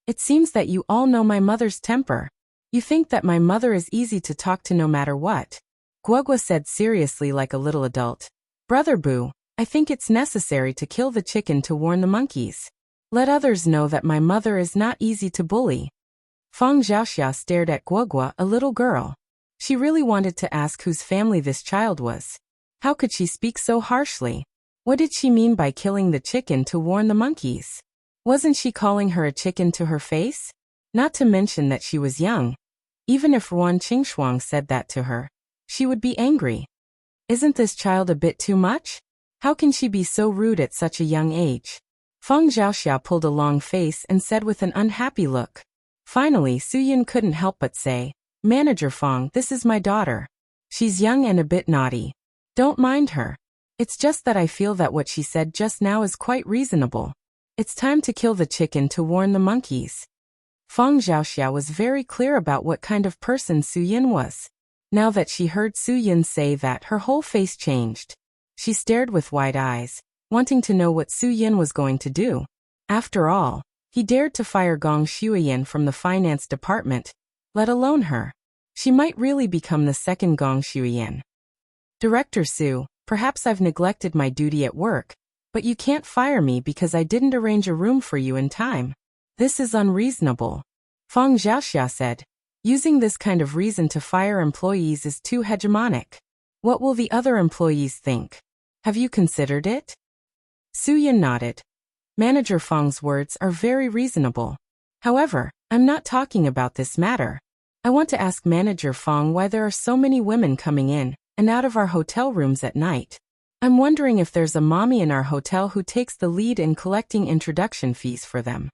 It seems that you all know my mother's temper. You think that my mother is easy to talk to no matter what. Guogwa said seriously like a little adult. Brother Boo, I think it's necessary to kill the chicken to warn the monkeys. Let others know that my mother is not easy to bully. Feng Xiaoxia stared at Guogwa, a little girl. She really wanted to ask whose family this child was. How could she speak so harshly? What did she mean by killing the chicken to warn the monkeys? Wasn't she calling her a chicken to her face? Not to mention that she was young. Even if Ruan Qingshuang said that to her, she would be angry. Isn't this child a bit too much? How can she be so rude at such a young age? Feng Xiaoxia pulled a long face and said with an unhappy look. Finally, Su-yun couldn't help but say, Manager Feng, this is my daughter. She's young and a bit naughty. Don't mind her. It's just that I feel that what she said just now is quite reasonable. It's time to kill the chicken to warn the monkeys. Feng Xiaoxia was very clear about what kind of person Su-yun was. Now that she heard Su-yun say that, her whole face changed. She stared with wide eyes, wanting to know what Su-yun was going to do. After all, he dared to fire Gong Shuiyan from the finance department, let alone her. She might really become the second Gong Shuiyan. Director Su, perhaps I've neglected my duty at work, but you can't fire me because I didn't arrange a room for you in time. This is unreasonable. Feng Xiaoxia said. Using this kind of reason to fire employees is too hegemonic. What will the other employees think? Have you considered it? Su-yun nodded. Manager Feng's words are very reasonable. However, I'm not talking about this matter. I want to ask Manager Feng why there are so many women coming in and out of our hotel rooms at night. I'm wondering if there's a mommy in our hotel who takes the lead in collecting introduction fees for them.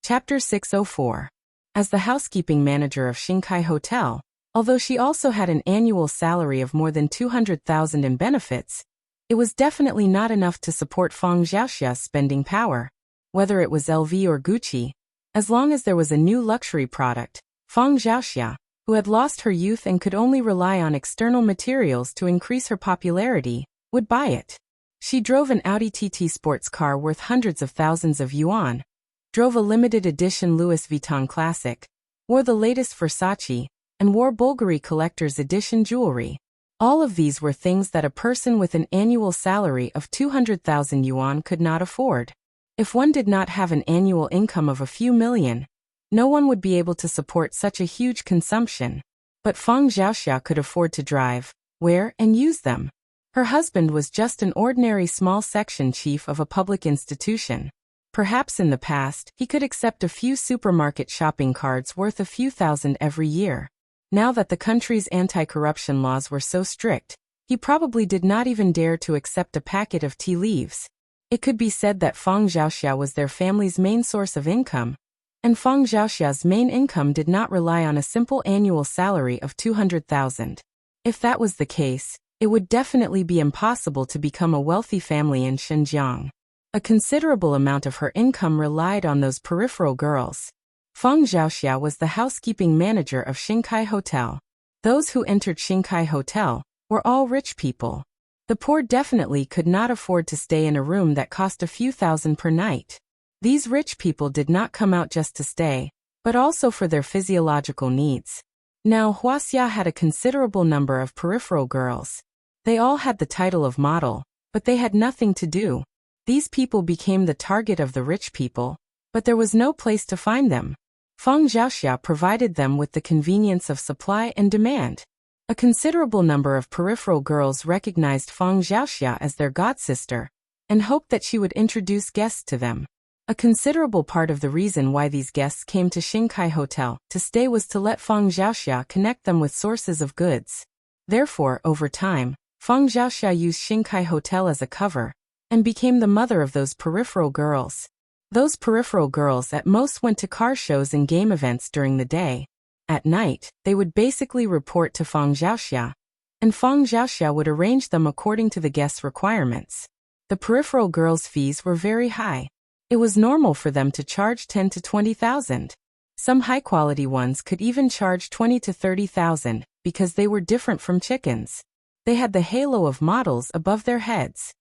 Chapter 604. As the housekeeping manager of Xinkai Hotel, although she also had an annual salary of more than 200,000 in benefits, it was definitely not enough to support Fang Xiaoxia's spending power. Whether it was LV or Gucci, as long as there was a new luxury product, Fang Xiaoxia, who had lost her youth and could only rely on external materials to increase her popularity, would buy it. She drove an Audi TT sports car worth hundreds of thousands of yuan, drove a limited edition Louis Vuitton classic, wore the latest Versace, and wore Bulgari collector's edition jewelry. All of these were things that a person with an annual salary of 200,000 yuan could not afford. If one did not have an annual income of a few million, no one would be able to support such a huge consumption. But Fang Xiaoxia could afford to drive, wear, and use them. Her husband was just an ordinary small section chief of a public institution. Perhaps in the past, he could accept a few supermarket shopping cards worth a few thousand every year. Now that the country's anti-corruption laws were so strict, he probably did not even dare to accept a packet of tea leaves. It could be said that Fang Xiaoxia was their family's main source of income, and Fang Xiaoxia's main income did not rely on a simple annual salary of 200,000. If that was the case, it would definitely be impossible to become a wealthy family in Xinjiang. A considerable amount of her income relied on those peripheral girls. Fang Xiaoxia was the housekeeping manager of Xinkai Hotel. Those who entered Xinkai Hotel were all rich people. The poor definitely could not afford to stay in a room that cost a few thousand per night. These rich people did not come out just to stay, but also for their physiological needs. Now Huaxia had a considerable number of peripheral girls. They all had the title of model, but they had nothing to do. These people became the target of the rich people, but there was no place to find them. Fang Xiaoxia provided them with the convenience of supply and demand. A considerable number of peripheral girls recognized Fang Xiaoxia as their godsister, and hoped that she would introduce guests to them. A considerable part of the reason why these guests came to Xinkai Hotel to stay was to let Fang Xiaoxia connect them with sources of goods. Therefore, over time, Fang Xiaoxia used Xinkai Hotel as a cover, and became the mother of those peripheral girls. Those peripheral girls at most went to car shows and game events during the day. At night, they would basically report to Fang Xiaoxia, and Fang Xiaoxia would arrange them according to the guests' requirements. The peripheral girls' fees were very high. It was normal for them to charge 10 to 20,000. Some high-quality ones could even charge 20 to 30,000 because they were different from chickens. They had the halo of models above their heads.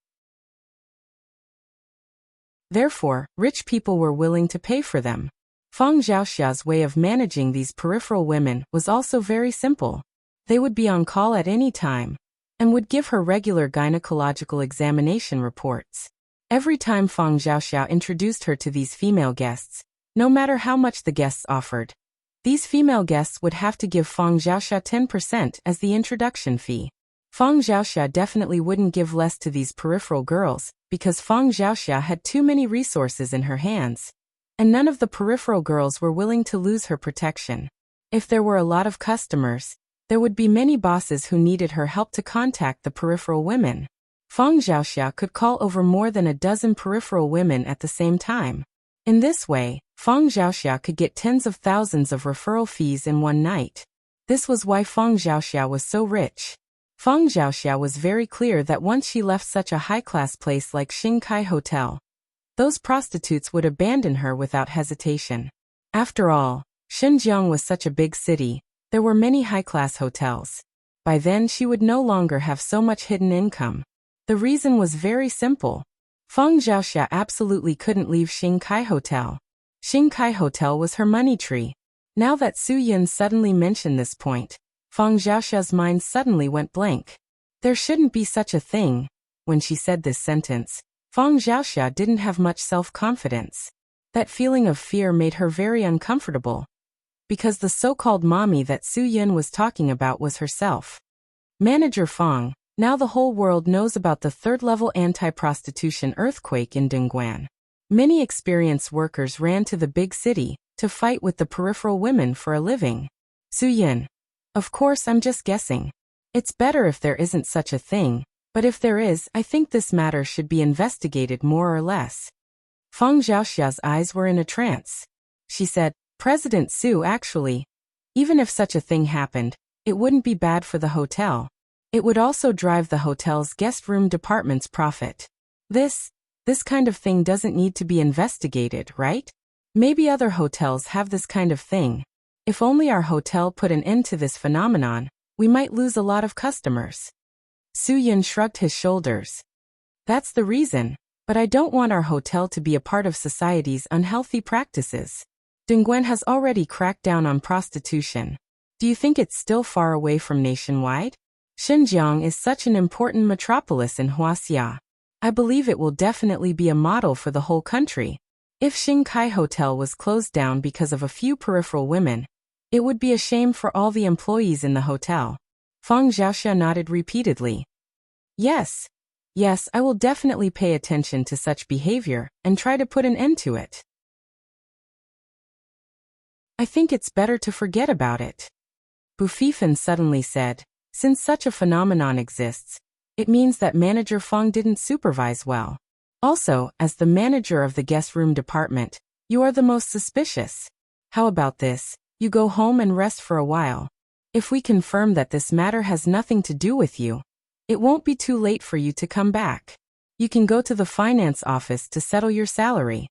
Therefore, rich people were willing to pay for them. Fang Xiaoxia's way of managing these peripheral women was also very simple. They would be on call at any time, and would give her regular gynecological examination reports. Every time Fang Xiaoxia introduced her to these female guests, no matter how much the guests offered, these female guests would have to give Fang Xiaoxia 10% as the introduction fee. Fang Xiaoxia definitely wouldn't give less to these peripheral girls, because Fang Xiaoxia had too many resources in her hands, and none of the peripheral girls were willing to lose her protection. If there were a lot of customers, there would be many bosses who needed her help to contact the peripheral women. Fang Xiaoxia could call over more than a dozen peripheral women at the same time. In this way, Fang Xiaoxia could get tens of thousands of referral fees in one night. This was why Fang Xiaoxia was so rich. Fang Xiaoxia was very clear that once she left such a high-class place like Xinkai Hotel, those prostitutes would abandon her without hesitation. After all, Xinjiang was such a big city, there were many high-class hotels. By then she would no longer have so much hidden income. The reason was very simple. Fang Xiaoxia absolutely couldn't leave Xinkai Hotel. Xinkai Hotel was her money tree. Now that Su Yin suddenly mentioned this point, Fang Xiaoxia's mind suddenly went blank. There shouldn't be such a thing. When she said this sentence, Fang Xiaoxia didn't have much self-confidence. That feeling of fear made her very uncomfortable. Because the so-called mommy that Su Yin was talking about was herself. Manager Fang, now the whole world knows about the third-level anti-prostitution earthquake in Dongguan. Many experienced workers ran to the big city to fight with the peripheral women for a living. Su Yin. Of course, I'm just guessing. It's better if there isn't such a thing, but if there is, I think this matter should be investigated more or less. Fang Xiaoxia's eyes were in a trance. She said, President Su actually. Even if such a thing happened, it wouldn't be bad for the hotel. It would also drive the hotel's guest room department's profit. This kind of thing doesn't need to be investigated, right? Maybe other hotels have this kind of thing. If only our hotel put an end to this phenomenon, we might lose a lot of customers. Su Yun shrugged his shoulders. That's the reason, but I don't want our hotel to be a part of society's unhealthy practices. Dongguan has already cracked down on prostitution. Do you think it's still far away from nationwide? Xinjiang is such an important metropolis in Huaxia. I believe it will definitely be a model for the whole country. If Xingkai Hotel was closed down because of a few peripheral women, it would be a shame for all the employees in the hotel. Fang Xiaoxia nodded repeatedly. Yes, I will definitely pay attention to such behavior and try to put an end to it. I think it's better to forget about it. Bu Fifan suddenly said, since such a phenomenon exists, it means that Manager Fang didn't supervise well. Also, as the manager of the guest room department, you are the most suspicious. How about this? You go home and rest for a while. If we confirm that this matter has nothing to do with you, it won't be too late for you to come back. You can go to the finance office to settle your salary.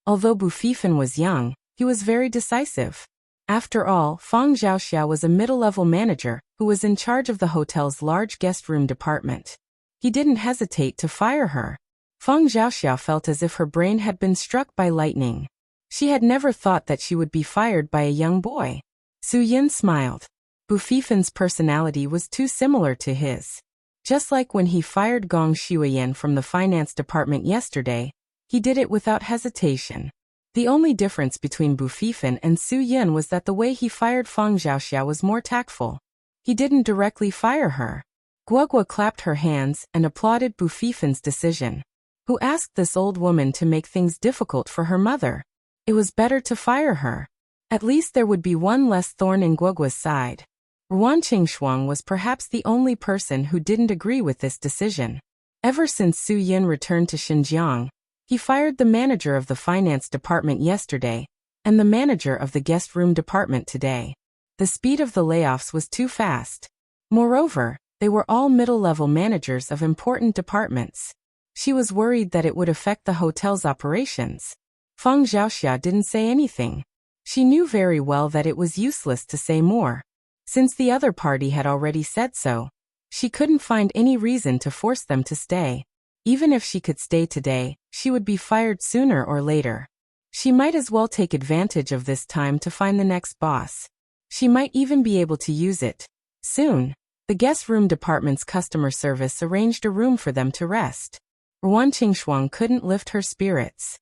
Although Bu Fifan was young, he was very decisive. After all, Fang Xiaoxia was a middle-level manager who was in charge of the hotel's large guest room department. He didn't hesitate to fire her. Fang Xiaoxia felt as if her brain had been struck by lightning. She had never thought that she would be fired by a young boy. Su Yin smiled. Bu Fifan's personality was too similar to his. Just like when he fired Gong Shuiyan from the finance department yesterday, he did it without hesitation. The only difference between Bu Fifan and Su Yin was that the way he fired Fang Xiaoxia was more tactful. He didn't directly fire her. Guogua clapped her hands and applauded Bu Fifan's decision. Who asked this old woman to make things difficult for her mother? It was better to fire her. At least there would be one less thorn in Guogua's side. Ruan Qingshuang was perhaps the only person who didn't agree with this decision. Ever since Su Yin returned to Xinjiang, he fired the manager of the finance department yesterday, and the manager of the guest room department today. The speed of the layoffs was too fast. Moreover, they were all middle-level managers of important departments. She was worried that it would affect the hotel's operations. Fang Xiaoxia didn't say anything. She knew very well that it was useless to say more. Since the other party had already said so, she couldn't find any reason to force them to stay. Even if she could stay today, she would be fired sooner or later. She might as well take advantage of this time to find the next boss. She might even be able to use it. Soon, the guest room department's customer service arranged a room for them to rest. Ruan Qingshuang couldn't lift her spirits.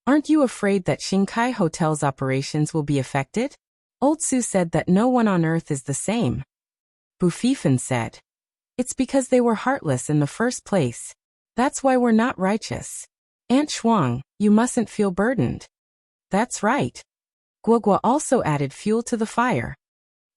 Aren't you afraid that Xingkai Hotel's operations will be affected? Old Su said that no one on earth is the same. Bu Fifan said. It's because they were heartless in the first place. That's why we're not righteous. Aunt Shuang, you mustn't feel burdened. That's right. Guogua also added fuel to the fire.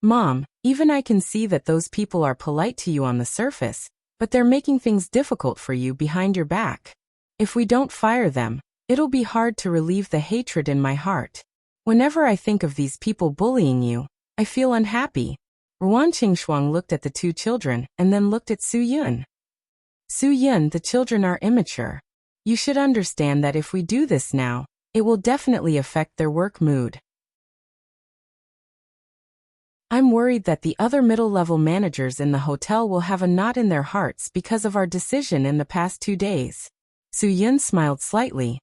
Mom, even I can see that those people are polite to you on the surface, but they're making things difficult for you behind your back. If we don't fire them, it'll be hard to relieve the hatred in my heart. Whenever I think of these people bullying you, I feel unhappy. Ruan Qingshuang looked at the two children and then looked at Su Yun. Su Yun, the children are immature. You should understand that if we do this now, it will definitely affect their work mood. I'm worried that the other middle-level managers in the hotel will have a knot in their hearts because of our decision in the past 2 days. Su Yun smiled slightly.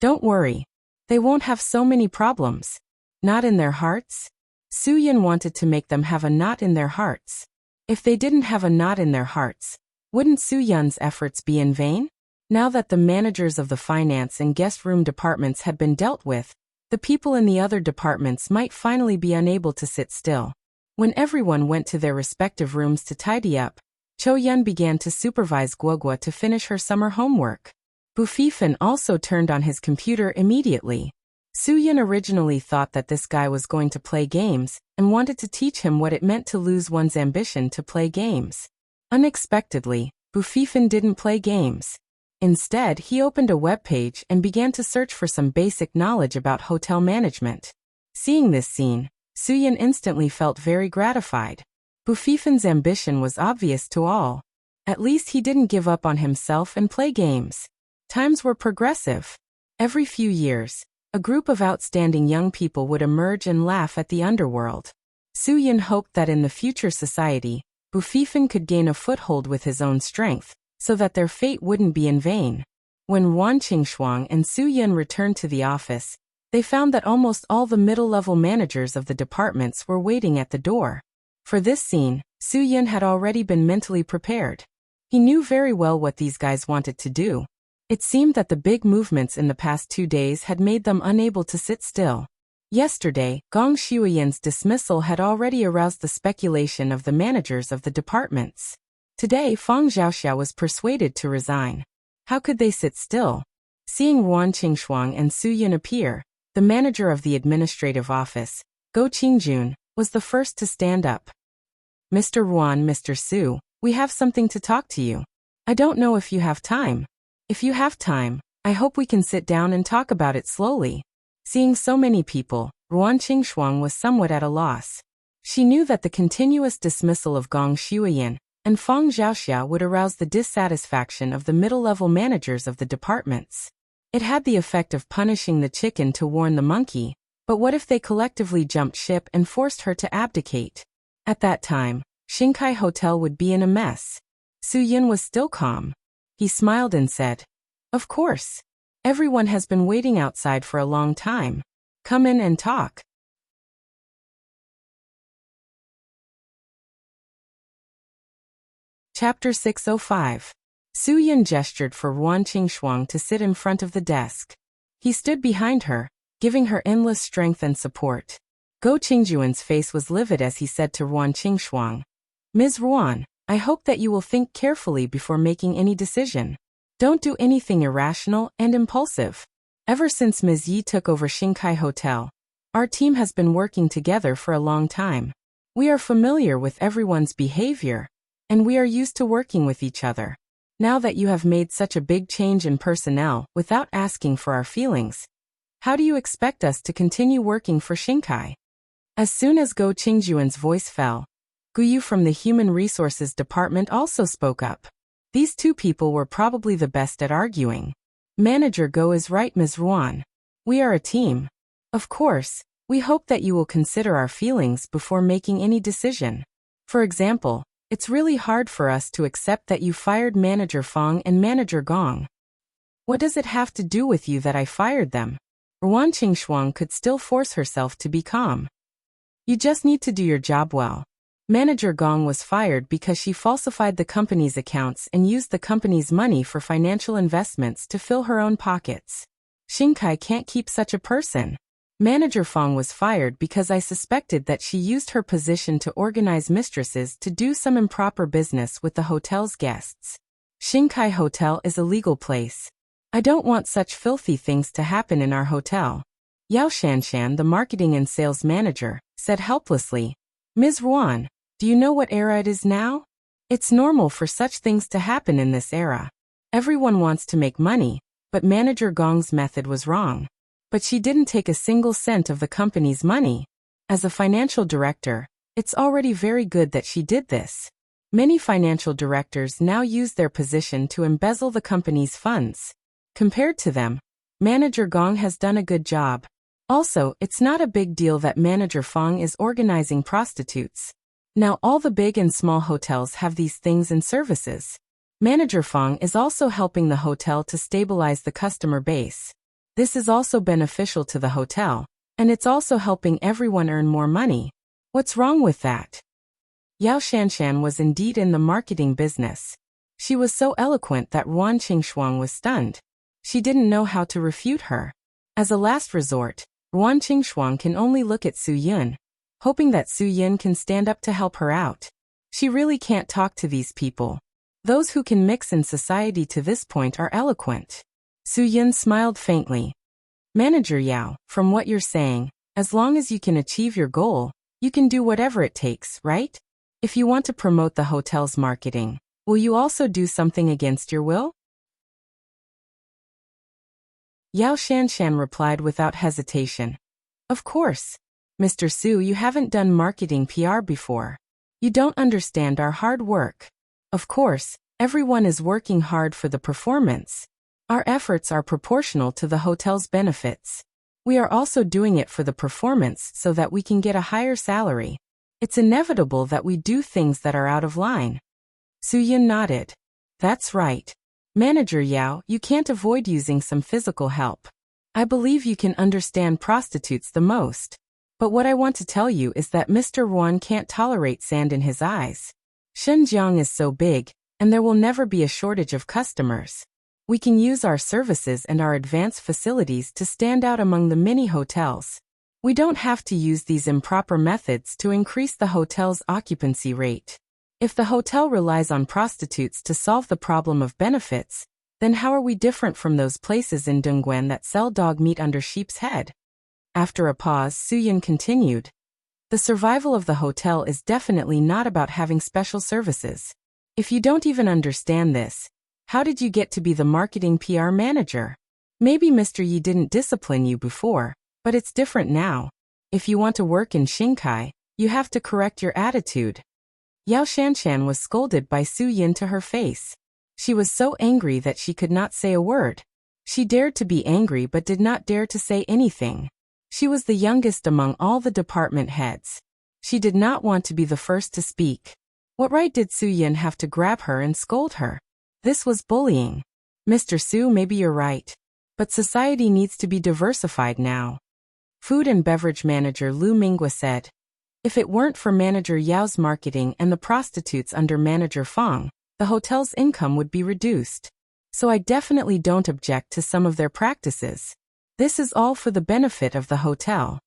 Don't worry. They won't have so many problems. Knot in their hearts? Su Yun wanted to make them have a knot in their hearts. If they didn't have a knot in their hearts, wouldn't Su Yun's efforts be in vain? Now that the managers of the finance and guest room departments had been dealt with, the people in the other departments might finally be unable to sit still. When everyone went to their respective rooms to tidy up, Cho Yun began to supervise Guogua to finish her summer homework. Bu Fifan also turned on his computer immediately. Su Yun originally thought that this guy was going to play games and wanted to teach him what it meant to lose one's ambition to play games. Unexpectedly, Bu Fifan didn't play games. Instead, he opened a web page and began to search for some basic knowledge about hotel management. Seeing this scene, Suyin instantly felt very gratified. Bufifan's ambition was obvious to all. At least he didn't give up on himself and play games. Times were progressive. Every few years, a group of outstanding young people would emerge and laugh at the underworld. Suyin hoped that in the future society, Bufifan could gain a foothold with his own strength, so that their fate wouldn't be in vain. When Yuan Qingshuang and Suyin returned to the office, they found that almost all the middle-level managers of the departments were waiting at the door. For this scene, Suyin had already been mentally prepared. He knew very well what these guys wanted to do. It seemed that the big movements in the past 2 days had made them unable to sit still. Yesterday, Gong Shuiyan's dismissal had already aroused the speculation of the managers of the departments. Today, Fang Xiaoxiao was persuaded to resign. How could they sit still? Seeing Yuan Qingshuang and Suyin appear, the manager of the administrative office, Go Qingjun, was the first to stand up. Mr. Yuan, Mr. Su, we have something to talk to you. I don't know if you have time. If you have time, I hope we can sit down and talk about it slowly. Seeing so many people, Yuan Qingshuang was somewhat at a loss. She knew that the continuous dismissal of Gong Shuiyan and Fang Xiaoxiao would arouse the dissatisfaction of the middle-level managers of the departments. It had the effect of punishing the chicken to warn the monkey, but what if they collectively jumped ship and forced her to abdicate? At that time, Xinkai Hotel would be in a mess. Suyin was still calm. He smiled and said, "Of course. Everyone has been waiting outside for a long time. Come in and talk." Chapter 605. Suyin gestured for Yuan Qingshuang to sit in front of the desk. He stood behind her, giving her endless strength and support. Go Qingjuan's face was livid as he said to Yuan Qingshuang, "Ms. Yuan, I hope that you will think carefully before making any decision. Don't do anything irrational and impulsive. Ever since Ms. Yi took over Xinkai Hotel, our team has been working together for a long time. We are familiar with everyone's behavior, and we are used to working with each other. Now that you have made such a big change in personnel without asking for our feelings, how do you expect us to continue working for Xinkai?" As soon as Go Qingjuan's voice fell, Guyu from the Human Resources Department also spoke up. These two people were probably the best at arguing. "Manager Go is right, Ms. Yuan. We are a team. Of course, we hope that you will consider our feelings before making any decision. For example, it's really hard for us to accept that you fired Manager Fang and Manager Gong. What does it have to do with you that I fired them?" Yuan Qingshuang could still force herself to be calm. "You just need to do your job well. Manager Gong was fired because she falsified the company's accounts and used the company's money for financial investments to fill her own pockets. Xinkai can't keep such a person. Manager Fang was fired because I suspected that she used her position to organize mistresses to do some improper business with the hotel's guests. Xinkai Hotel is a legal place. I don't want such filthy things to happen in our hotel." Yao Shanshan, the marketing and sales manager, said helplessly, "Ms. Yuan, do you know what era it is now? It's normal for such things to happen in this era. Everyone wants to make money, but Manager Gong's method was wrong. But she didn't take a single cent of the company's money. As a financial director, it's already very good that she did this. Many financial directors now use their position to embezzle the company's funds. Compared to them, Manager Gong has done a good job. Also, it's not a big deal that Manager Fang is organizing prostitutes. Now all the big and small hotels have these things and services. Manager Fang is also helping the hotel to stabilize the customer base. This is also beneficial to the hotel, and it's also helping everyone earn more money. What's wrong with that?" Yao Shanshan was indeed in the marketing business. She was so eloquent that Yuan Qingshuang was stunned. She didn't know how to refute her. As a last resort, Yuan Qingshuang can only look at Suyin, hoping that Suyin can stand up to help her out. She really can't talk to these people. Those who can mix in society to this point are eloquent. Suyin smiled faintly. "Manager Yao, from what you're saying, as long as you can achieve your goal, you can do whatever it takes, right? If you want to promote the hotel's marketing, will you also do something against your will?" Yao Shanshan replied without hesitation. "Of course. Mr. Su, you haven't done marketing PR before. You don't understand our hard work. Of course, everyone is working hard for the performance. Our efforts are proportional to the hotel's benefits. We are also doing it for the performance so that we can get a higher salary. It's inevitable that we do things that are out of line. Su-yin nodded. That's right. Manager Yao, you can't avoid using some physical help. I believe you can understand prostitutes the most. But what I want to tell you is that Mr. Ruan can't tolerate sand in his eyes. Xinjiang is so big, and there will never be a shortage of customers. We can use our services and our advanced facilities to stand out among the many hotels. We don't have to use these improper methods to increase the hotel's occupancy rate. If the hotel relies on prostitutes to solve the problem of benefits, then how are we different from those places in Dongguan that sell dog meat under sheep's head? After a pause, Su-yin continued. The survival of the hotel is definitely not about having special services. If you don't even understand this, how did you get to be the marketing PR manager? Maybe Mr. Yi didn't discipline you before, but it's different now. If you want to work in Xinkai, you have to correct your attitude. Yao Shanshan was scolded by Su-yin to her face. She was so angry that she could not say a word. She dared to be angry but did not dare to say anything. She was the youngest among all the department heads. She did not want to be the first to speak. What right did Su-yin have to grab her and scold her? This was bullying. Mr. Su, maybe you're right. But society needs to be diversified now. Food and beverage manager Lu Mingwa said. If it weren't for Manager Yao's marketing and the prostitutes under Manager Fang, the hotel's income would be reduced. So I definitely don't object to some of their practices. This is all for the benefit of the hotel.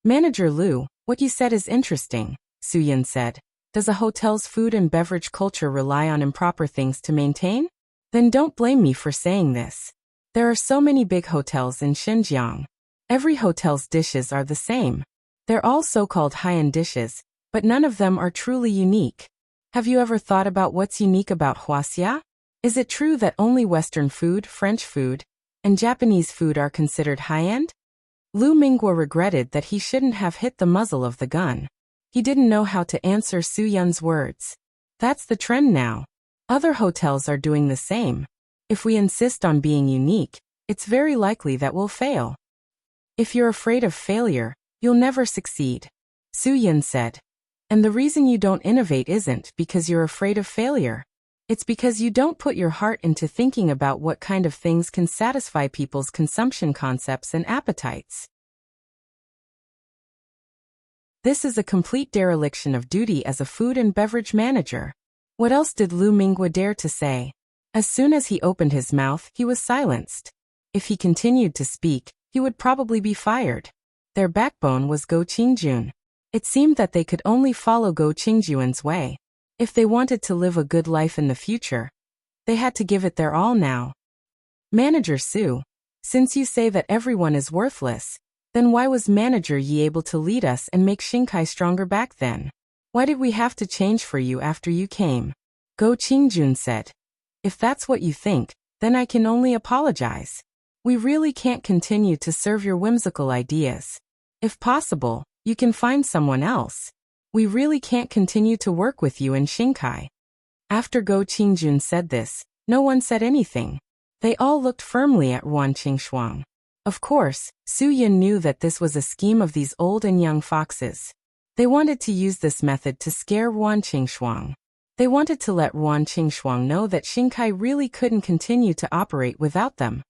Manager Lu, what you said is interesting, Su-yin said. Does a hotel's food and beverage culture rely on improper things to maintain? Then don't blame me for saying this. There are so many big hotels in Xinjiang. Every hotel's dishes are the same. They're all so-called high-end dishes, but none of them are truly unique. Have you ever thought about what's unique about Huaxia? Is it true that only Western food, French food, and Japanese food are considered high-end? Lu Mingguo regretted that he shouldn't have hit the muzzle of the gun. He didn't know how to answer Su-yun's words. That's the trend now. Other hotels are doing the same. If we insist on being unique, it's very likely that we'll fail. If you're afraid of failure, you'll never succeed, Su-yin said. And the reason you don't innovate isn't because you're afraid of failure. It's because you don't put your heart into thinking about what kind of things can satisfy people's consumption concepts and appetites. This is a complete dereliction of duty as a food and beverage manager. What else did Lu Mingguo dare to say? As soon as he opened his mouth, he was silenced. If he continued to speak, he would probably be fired. Their backbone was Go Qingjun. It seemed that they could only follow Go Qingjun's way. If they wanted to live a good life in the future, they had to give it their all now. Manager Su, since you say that everyone is worthless, then why was Manager Yi able to lead us and make Xinkai stronger back then? Why did we have to change for you after you came? Go Qingjun said. If that's what you think, then I can only apologize. We really can't continue to serve your whimsical ideas. If possible, you can find someone else. We really can't continue to work with you in Xinkai. After Go Qingjun said this, no one said anything. They all looked firmly at Ruan Qingshuang. Of course, Su-yin knew that this was a scheme of these old and young foxes. They wanted to use this method to scare Ruan Qingshuang. They wanted to let Ruan Qingshuang know that Xinkai really couldn't continue to operate without them.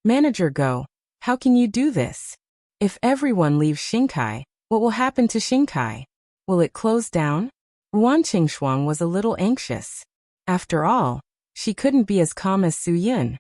Manager Go, how can you do this? If everyone leaves Xinkai, what will happen to Xinkai? Will it close down? Ruan Qingshuang was a little anxious. After all, she couldn't be as calm as Su-yin.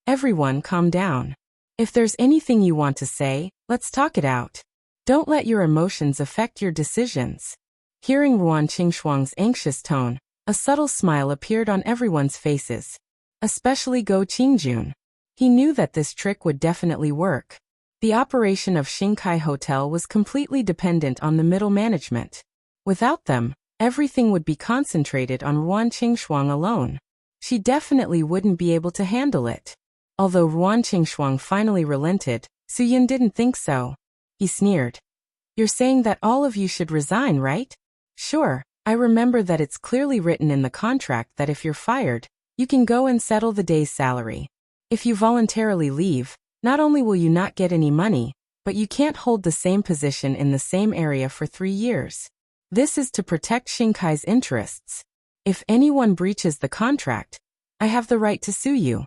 Everyone calm down. If there's anything you want to say, let's talk it out. Don't let your emotions affect your decisions. Hearing Ruan Qingshuang's anxious tone, a subtle smile appeared on everyone's faces. Especially Go Qingjun. He knew that this trick would definitely work. The operation of Xinkai Hotel was completely dependent on the middle management. Without them, everything would be concentrated on Ruan Qingshuang alone. She definitely wouldn't be able to handle it. Although Ruan Qingshuang finally relented, Su-yin didn't think so. He sneered. You're saying that all of you should resign, right? Sure, I remember that it's clearly written in the contract that if you're fired, you can go and settle the day's salary. If you voluntarily leave, not only will you not get any money, but you can't hold the same position in the same area for 3 years. This is to protect Shinkai's interests. If anyone breaches the contract, I have the right to sue you.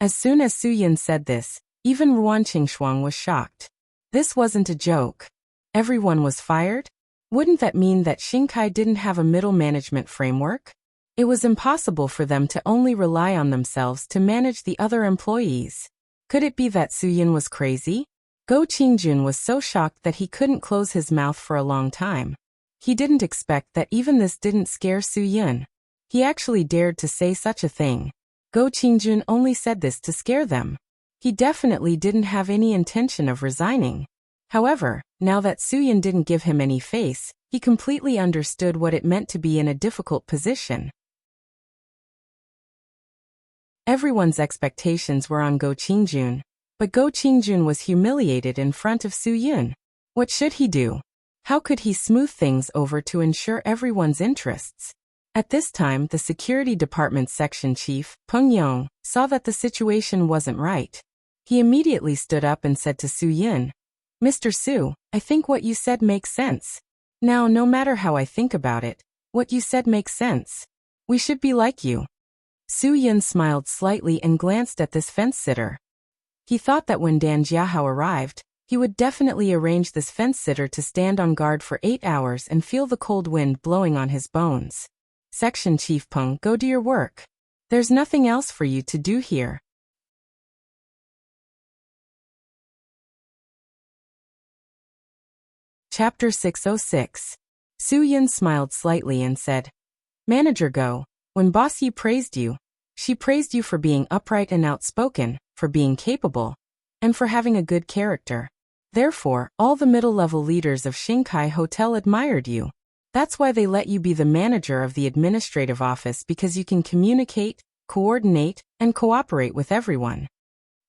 As soon as Su Yun said this, even Ruan Qingshuang was shocked. This wasn't a joke. Everyone was fired? Wouldn't that mean that Shinkai didn't have a middle management framework? It was impossible for them to only rely on themselves to manage the other employees. Could it be that Su Yun was crazy? Go Qingjun was so shocked that he couldn't close his mouth for a long time. He didn't expect that even this didn't scare Su Yun. He actually dared to say such a thing. Go Qingjun only said this to scare them. He definitely didn't have any intention of resigning. However, now that Su Yun didn't give him any face, he completely understood what it meant to be in a difficult position. Everyone's expectations were on Go Qingjun, but Go Qingjun was humiliated in front of Su Yun. What should he do? How could he smooth things over to ensure everyone's interests? At this time, the security department's section chief, Peng Yong, saw that the situation wasn't right. He immediately stood up and said to Su Yun, "Mr. Su, I think what you said makes sense. Now, no matter how I think about it, what you said makes sense. We should be like you." Su Yun smiled slightly and glanced at this fence-sitter. He thought that when Dan Jiahao arrived, he would definitely arrange this fence-sitter to stand on guard for 8 hours and feel the cold wind blowing on his bones. Section Chief Peng, go do your work. There's nothing else for you to do here. Chapter 606. Su Yun smiled slightly and said, "Manager Go, when Boss Yi praised you, she praised you for being upright and outspoken, for being capable, and for having a good character. Therefore, all the middle-level leaders of Shinkai Hotel admired you. That's why they let you be the manager of the administrative office, because you can communicate, coordinate, and cooperate with everyone."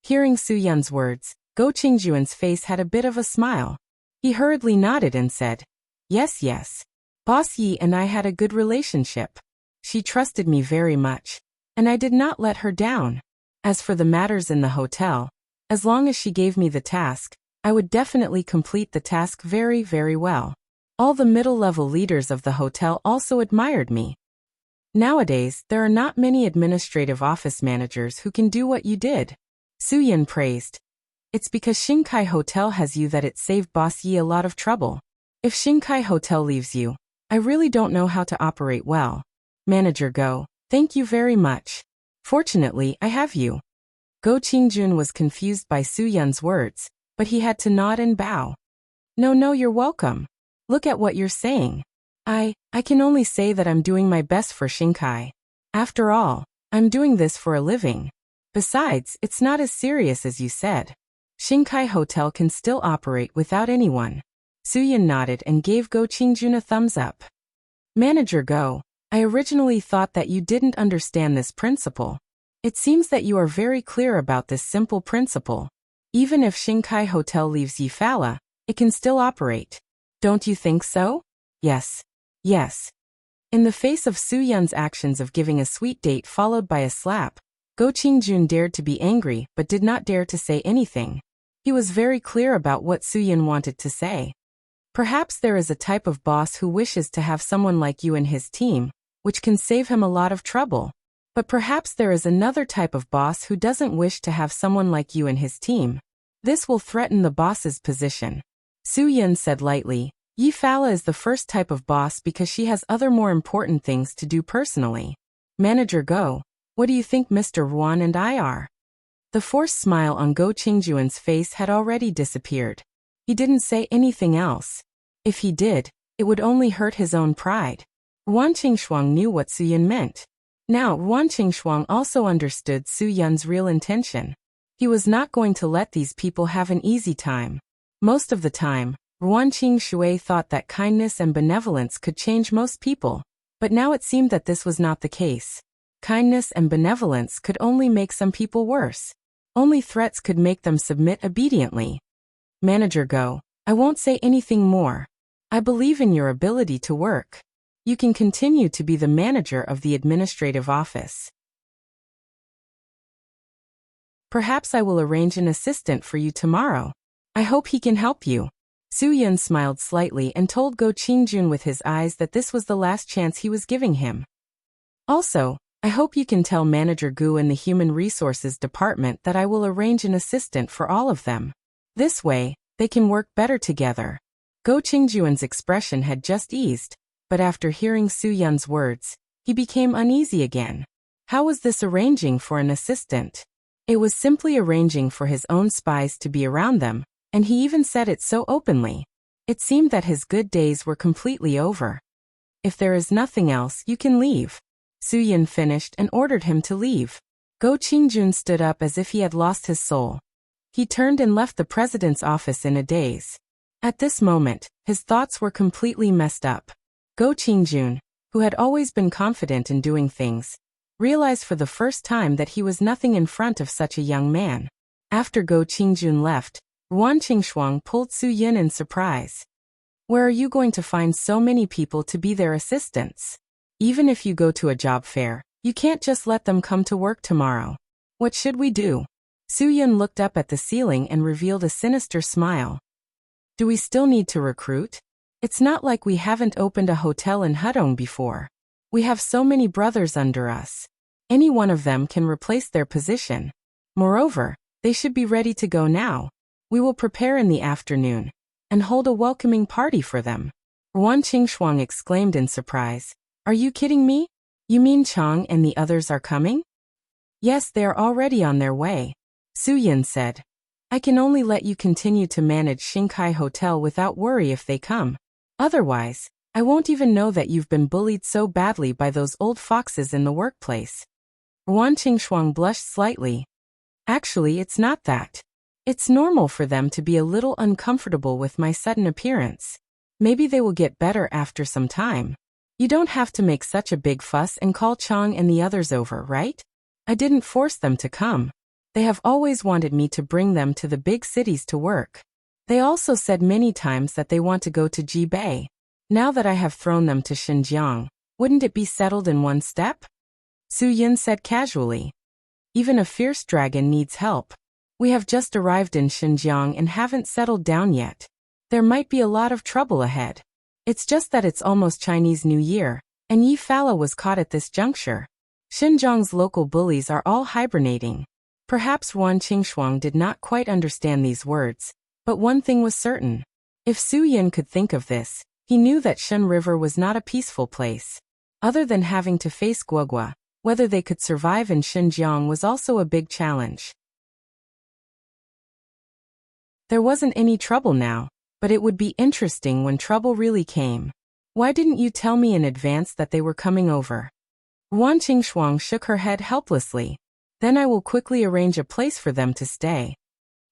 Hearing Su Yun's words, Go Qingjuan's face had a bit of a smile. He hurriedly nodded and said, Yes. Boss Yi and I had a good relationship. She trusted me very much, and I did not let her down. As for the matters in the hotel, as long as she gave me the task, I would definitely complete the task very, very well. All the middle-level leaders of the hotel also admired me. Nowadays, there are not many administrative office managers who can do what you did. Su Yun praised. It's because Shinkai Hotel has you that it saved Boss Yi a lot of trouble. If Shinkai Hotel leaves you, I really don't know how to operate well. Manager Go, thank you very much. Fortunately, I have you. Go Qingjun was confused by Su Yun's words, but he had to nod and bow. No, you're welcome. Look at what you're saying. I can only say that I'm doing my best for Shinkai. After all, I'm doing this for a living. Besides, it's not as serious as you said. Shinkai Hotel can still operate without anyone. Su Yun nodded and gave Go Qingjun a thumbs up. Manager Go, I originally thought that you didn't understand this principle. It seems that you are very clear about this simple principle. Even if Shinkai Hotel leaves Yifala, it can still operate. Don't you think so? Yes. In the face of Su Yun's actions of giving a sweet date followed by a slap, Go Qingjun dared to be angry but did not dare to say anything. He was very clear about what Su Yun wanted to say. Perhaps there is a type of boss who wishes to have someone like you in his team, which can save him a lot of trouble. But perhaps there is another type of boss who doesn't wish to have someone like you in his team. This will threaten the boss's position. Su Yun said lightly, Yifala is the first type of boss because she has other more important things to do personally. Manager Go, what do you think Mr. Ruan and I are? The forced smile on Go Qingjuan's face had already disappeared. He didn't say anything else. If he did, it would only hurt his own pride. Ruan Qingshuang knew what Su Yun meant. Now, Ruan Qingshuang also understood Su Yun's real intention. He was not going to let these people have an easy time. Most of the time, Ruan Qingshui thought that kindness and benevolence could change most people, but now it seemed that this was not the case. Kindness and benevolence could only make some people worse. Only threats could make them submit obediently. Manager Go, I won't say anything more. I believe in your ability to work. You can continue to be the manager of the administrative office. Perhaps I will arrange an assistant for you tomorrow. I hope he can help you. Su-yun smiled slightly and told Go Qingjun with his eyes that this was the last chance he was giving him. Also, I hope you can tell Manager Gu in the Human Resources Department that I will arrange an assistant for all of them. This way, they can work better together. Go Qingjuan's expression had just eased, but after hearing Su-yun's words, he became uneasy again. How was this arranging for an assistant? It was simply arranging for his own spies to be around them, and he even said it so openly. It seemed that his good days were completely over. If there is nothing else, you can leave. Su-yun finished and ordered him to leave. Go Qingjun stood up as if he had lost his soul. He turned and left the president's office in a daze. At this moment, his thoughts were completely messed up. Go Qingjun, who had always been confident in doing things, realized for the first time that he was nothing in front of such a young man. After Go Qingjun left, Ruan Qingshuang pulled Su-yun in surprise. Where are you going to find so many people to be their assistants? Even if you go to a job fair, you can't just let them come to work tomorrow. What should we do? Su-yun looked up at the ceiling and revealed a sinister smile. Do we still need to recruit? It's not like we haven't opened a hotel in Hudong before. We have so many brothers under us. Any one of them can replace their position. Moreover, they should be ready to go now. We will prepare in the afternoon and hold a welcoming party for them. Ruan Qingshuang exclaimed in surprise. Are you kidding me? You mean Chang and the others are coming? Yes, they are already on their way. Su-yun said. I can only let you continue to manage Xingkai Hotel without worry if they come. Otherwise, I won't even know that you've been bullied so badly by those old foxes in the workplace. Ruan Qingshuang blushed slightly. Actually, it's not that. It's normal for them to be a little uncomfortable with my sudden appearance. Maybe they will get better after some time. You don't have to make such a big fuss and call Chang and the others over, right? I didn't force them to come. They have always wanted me to bring them to the big cities to work. They also said many times that they want to go to Jibei. Now that I have thrown them to Xinjiang, wouldn't it be settled in one step? Su-yun said casually. Even a fierce dragon needs help. We have just arrived in Xinjiang and haven't settled down yet. There might be a lot of trouble ahead. It's just that it's almost Chinese New Year, and Yi Fala was caught at this juncture. Xinjiang's local bullies are all hibernating. Perhaps Ruan Qingshuang did not quite understand these words, but one thing was certain. If Su-yun could think of this, he knew that Shen River was not a peaceful place. Other than having to face Guogua, whether they could survive in Xinjiang was also a big challenge. There wasn't any trouble now, but it would be interesting when trouble really came. Why didn't you tell me in advance that they were coming over? Ruan Qingshuang shook her head helplessly. Then I will quickly arrange a place for them to stay.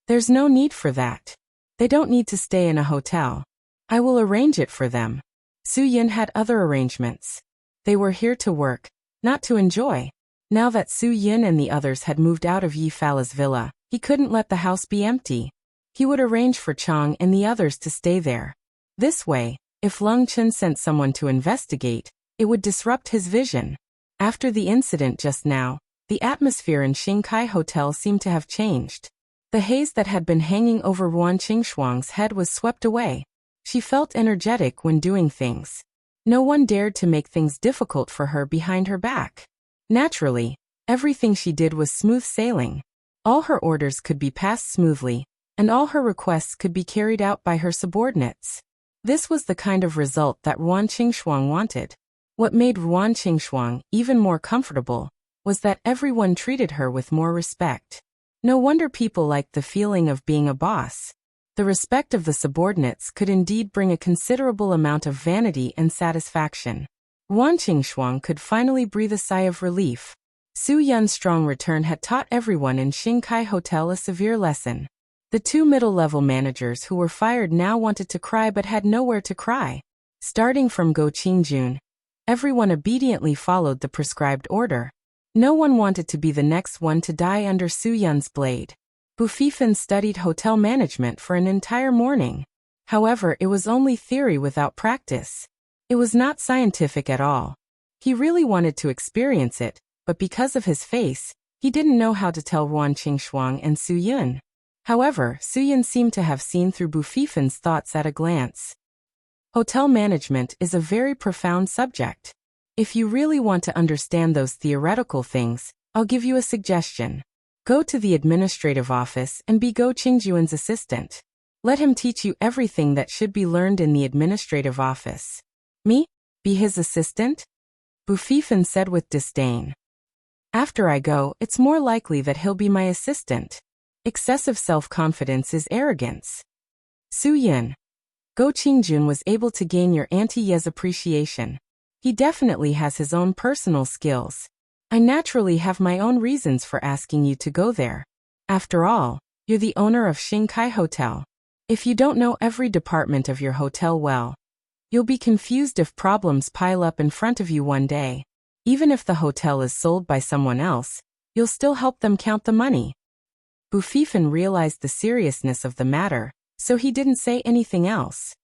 There's no need for that. They don't need to stay in a hotel. I will arrange it for them. Su-yun had other arrangements. They were here to work, not to enjoy. Now that Su-yun and the others had moved out of Yi Fala's villa, he couldn't let the house be empty. He would arrange for Chang and the others to stay there. This way, if Lung Chen sent someone to investigate, it would disrupt his vision. After the incident just now, the atmosphere in Xingkai Hotel seemed to have changed. The haze that had been hanging over Ruan Qingshuang's head was swept away. She felt energetic when doing things. No one dared to make things difficult for her behind her back. Naturally, everything she did was smooth sailing. All her orders could be passed smoothly, and all her requests could be carried out by her subordinates. This was the kind of result that Ruan Qingshuang wanted. What made Ruan Qingshuang even more comfortable was that everyone treated her with more respect. No wonder people liked the feeling of being a boss. The respect of the subordinates could indeed bring a considerable amount of vanity and satisfaction. Ruan Qingshuang could finally breathe a sigh of relief. Su-yun's strong return had taught everyone in Xingkai Hotel a severe lesson. The two middle-level managers who were fired now wanted to cry but had nowhere to cry. Starting from Go Qingjun, everyone obediently followed the prescribed order. No one wanted to be the next one to die under Su-yun's blade. Bu Fifan studied hotel management for an entire morning. However, it was only theory without practice. It was not scientific at all. He really wanted to experience it, but because of his face, he didn't know how to tell Ruan Qingshuang and Su Yun. However, Su Yun seemed to have seen through Bufifen's thoughts at a glance. Hotel management is a very profound subject. If you really want to understand those theoretical things, I'll give you a suggestion. Go to the administrative office and be Go Qingjuan's assistant. Let him teach you everything that should be learned in the administrative office. Me? Be his assistant? Bufifen said with disdain. After I go, it's more likely that he'll be my assistant. Excessive self-confidence is arrogance. Su Yin. Go Qingjun was able to gain your anti-Ye's appreciation. He definitely has his own personal skills. I naturally have my own reasons for asking you to go there. After all, you're the owner of Xingkai Hotel. If you don't know every department of your hotel well, you'll be confused if problems pile up in front of you one day. Even if the hotel is sold by someone else, you'll still help them count the money. Bufifen realized the seriousness of the matter, so he didn't say anything else.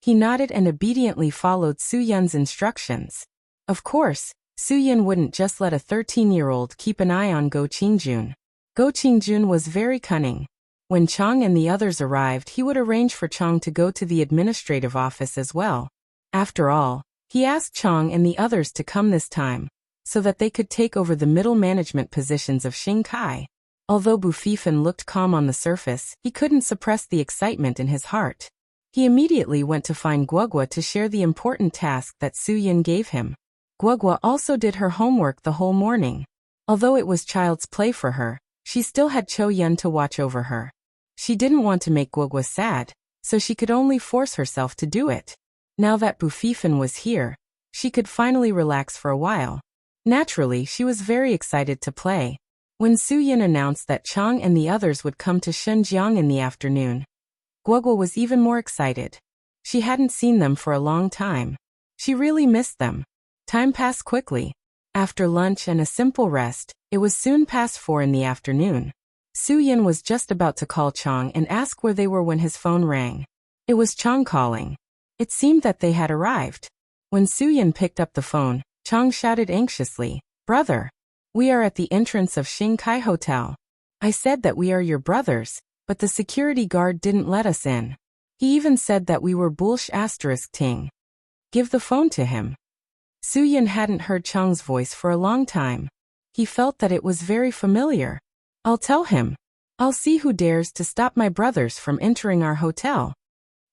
He nodded and obediently followed Su Yun's instructions. Of course, Su Yun wouldn't just let a 13-year-old keep an eye on Go Qingjun. Go Qingjun was very cunning. When Chang and the others arrived, he would arrange for Chang to go to the administrative office as well. After all, he asked Chang and the others to come this time, so that they could take over the middle management positions of Xingkai. Although Bufifen looked calm on the surface, he couldn't suppress the excitement in his heart. He immediately went to find Guogua to share the important task that Su Yun gave him. Guogua also did her homework the whole morning. Although it was child's play for her, she still had Cho Yun to watch over her. She didn't want to make Guogua sad, so she could only force herself to do it. Now that Bufifen was here, she could finally relax for a while. Naturally, she was very excited to play. When Su Yun announced that Chang and the others would come to Shenzhen in the afternoon, Guogua was even more excited. She hadn't seen them for a long time. She really missed them. Time passed quickly. After lunch and a simple rest, it was soon past 4 in the afternoon. Su Yun was just about to call Chang and ask where they were when his phone rang. It was Chang calling. It seemed that they had arrived. When Su Yun picked up the phone, Chang shouted anxiously, "Brother! We are at the entrance of Xingkai Hotel. I said that we are your brothers, but the security guard didn't let us in. He even said that we were Ting. Give the phone to him." Su Yun hadn't heard Chang's voice for a long time. He felt that it was very familiar. "I'll tell him. I'll see who dares to stop my brothers from entering our hotel."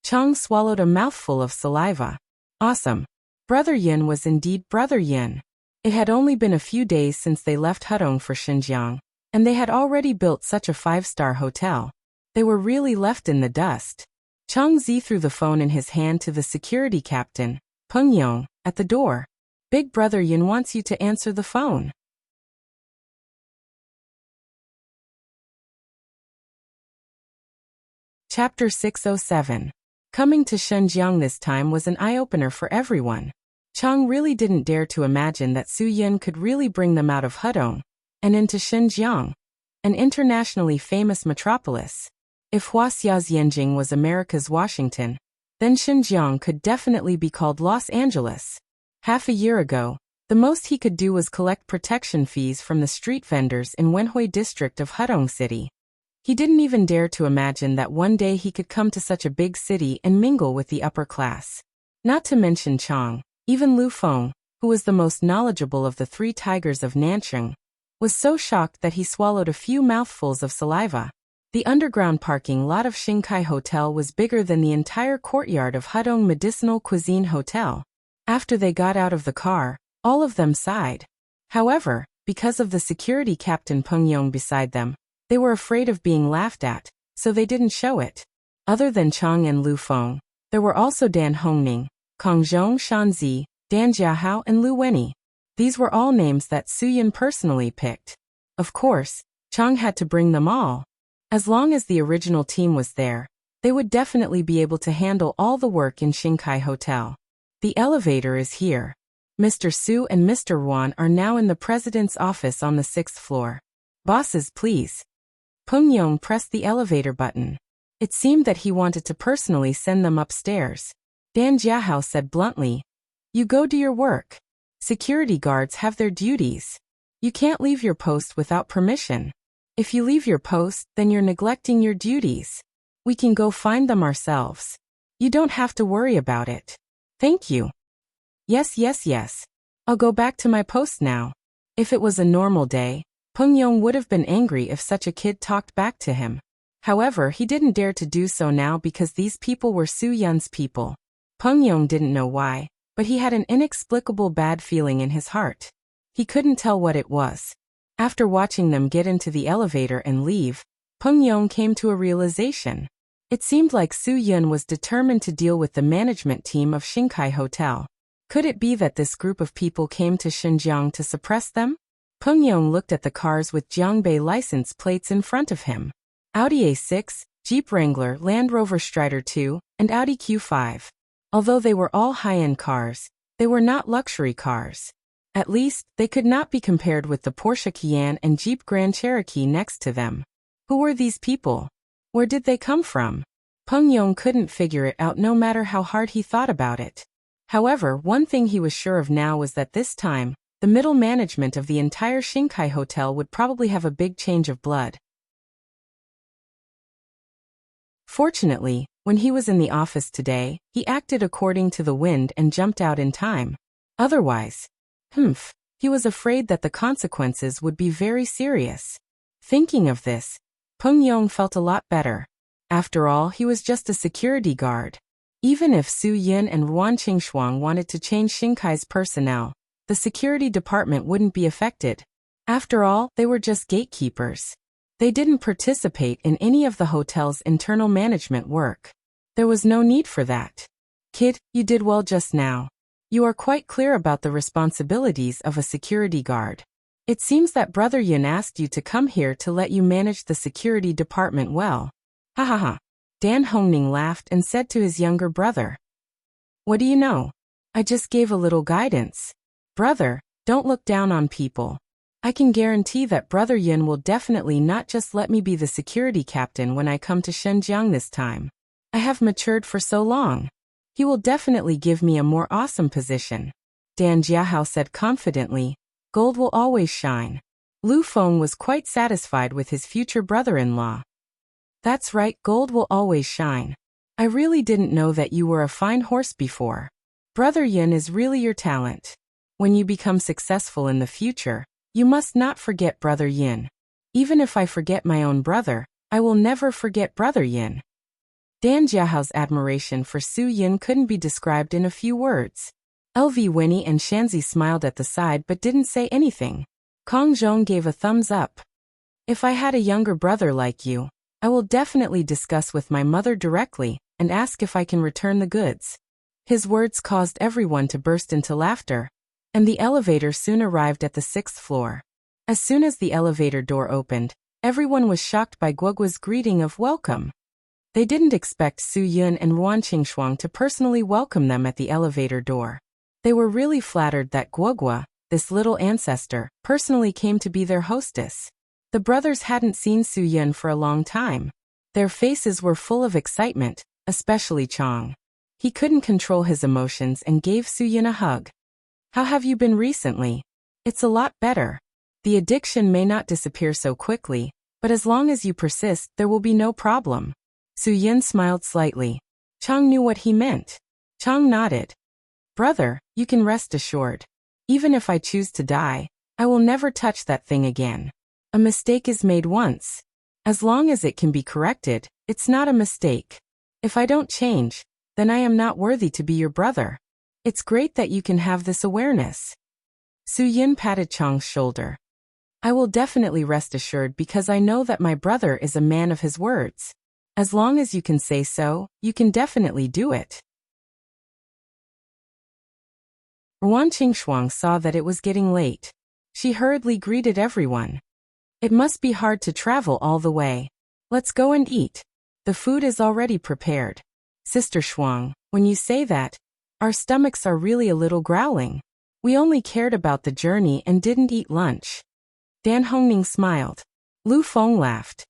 Chang swallowed a mouthful of saliva. Awesome. Brother Yin was indeed Brother Yin. It had only been a few days since they left Hudong for Xinjiang, and they had already built such a 5-star hotel. They were really left in the dust. Chang Zi threw the phone in his hand to the security captain, Peng Yong, at the door. "Big Brother Yin wants you to answer the phone." Chapter 607. Coming to Shenzhen this time was an eye-opener for everyone. Chang really didn't dare to imagine that Su Yun could really bring them out of Hudong and into Xinjiang, an internationally famous metropolis. If Huaxia's Yanjing was America's Washington, then Xinjiang could definitely be called Los Angeles. Half a year ago, the most he could do was collect protection fees from the street vendors in Wenhui district of Hudong City. He didn't even dare to imagine that one day he could come to such a big city and mingle with the upper class. Not to mention Chang, even Lu Feng, who was the most knowledgeable of the 3 tigers of Nanchang, was so shocked that he swallowed a few mouthfuls of saliva. The underground parking lot of Xingkai Hotel was bigger than the entire courtyard of Hudong Medicinal Cuisine Hotel. After they got out of the car, all of them sighed. However, because of the security captain Peng Yong beside them, they were afraid of being laughed at, so they didn't show it. Other than Chang and Lu Feng, there were also Dan Hongning, Kong Zhong Shanzi, Dan Jiahao and Lu Wenyi. These were all names that Su Yun personally picked. Of course, Chang had to bring them all. As long as the original team was there, they would definitely be able to handle all the work in Xingkai Hotel. The elevator is here. Mr. Su and Mr. Ruan are now in the president's office on the 6th floor. Bosses, please. Peng Yong pressed the elevator button. It seemed that he wanted to personally send them upstairs. Dan Jiahao said bluntly, "You go do your work. Security guards have their duties. You can't leave your post without permission. If you leave your post, then you're neglecting your duties. We can go find them ourselves. You don't have to worry about it. Thank you." Yes. I'll go back to my post now." If it was a normal day, Peng Yong would have been angry if such a kid talked back to him. However, he didn't dare to do so now because these people were Su Yun's people. Peng Yong didn't know why, but he had an inexplicable bad feeling in his heart. He couldn't tell what it was. After watching them get into the elevator and leave, Peng Yong came to a realization. It seemed like Su Yun was determined to deal with the management team of Xinkai Hotel. Could it be that this group of people came to Xinjiang to suppress them? Peng Yong looked at the cars with Jiangbei license plates in front of him. Audi A6, Jeep Wrangler, Land Rover Strider 2, and Audi Q5. Although they were all high-end cars, they were not luxury cars. At least, they could not be compared with the Porsche Cayenne and Jeep Grand Cherokee next to them. Who were these people? Where did they come from? Peng Yong couldn't figure it out no matter how hard he thought about it. However, one thing he was sure of now was that this time, the middle management of the entire Xinkai Hotel would probably have a big change of blood. Fortunately, when he was in the office today, he acted according to the wind and jumped out in time. Otherwise, he was afraid that the consequences would be very serious. Thinking of this, Peng Yong felt a lot better. After all, he was just a security guard. Even if Su Yun and Ruan Qingshuang wanted to change Xinkai's personnel, the security department wouldn't be affected. After all, they were just gatekeepers. They didn't participate in any of the hotel's internal management work. There was no need for that. Kid, you did well just now. You are quite clear about the responsibilities of a security guard. It seems that Brother Yun asked you to come here to let you manage the security department well. Ha ha ha. Dan Hongning laughed and said to his younger brother, "What do you know? I just gave a little guidance. Brother, don't look down on people. I can guarantee that Brother Yun will definitely not just let me be the security captain when I come to Shenzhen this time. I have matured for so long. He will definitely give me a more awesome position." Dan Jiahao said confidently, "Gold will always shine." Lu Feng was quite satisfied with his future brother-in-law. "That's right, gold will always shine. I really didn't know that you were a fine horse before. Brother Yin is really your talent. When you become successful in the future, you must not forget Brother Yin. Even if I forget my own brother, I will never forget Brother Yin." Dan Jiahao's admiration for Su Yin couldn't be described in a few words. LV Winnie and Shanzi smiled at the side but didn't say anything. Kong Zhong gave a thumbs up. "If I had a younger brother like you, I will definitely discuss with my mother directly and ask if I can return the goods." His words caused everyone to burst into laughter, and the elevator soon arrived at the 6th floor. As soon as the elevator door opened, everyone was shocked by Guogua's greeting of welcome. They didn't expect Su Yun and Ruan Qingshuang to personally welcome them at the elevator door. They were really flattered that Guogua, this little ancestor, personally came to be their hostess. The brothers hadn't seen Su Yun for a long time. Their faces were full of excitement, especially Chong. He couldn't control his emotions and gave Su Yun a hug. "How have you been recently?" "It's a lot better. The addiction may not disappear so quickly, but as long as you persist, there will be no problem." Su Yun smiled slightly. Chong knew what he meant. Chong nodded. "Brother, you can rest assured. Even if I choose to die, I will never touch that thing again. A mistake is made once. As long as it can be corrected, it's not a mistake. If I don't change, then I am not worthy to be your brother. It's great that you can have this awareness." Su Yun patted Chong's shoulder. "I will definitely rest assured because I know that my brother is a man of his words. As long as you can say so, you can definitely do it." Ruan Qingshuang saw that it was getting late. She hurriedly greeted everyone. "It must be hard to travel all the way. Let's go and eat. The food is already prepared." "Sister Shuang, when you say that, our stomachs are really a little growling. We only cared about the journey and didn't eat lunch." Dan Hongning smiled. Lu Feng laughed.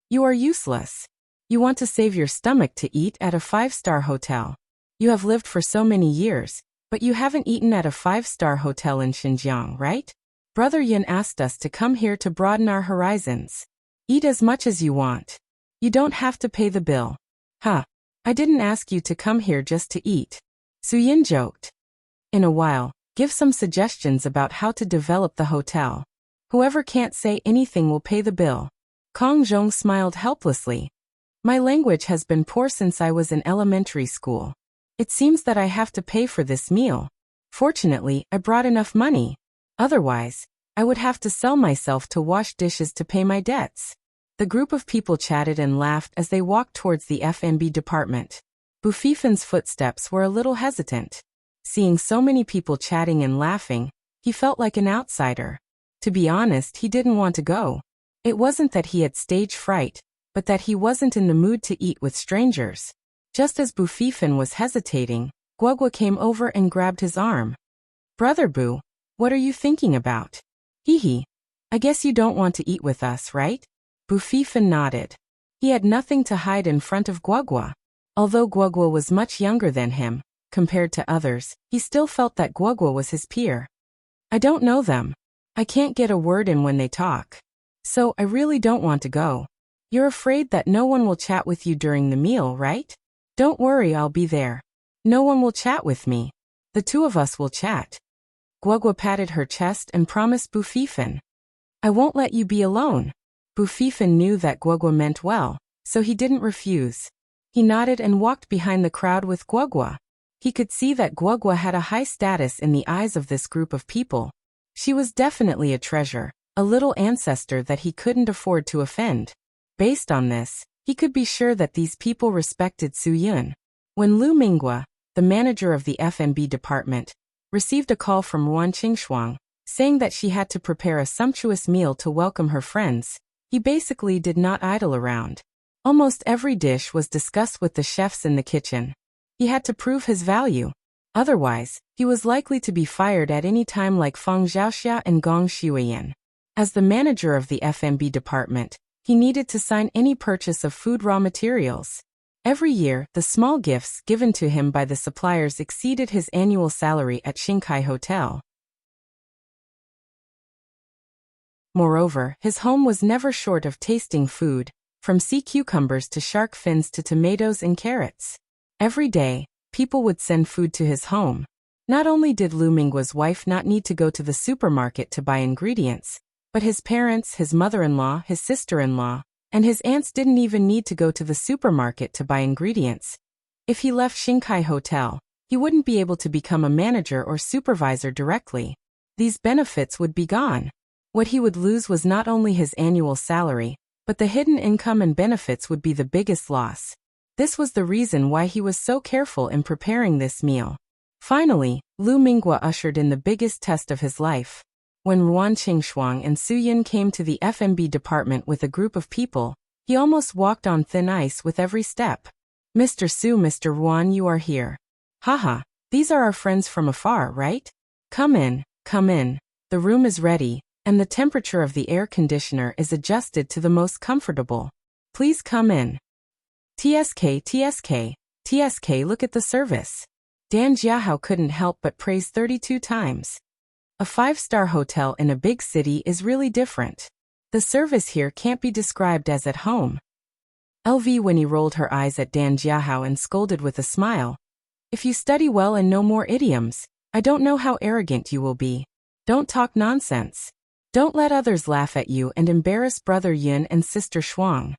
"You are useless. You want to save your stomach to eat at a 5-star hotel. You have lived for so many years, but you haven't eaten at a 5-star hotel in Xinjiang, right? Brother Yun asked us to come here to broaden our horizons. Eat as much as you want. You don't have to pay the bill. Huh. I didn't ask you to come here just to eat. Su Yin joked. In a while, give some suggestions about how to develop the hotel. Whoever can't say anything will pay the bill. Kong Zhong smiled helplessly. My language has been poor since I was in elementary school. It seems that I have to pay for this meal. Fortunately, I brought enough money. Otherwise, I would have to sell myself to wash dishes to pay my debts. The group of people chatted and laughed as they walked towards the F&B department. Bufifin's footsteps were a little hesitant. Seeing so many people chatting and laughing, he felt like an outsider. To be honest, he didn't want to go. It wasn't that he had stage fright, but that he wasn't in the mood to eat with strangers. Just as Bufifin was hesitating, Guogua came over and grabbed his arm. Brother Bu, what are you thinking about? Hee. I guess you don't want to eat with us, right? Bufifin nodded. He had nothing to hide in front of Guogua. Although Guogua was much younger than him, compared to others, he still felt that Guogua was his peer. I don't know them. I can't get a word in when they talk. So I really don't want to go. You're afraid that no one will chat with you during the meal, right? Don't worry, I'll be there. No one will chat with me. The two of us will chat. Guogua patted her chest and promised Bufifin. I won't let you be alone. Bufifin knew that Guogua meant well, so he didn't refuse. He nodded and walked behind the crowd with Guogua. He could see that Guogua had a high status in the eyes of this group of people. She was definitely a treasure, a little ancestor that he couldn't afford to offend. Based on this, he could be sure that these people respected Su Yun. When Lu Minghua, the manager of the F&B department, received a call from Ruan Qingshuang, saying that she had to prepare a sumptuous meal to welcome her friends, he basically did not idle around. Almost every dish was discussed with the chefs in the kitchen. He had to prove his value. Otherwise, he was likely to be fired at any time like Feng Zhaoxia and Gong Shuiyan. As the manager of the F&B department, he needed to sign any purchase of food raw materials. Every year, the small gifts given to him by the suppliers exceeded his annual salary at Xingkai Hotel. Moreover, his home was never short of tasting food, from sea cucumbers to shark fins to tomatoes and carrots. Every day, people would send food to his home. Not only did Lu Minggua's wife not need to go to the supermarket to buy ingredients, but his parents, his mother-in-law, his sister-in-law, and his aunts didn't even need to go to the supermarket to buy ingredients. If he left Xingkai Hotel, he wouldn't be able to become a manager or supervisor directly. These benefits would be gone. What he would lose was not only his annual salary, but the hidden income and benefits would be the biggest loss. This was the reason why he was so careful in preparing this meal. Finally, Lu Minghua ushered in the biggest test of his life. When Ruan Qingshuang and Su Yin came to the F&B department with a group of people, he almost walked on thin ice with every step. Mr. Su, Mr. Ruan, you are here. Haha, these are our friends from afar, right? Come in, come in. The room is ready, and the temperature of the air conditioner is adjusted to the most comfortable. Please come in. TSK, look at the service. Dan Jiahao couldn't help but praise 32 times. A 5-star hotel in a big city is really different. The service here can't be described as at home. LV Winnie rolled her eyes at Dan Jiahao and scolded with a smile. If you study well and know more idioms, I don't know how arrogant you will be. Don't talk nonsense. Don't let others laugh at you and embarrass Brother Yun and Sister Shuang.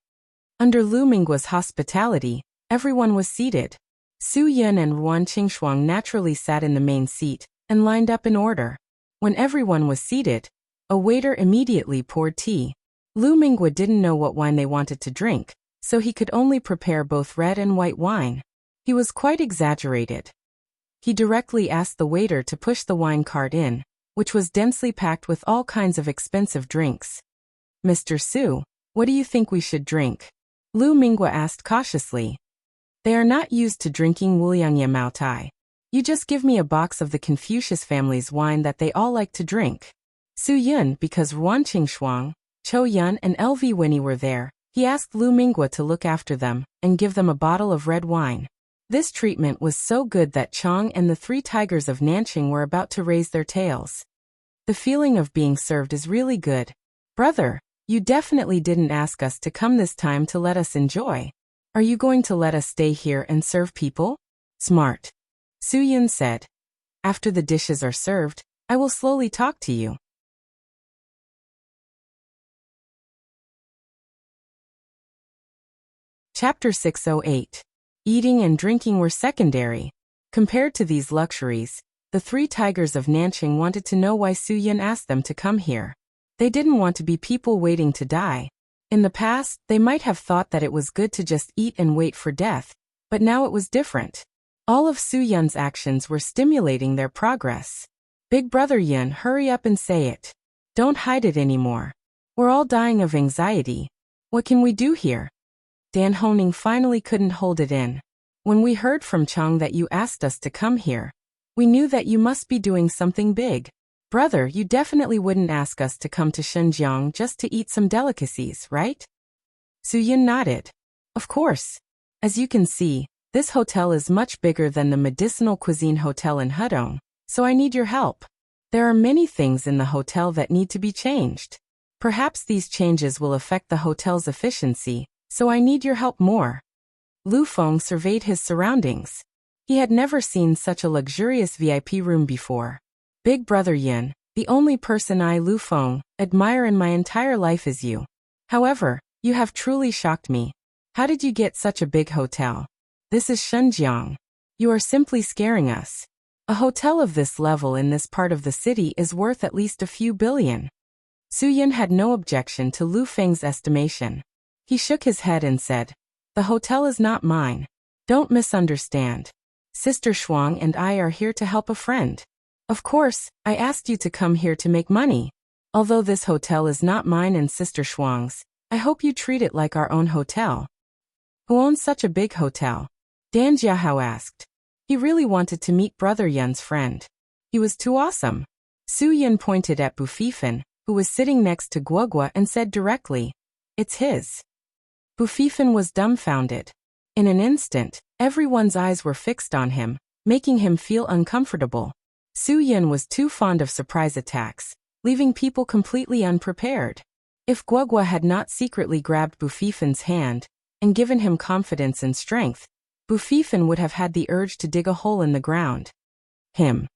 Under Lu Minggua's hospitality, everyone was seated. Su Yun and Ruan Qingshuang naturally sat in the main seat and lined up in order. When everyone was seated, a waiter immediately poured tea. Lu Minghua didn't know what wine they wanted to drink, so he could only prepare both red and white wine. He was quite exaggerated. He directly asked the waiter to push the wine cart in, which was densely packed with all kinds of expensive drinks. Mr. Su, what do you think we should drink? Lu Minghua asked cautiously. They are not used to drinking Wuliangye Mao Tai. You just give me a box of the Confucius family's wine that they all like to drink. Su Yun, because Ruan Qingshuang, Chou Yun and LV Winnie were there, He asked Lu Mingwa to look after them and give them a bottle of red wine. This treatment was so good that Chang and the three tigers of Nanqing were about to raise their tails. The feeling of being served is really good. Brother, you definitely didn't ask us to come this time to let us enjoy. Are you going to let us stay here and serve people? Smart. Su Yun said. After the dishes are served, I will slowly talk to you. Chapter 608. Eating and drinking were secondary. Compared to these luxuries, the three tigers of Nanqing wanted to know why Su Yun asked them to come here. They didn't want to be people waiting to die. In the past, they might have thought that it was good to just eat and wait for death, but now it was different. All of Su Yun's actions were stimulating their progress. Big brother Yun, hurry up and say it. Don't hide it anymore. We're all dying of anxiety. What can we do here? Dan Honing finally couldn't hold it in. When we heard from Chang that you asked us to come here, we knew that you must be doing something big. Brother, you definitely wouldn't ask us to come to Shenzhen just to eat some delicacies, right? Su Yun nodded. Of course. As you can see, this hotel is much bigger than the medicinal cuisine hotel in Hudong, so I need your help. There are many things in the hotel that need to be changed. Perhaps these changes will affect the hotel's efficiency, so I need your help more. Lu Feng surveyed his surroundings. He had never seen such a luxurious VIP room before. Big brother Yin, the only person I, Lu Feng, admire in my entire life is you. However, you have truly shocked me. How did you get such a big hotel? This is Shenzhen. You are simply scaring us. A hotel of this level in this part of the city is worth at least a few billion. Su Yun had no objection to Lu Feng's estimation. He shook his head and said, the hotel is not mine. Don't misunderstand. Sister Shuang and I are here to help a friend. Of course, I asked you to come here to make money. Although this hotel is not mine and Sister Shuang's, I hope you treat it like our own hotel. Who owns such a big hotel? Dan Jiahao asked. He really wanted to meet Brother Yun's friend. He was too awesome. Su Yun pointed at Bu Fifan, who was sitting next to Guogua, and said directly, it's his. Bu Fifan was dumbfounded. In an instant, everyone's eyes were fixed on him, making him feel uncomfortable. Su Yun was too fond of surprise attacks, leaving people completely unprepared. If Guogua had not secretly grabbed Bu Fifan's hand and given him confidence and strength, Bu Fifan would have had the urge to dig a hole in the ground. Him.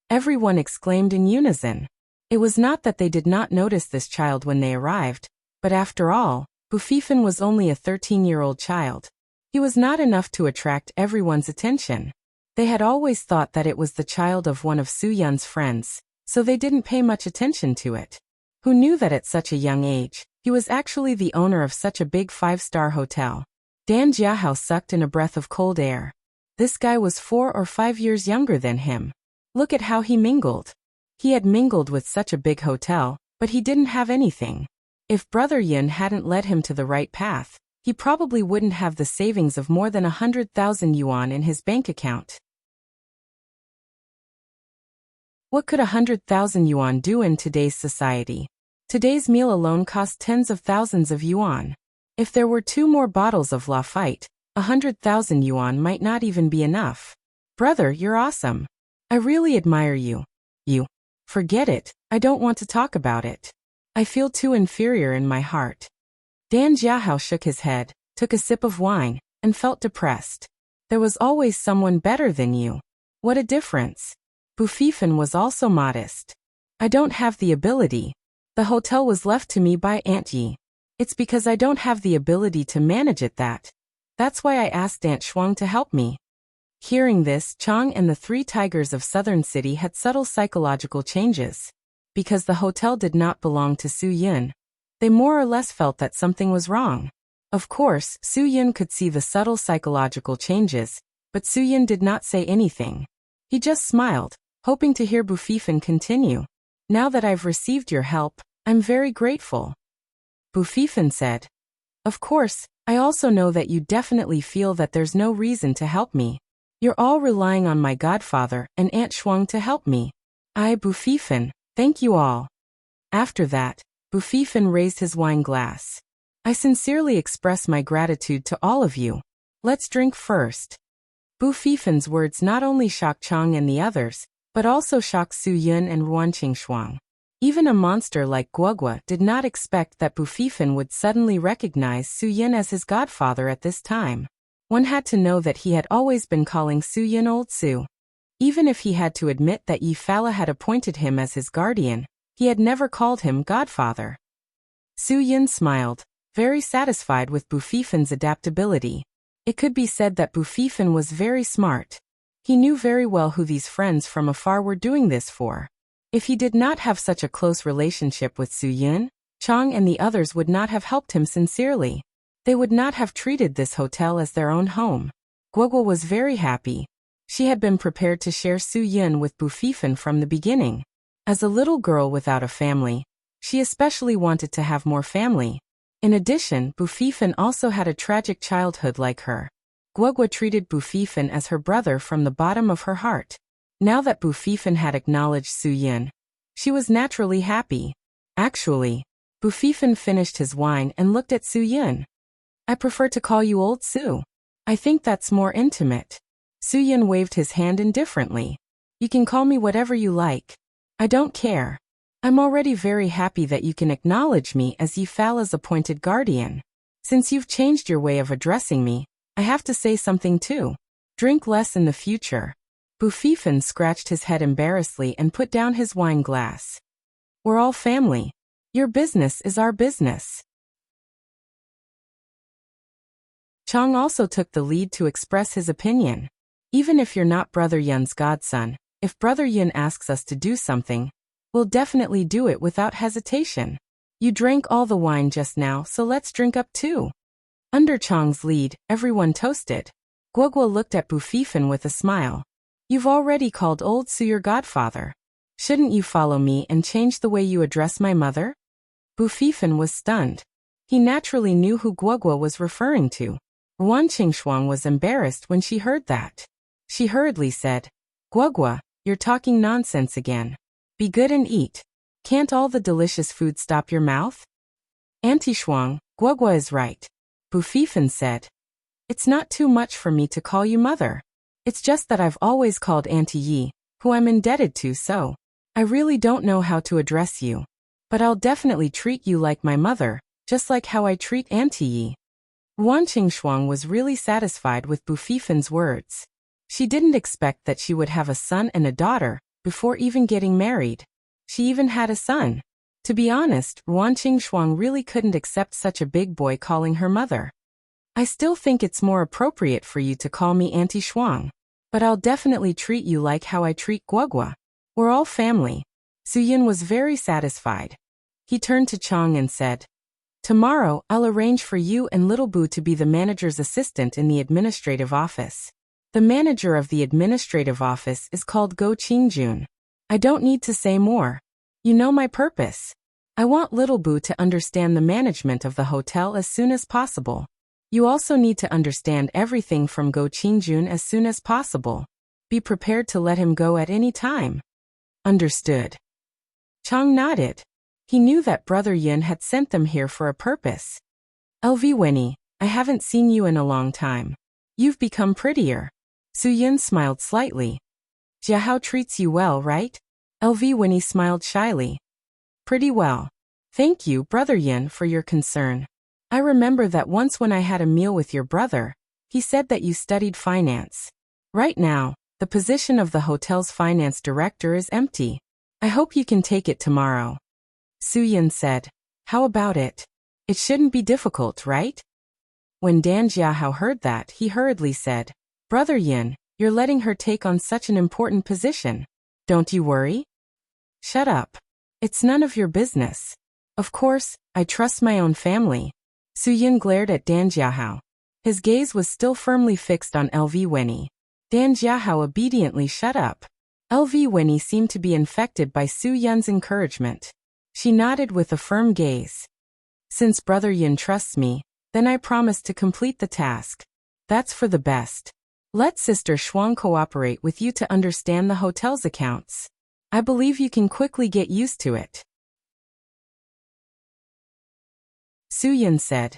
Everyone exclaimed in unison. It was not that they did not notice this child when they arrived, but after all, Bu Fifan was only a 13-year-old child. He was not enough to attract everyone's attention. They had always thought that it was the child of one of Su Yun's friends, so they didn't pay much attention to it. Who knew that at such a young age, he was actually the owner of such a big 5-star hotel? Dan Jiahao sucked in a breath of cold air. This guy was 4 or 5 years younger than him. Look at how he mingled. He had mingled with such a big hotel, but he didn't have anything. If Brother Yun hadn't led him to the right path, he probably wouldn't have the savings of more than 100,000 yuan in his bank account. What could 100,000 yuan do in today's society? Today's meal alone costs tens of thousands of yuan. If there were 2 more bottles of Lafite, 100,000 yuan might not even be enough. Brother, you're awesome. I really admire you. You. Forget it, I don't want to talk about it. I feel too inferior in my heart. Dan Jiahao shook his head, took a sip of wine, and felt depressed. There was always someone better than you. What a difference. Bu Fifan was also modest. I don't have the ability. The hotel was left to me by Aunt Yi. It's because I don't have the ability to manage it that's why I asked Aunt Shuang to help me. Hearing this, Chang and the 3 tigers of Southern City had subtle psychological changes. Because the hotel did not belong to Su Yun, they more or less felt that something was wrong. Of course, Su Yun could see the subtle psychological changes, but Su Yun did not say anything. He just smiled, hoping to hear Bu Fifan continue. Now that I've received your help, I'm very grateful. Bu Fifan said. Of course, I also know that you definitely feel that there's no reason to help me. You're all relying on my godfather and Aunt Shuang to help me. I, Bu Fifan, thank you all. After that, Bu Fifan raised his wine glass. I sincerely express my gratitude to all of you. Let's drink first. Bu Fifen's words not only shocked Chang and the others, but also shocked Su Yun and Ruan Qingxuang. Even a monster like Guogua did not expect that Bu Fifen would suddenly recognize Su Yun as his godfather at this time. One had to know that he had always been calling Su Yun Old Su. Even if he had to admit that Yi Fala had appointed him as his guardian, he had never called him godfather. Su Yun smiled, very satisfied with Bu Fifen's adaptability. It could be said that Bu Fifen was very smart. He knew very well who these friends from afar were doing this for. If he did not have such a close relationship with Su Yun, Chang and the others would not have helped him sincerely. They would not have treated this hotel as their own home. Guogua was very happy. She had been prepared to share Su Yun with Bu Fifen from the beginning. As a little girl without a family, she especially wanted to have more family. In addition, Bu Fifen also had a tragic childhood like her. Guogua treated Bu Fifen as her brother from the bottom of her heart. Now that Bu Fifen had acknowledged Su Yun, she was naturally happy. Actually, Bu Fifen finished his wine and looked at Su Yun. I prefer to call you Old Su. I think that's more intimate. Su Yun waved his hand indifferently. You can call me whatever you like. I don't care. I'm already very happy that you can acknowledge me as Yi Fala's appointed guardian. Since you've changed your way of addressing me, I have to say something too. Drink less in the future. Bu Fifen scratched his head embarrassedly and put down his wine glass. We're all family. Your business is our business. Chang also took the lead to express his opinion. Even if you're not Brother Yun's godson, if Brother Yun asks us to do something, we'll definitely do it without hesitation. You drank all the wine just now, so let's drink up too. Under Chang's lead, everyone toasted. Guogua looked at Bu Fifen with a smile. You've already called Old Su your godfather. Shouldn't you follow me and change the way you address my mother? Bu Fifen was stunned. He naturally knew who Guogua was referring to. Ruan Qingxuang was embarrassed when she heard that. She hurriedly said, Guogua, you're talking nonsense again. Be good and eat. Can't all the delicious food stop your mouth? Auntie Shuang, Guogua is right. Bu Fifen said. It's not too much for me to call you mother. It's just that I've always called Auntie Yi, who I'm indebted to, so I really don't know how to address you. But I'll definitely treat you like my mother, just like how I treat Auntie Yi. Ruan Qingxuang was really satisfied with Bu Fifen's words. She didn't expect that she would have a son and a daughter before even getting married. She even had a son. To be honest, Ruan Qingxuang really couldn't accept such a big boy calling her mother. I still think it's more appropriate for you to call me Auntie Shuang, but I'll definitely treat you like how I treat Guogua. We're all family. Su Yun was very satisfied. He turned to Chang and said, Tomorrow, I'll arrange for you and Little Bu to be the manager's assistant in the administrative office. The manager of the administrative office is called Go Qingjun. I don't need to say more. You know my purpose. I want Little Bu to understand the management of the hotel as soon as possible. You also need to understand everything from Go Qingjun as soon as possible. Be prepared to let him go at any time. Understood. Chang nodded. He knew that Brother Yun had sent them here for a purpose. LV Weni, I haven't seen you in a long time. You've become prettier. Su Yun smiled slightly. Jiahao treats you well, right? LV Weni smiled shyly. Pretty well. Thank you, Brother Yun, for your concern. I remember that once when I had a meal with your brother, he said that you studied finance. Right now, the position of the hotel's finance director is empty. I hope you can take it tomorrow. Su Yun said, How about it? It shouldn't be difficult, right? When Dan Jiahao heard that, he hurriedly said, Brother Yun, you're letting her take on such an important position. Don't you worry? Shut up. It's none of your business. Of course, I trust my own family. Su Yun glared at Dan Jiahao. His gaze was still firmly fixed on LV Weni. Dan Jiahao obediently shut up. LV Weni seemed to be infected by Su Yun's encouragement. She nodded with a firm gaze. Since Brother Yun trusts me, then I promise to complete the task. That's for the best. Let Sister Shuang cooperate with you to understand the hotel's accounts. I believe you can quickly get used to it. Su Yun said.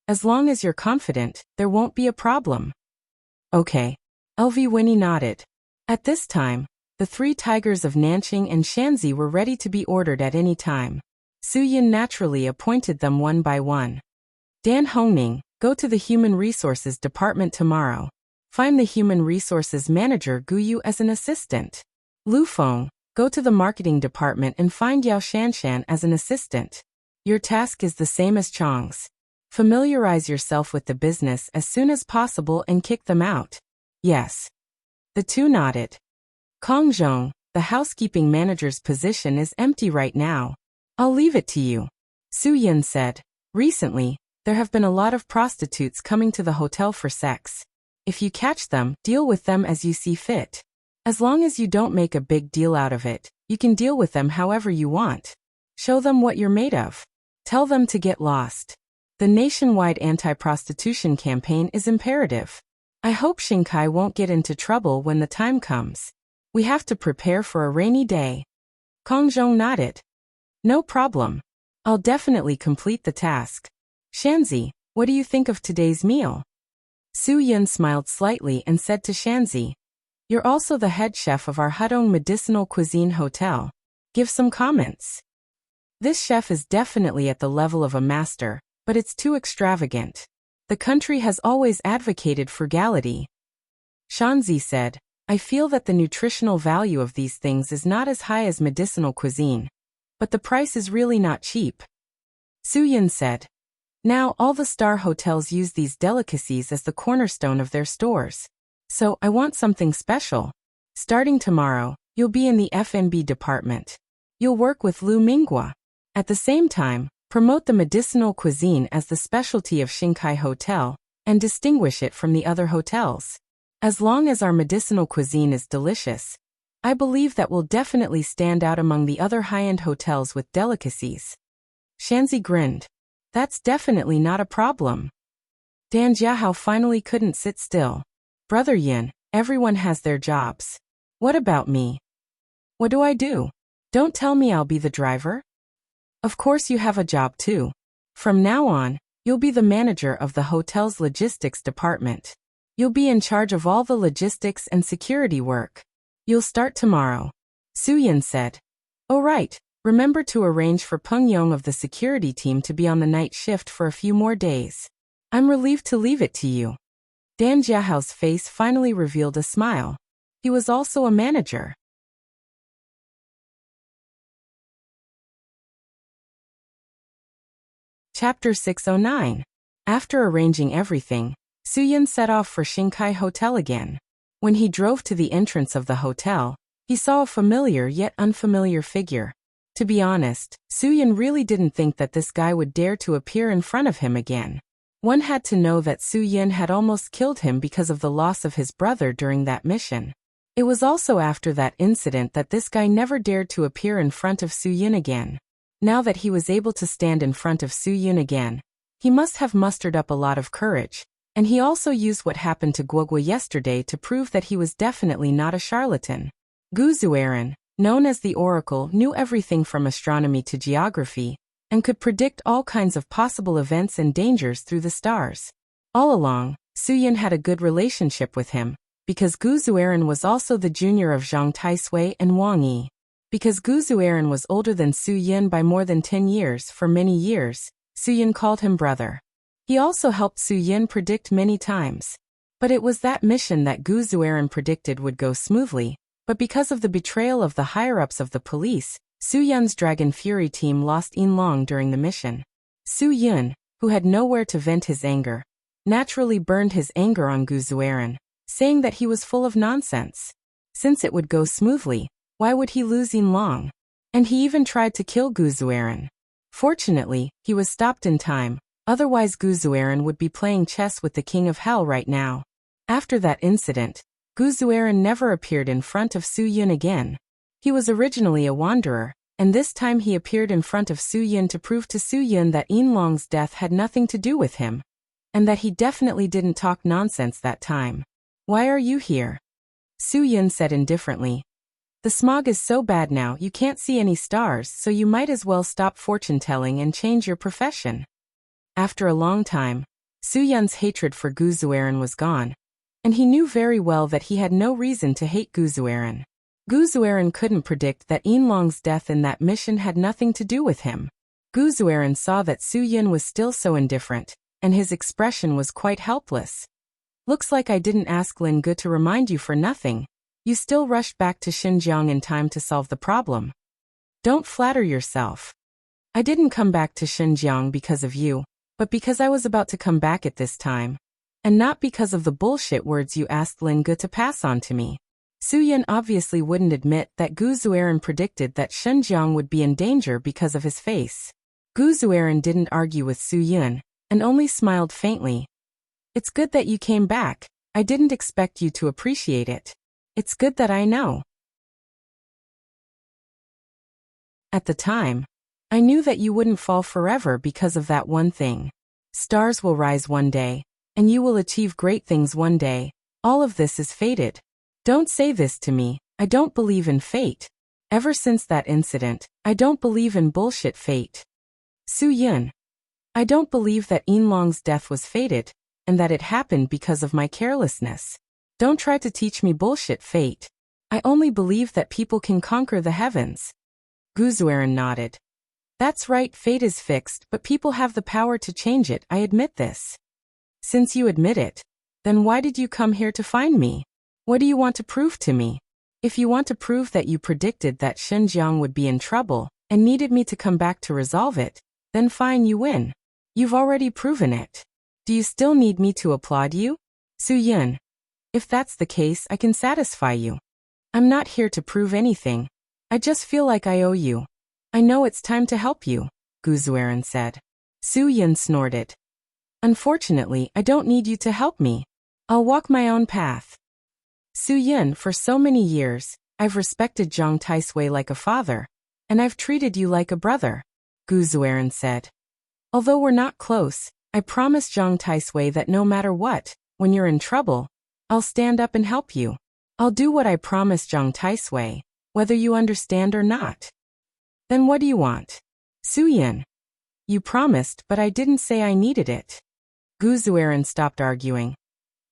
As long as you're confident, there won't be a problem. Okay. LV Winnie nodded. At this time, the 3 tigers of Nanqing and Shanxi were ready to be ordered at any time. Su Yun naturally appointed them one by one. Dan Hongning, go to the Human Resources Department tomorrow. Find the Human Resources Manager Gu Yu as an assistant. Lu Feng, go to the Marketing Department and find Yao Shanshan as an assistant. Your task is the same as Chang's. Familiarize yourself with the business as soon as possible and kick them out. Yes. The 2 nodded. Kong Zhong, the housekeeping manager's position is empty right now. I'll leave it to you. Su Yun said. Recently, there have been a lot of prostitutes coming to the hotel for sex. If you catch them, deal with them as you see fit. As long as you don't make a big deal out of it, you can deal with them however you want. Show them what you're made of. Tell them to get lost. The nationwide anti-prostitution campaign is imperative. I hope Xingkai won't get into trouble when the time comes. We have to prepare for a rainy day. Kong Zhong nodded. No problem. I'll definitely complete the task. Shanxi, what do you think of today's meal? Su Yun smiled slightly and said to Shanxi, you're also the head chef of our Hudong Medicinal Cuisine Hotel. Give some comments. This chef is definitely at the level of a master, but it's too extravagant. The country has always advocated frugality. Shanxi said, I feel that the nutritional value of these things is not as high as medicinal cuisine. But the price is really not cheap. Su Yun said. Now all the star hotels use these delicacies as the cornerstone of their stores. So I want something special. Starting tomorrow, you'll be in the F&B department. You'll work with Lu Minghua. At the same time, promote the medicinal cuisine as the specialty of Xingkai Hotel, and distinguish it from the other hotels. As long as our medicinal cuisine is delicious, I believe that we'll definitely stand out among the other high-end hotels with delicacies. Shanxi grinned. That's definitely not a problem. Dan Jiahao finally couldn't sit still. Brother Yin, everyone has their jobs. What about me? What do I do? Don't tell me I'll be the driver? Of course you have a job too. From now on, you'll be the manager of the hotel's logistics department. You'll be in charge of all the logistics and security work. You'll start tomorrow. Su Yun said. Oh right, remember to arrange for Peng Yong of the security team to be on the night shift for a few more days. I'm relieved to leave it to you. Dan Jiahao's face finally revealed a smile. He was also a manager. Chapter 609. After arranging everything, Su Yun set off for Xingkai Hotel again. When he drove to the entrance of the hotel, he saw a familiar yet unfamiliar figure. To be honest, Su Yun really didn't think that this guy would dare to appear in front of him again. One had to know that Su Yun had almost killed him because of the loss of his brother during that mission. It was also after that incident that this guy never dared to appear in front of Su Yun again. Now that he was able to stand in front of Su Yun again, he must have mustered up a lot of courage. And he also used what happened to Guogua yesterday to prove that he was definitely not a charlatan. Gu Zueran, known as the Oracle, knew everything from astronomy to geography, and could predict all kinds of possible events and dangers through the stars. All along, Su Yun had a good relationship with him, because Gu Zueran was also the junior of Zhang Taisui and Wang Yi. Because Gu Zueran was older than Su Yun by more than 10 years, for many years, Su Yun called him brother. He also helped Su Yun predict many times. But it was that mission that Gu Zueran predicted would go smoothly, but because of the betrayal of the higher-ups of the police, Su Yun's Dragon Fury team lost Yin Long during the mission. Su Yun, who had nowhere to vent his anger, naturally burned his anger on Gu Zueran, saying that he was full of nonsense. Since it would go smoothly, why would he lose Yin Long? And he even tried to kill Gu Zueran. Fortunately, he was stopped in time. Otherwise Gu Zueran would be playing chess with the King of Hell right now. After that incident, Gu Zueran never appeared in front of Su Yun again. He was originally a wanderer, and this time he appeared in front of Su Yun to prove to Su Yun that Yin Long's death had nothing to do with him, and that he definitely didn't talk nonsense that time. Why are you here? Su Yun said indifferently. The smog is so bad now you can't see any stars, so you might as well stop fortune-telling and change your profession. After a long time, Su Yun's hatred for Gu Zueran was gone, and he knew very well that he had no reason to hate Gu Zueran. Gu Zueran couldn't predict that Yinlong's death in that mission had nothing to do with him. Gu Zueran saw that Su Yun was still so indifferent, and his expression was quite helpless. Looks like I didn't ask Lin Gu to remind you for nothing. You still rushed back to Xinjiang in time to solve the problem. Don't flatter yourself. I didn't come back to Xinjiang because of you, but because I was about to come back at this time. And not because of the bullshit words you asked Lin Gu to pass on to me. Su Yun obviously wouldn't admit that Gu Zueran predicted that Xinjiang would be in danger because of his face. Gu Zueran didn't argue with Su Yun, and only smiled faintly. It's good that you came back. I didn't expect you to appreciate it. It's good that I know. At the time, I knew that you wouldn't fall forever because of that one thing. Stars will rise one day, and you will achieve great things one day. All of this is fated. Don't say this to me. I don't believe in fate. Ever since that incident, I don't believe in bullshit fate. Su Yun. I don't believe that Yinlong's death was fated, and that it happened because of my carelessness. Don't try to teach me bullshit fate. I only believe that people can conquer the heavens. Gu Zueran nodded. That's right, fate is fixed, but people have the power to change it, I admit this. Since you admit it, then why did you come here to find me? What do you want to prove to me? If you want to prove that you predicted that Xinjiang would be in trouble, and needed me to come back to resolve it, then fine, you win. You've already proven it. Do you still need me to applaud you? Su Yun. If that's the case, I can satisfy you. I'm not here to prove anything. I just feel like I owe you. I know it's time to help you, Gu Zueran said. Su Yun snorted. Unfortunately, I don't need you to help me. I'll walk my own path. Su Yun, for so many years, I've respected Zhang Taisui like a father, and I've treated you like a brother, Gu Zueran said. Although we're not close, I promise Zhang Taisui that no matter what, when you're in trouble, I'll stand up and help you. I'll do what I promised Zhang Taisui, whether you understand or not. Then what do you want? Su Yun. You promised, but I didn't say I needed it. Gu Zueran stopped arguing.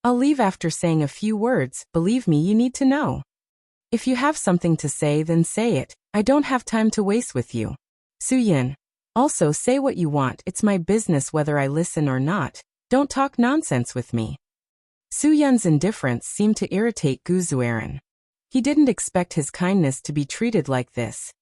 I'll leave after saying a few words, believe me, you need to know. If you have something to say, then say it. I don't have time to waste with you. Su Yun. Also say what you want, it's my business whether I listen or not. Don't talk nonsense with me. Su Yun's indifference seemed to irritate Gu Zueran. He didn't expect his kindness to be treated like this.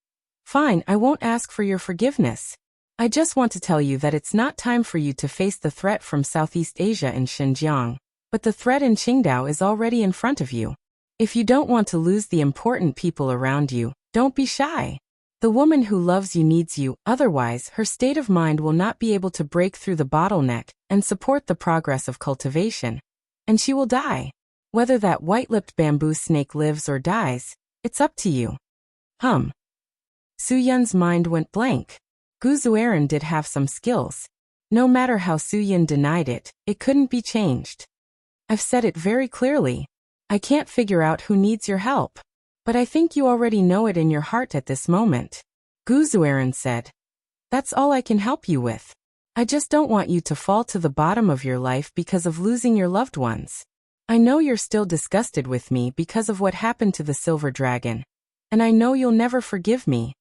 Fine, I won't ask for your forgiveness. I just want to tell you that it's not time for you to face the threat from Southeast Asia and Xinjiang. But the threat in Qingdao is already in front of you. If you don't want to lose the important people around you, don't be shy. The woman who loves you needs you, otherwise her state of mind will not be able to break through the bottleneck and support the progress of cultivation. And she will die. Whether that white-lipped bamboo snake lives or dies, it's up to you. Su Yun's mind went blank. Gu Zueran did have some skills. No matter how Su Yun denied it, it couldn't be changed. I've said it very clearly. I can't figure out who needs your help. But I think you already know it in your heart at this moment. Gu Zueran said. That's all I can help you with. I just don't want you to fall to the bottom of your life because of losing your loved ones. I know you're still disgusted with me because of what happened to the silver dragon. And I know you'll never forgive me.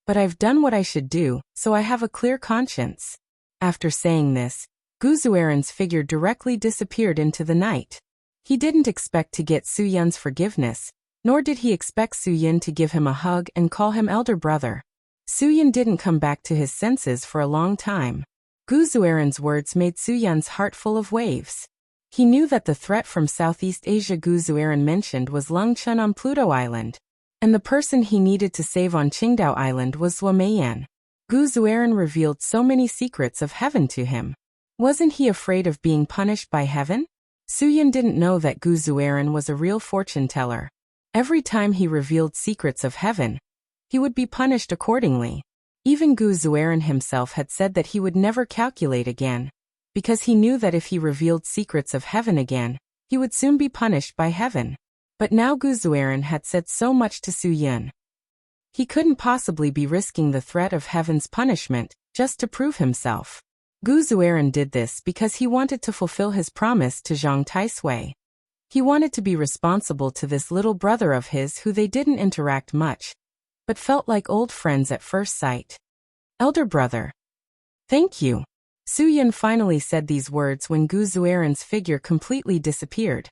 But I've done what I should do, so I have a clear conscience. After saying this, Gu Zueran's figure directly disappeared into the night. He didn't expect to get Su Yun's forgiveness, nor did he expect Su Yun to give him a hug and call him elder brother. Su Yun didn't come back to his senses for a long time. Gu Zueran's words made Su Yun's heart full of waves. He knew that the threat from Southeast Asia Gu Zueran mentioned was Lung Chun on Pluto Island, and the person he needed to save on Qingdao Island was Zhuo Meiyan. Gu Zueran revealed so many secrets of heaven to him. Wasn't he afraid of being punished by heaven? Su Yun didn't know that Gu Zueran was a real fortune teller. Every time he revealed secrets of heaven, he would be punished accordingly. Even Gu Zueran himself had said that he would never calculate again, because he knew that if he revealed secrets of heaven again, he would soon be punished by heaven. But now Gu Zueran had said so much to Su Yun. He couldn't possibly be risking the threat of heaven's punishment just to prove himself. Gu Zueran did this because he wanted to fulfill his promise to Zhang Taisui. He wanted to be responsible to this little brother of his who they didn't interact much, but felt like old friends at first sight. Elder brother. Thank you. Su Yun finally said these words when Gu Zueran's figure completely disappeared.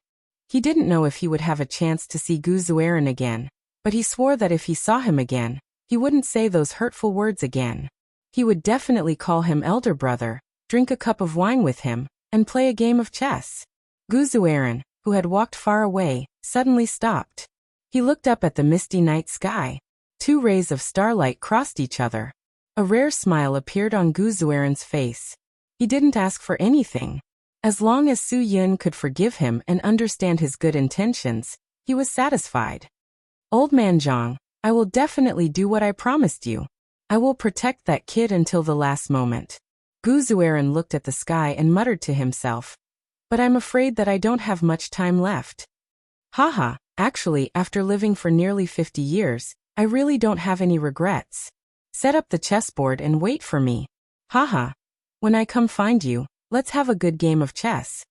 He didn't know if he would have a chance to see Gu Zueran again, but he swore that if he saw him again, he wouldn't say those hurtful words again. He would definitely call him elder brother, drink a cup of wine with him, and play a game of chess. Gu Zueran, who had walked far away, suddenly stopped. He looked up at the misty night sky. Two rays of starlight crossed each other. A rare smile appeared on Gu Zueran's face. He didn't ask for anything. As long as Su Yun could forgive him and understand his good intentions, he was satisfied. Old man Zhang, I will definitely do what I promised you. I will protect that kid until the last moment. Gu Zueran looked at the sky and muttered to himself. But I'm afraid that I don't have much time left. Haha, actually, after living for nearly 50 years, I really don't have any regrets. Set up the chessboard and wait for me. Haha. When I come find you, let's have a good game of chess.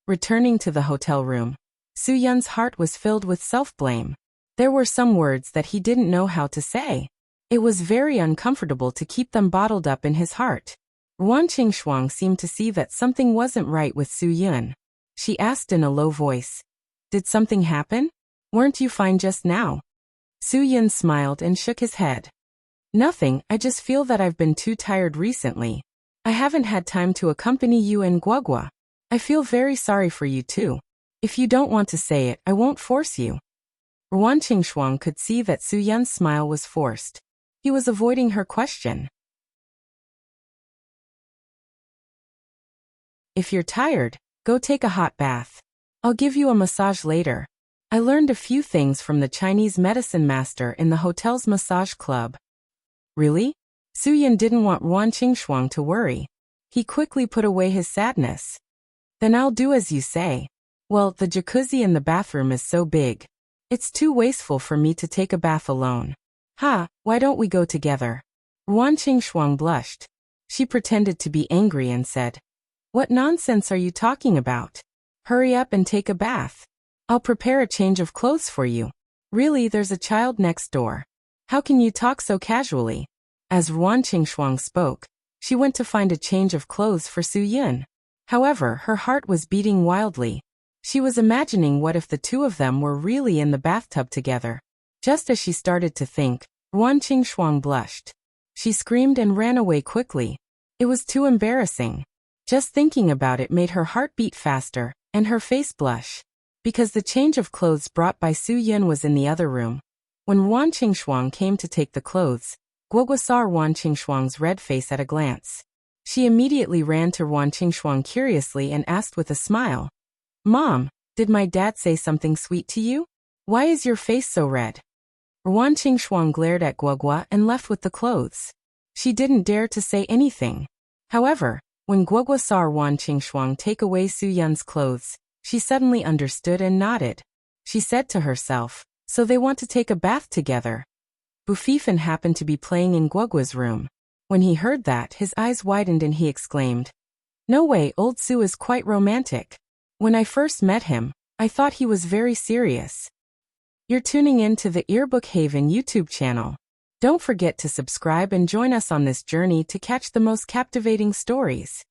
Returning to the hotel room, Su Yun's heart was filled with self-blame. There were some words that he didn't know how to say. It was very uncomfortable to keep them bottled up in his heart. Ruan Qingshuang seemed to see that something wasn't right with Su Yun. She asked in a low voice, "Did something happen? Weren't you fine just now?" Su Yun smiled and shook his head. "Nothing, I just feel that I've been too tired recently. I haven't had time to accompany you in Guogua. I feel very sorry for you too. If you don't want to say it, I won't force you." Ruan Qingshuang could see that Su Yun's smile was forced. He was avoiding her question. If you're tired, go take a hot bath. I'll give you a massage later. I learned a few things from the Chinese medicine master in the hotel's massage club. Really? Su Yun didn't want Ruan Qingshuang to worry. He quickly put away his sadness. Then I'll do as you say. Well, the jacuzzi in the bathroom is so big. It's too wasteful for me to take a bath alone. Ha, why don't we go together? Ruan Qingshuang blushed. She pretended to be angry and said, "What nonsense are you talking about? Hurry up and take a bath. I'll prepare a change of clothes for you. Really, there's a child next door. How can you talk so casually?" As Ruan Qingshuang spoke, she went to find a change of clothes for Su Yun. However, her heart was beating wildly. She was imagining what if the two of them were really in the bathtub together. Just as she started to think, Ruan Qingshuang blushed. She screamed and ran away quickly. It was too embarrassing. Just thinking about it made her heart beat faster, and her face blush. Because the change of clothes brought by Su Yun was in the other room. When Ruan Qingshuang came to take the clothes, Guogua saw Ruan Qingshuang's red face at a glance. She immediately ran to Ruan Qingshuang curiously and asked with a smile, "Mom, did my dad say something sweet to you? Why is your face so red?" Ruan Qingshuang glared at Guogua and left with the clothes. She didn't dare to say anything. However, when Guogua saw Ruan Qingshuang take away Su Yun's clothes, she suddenly understood and nodded. She said to herself, "So they want to take a bath together." Bufifan happened to be playing in Guogua's room. When he heard that, his eyes widened and he exclaimed, "No way, old Su is quite romantic. When I first met him, I thought he was very serious." You're tuning in to the Earbook Haven YouTube channel. Don't forget to subscribe and join us on this journey to catch the most captivating stories.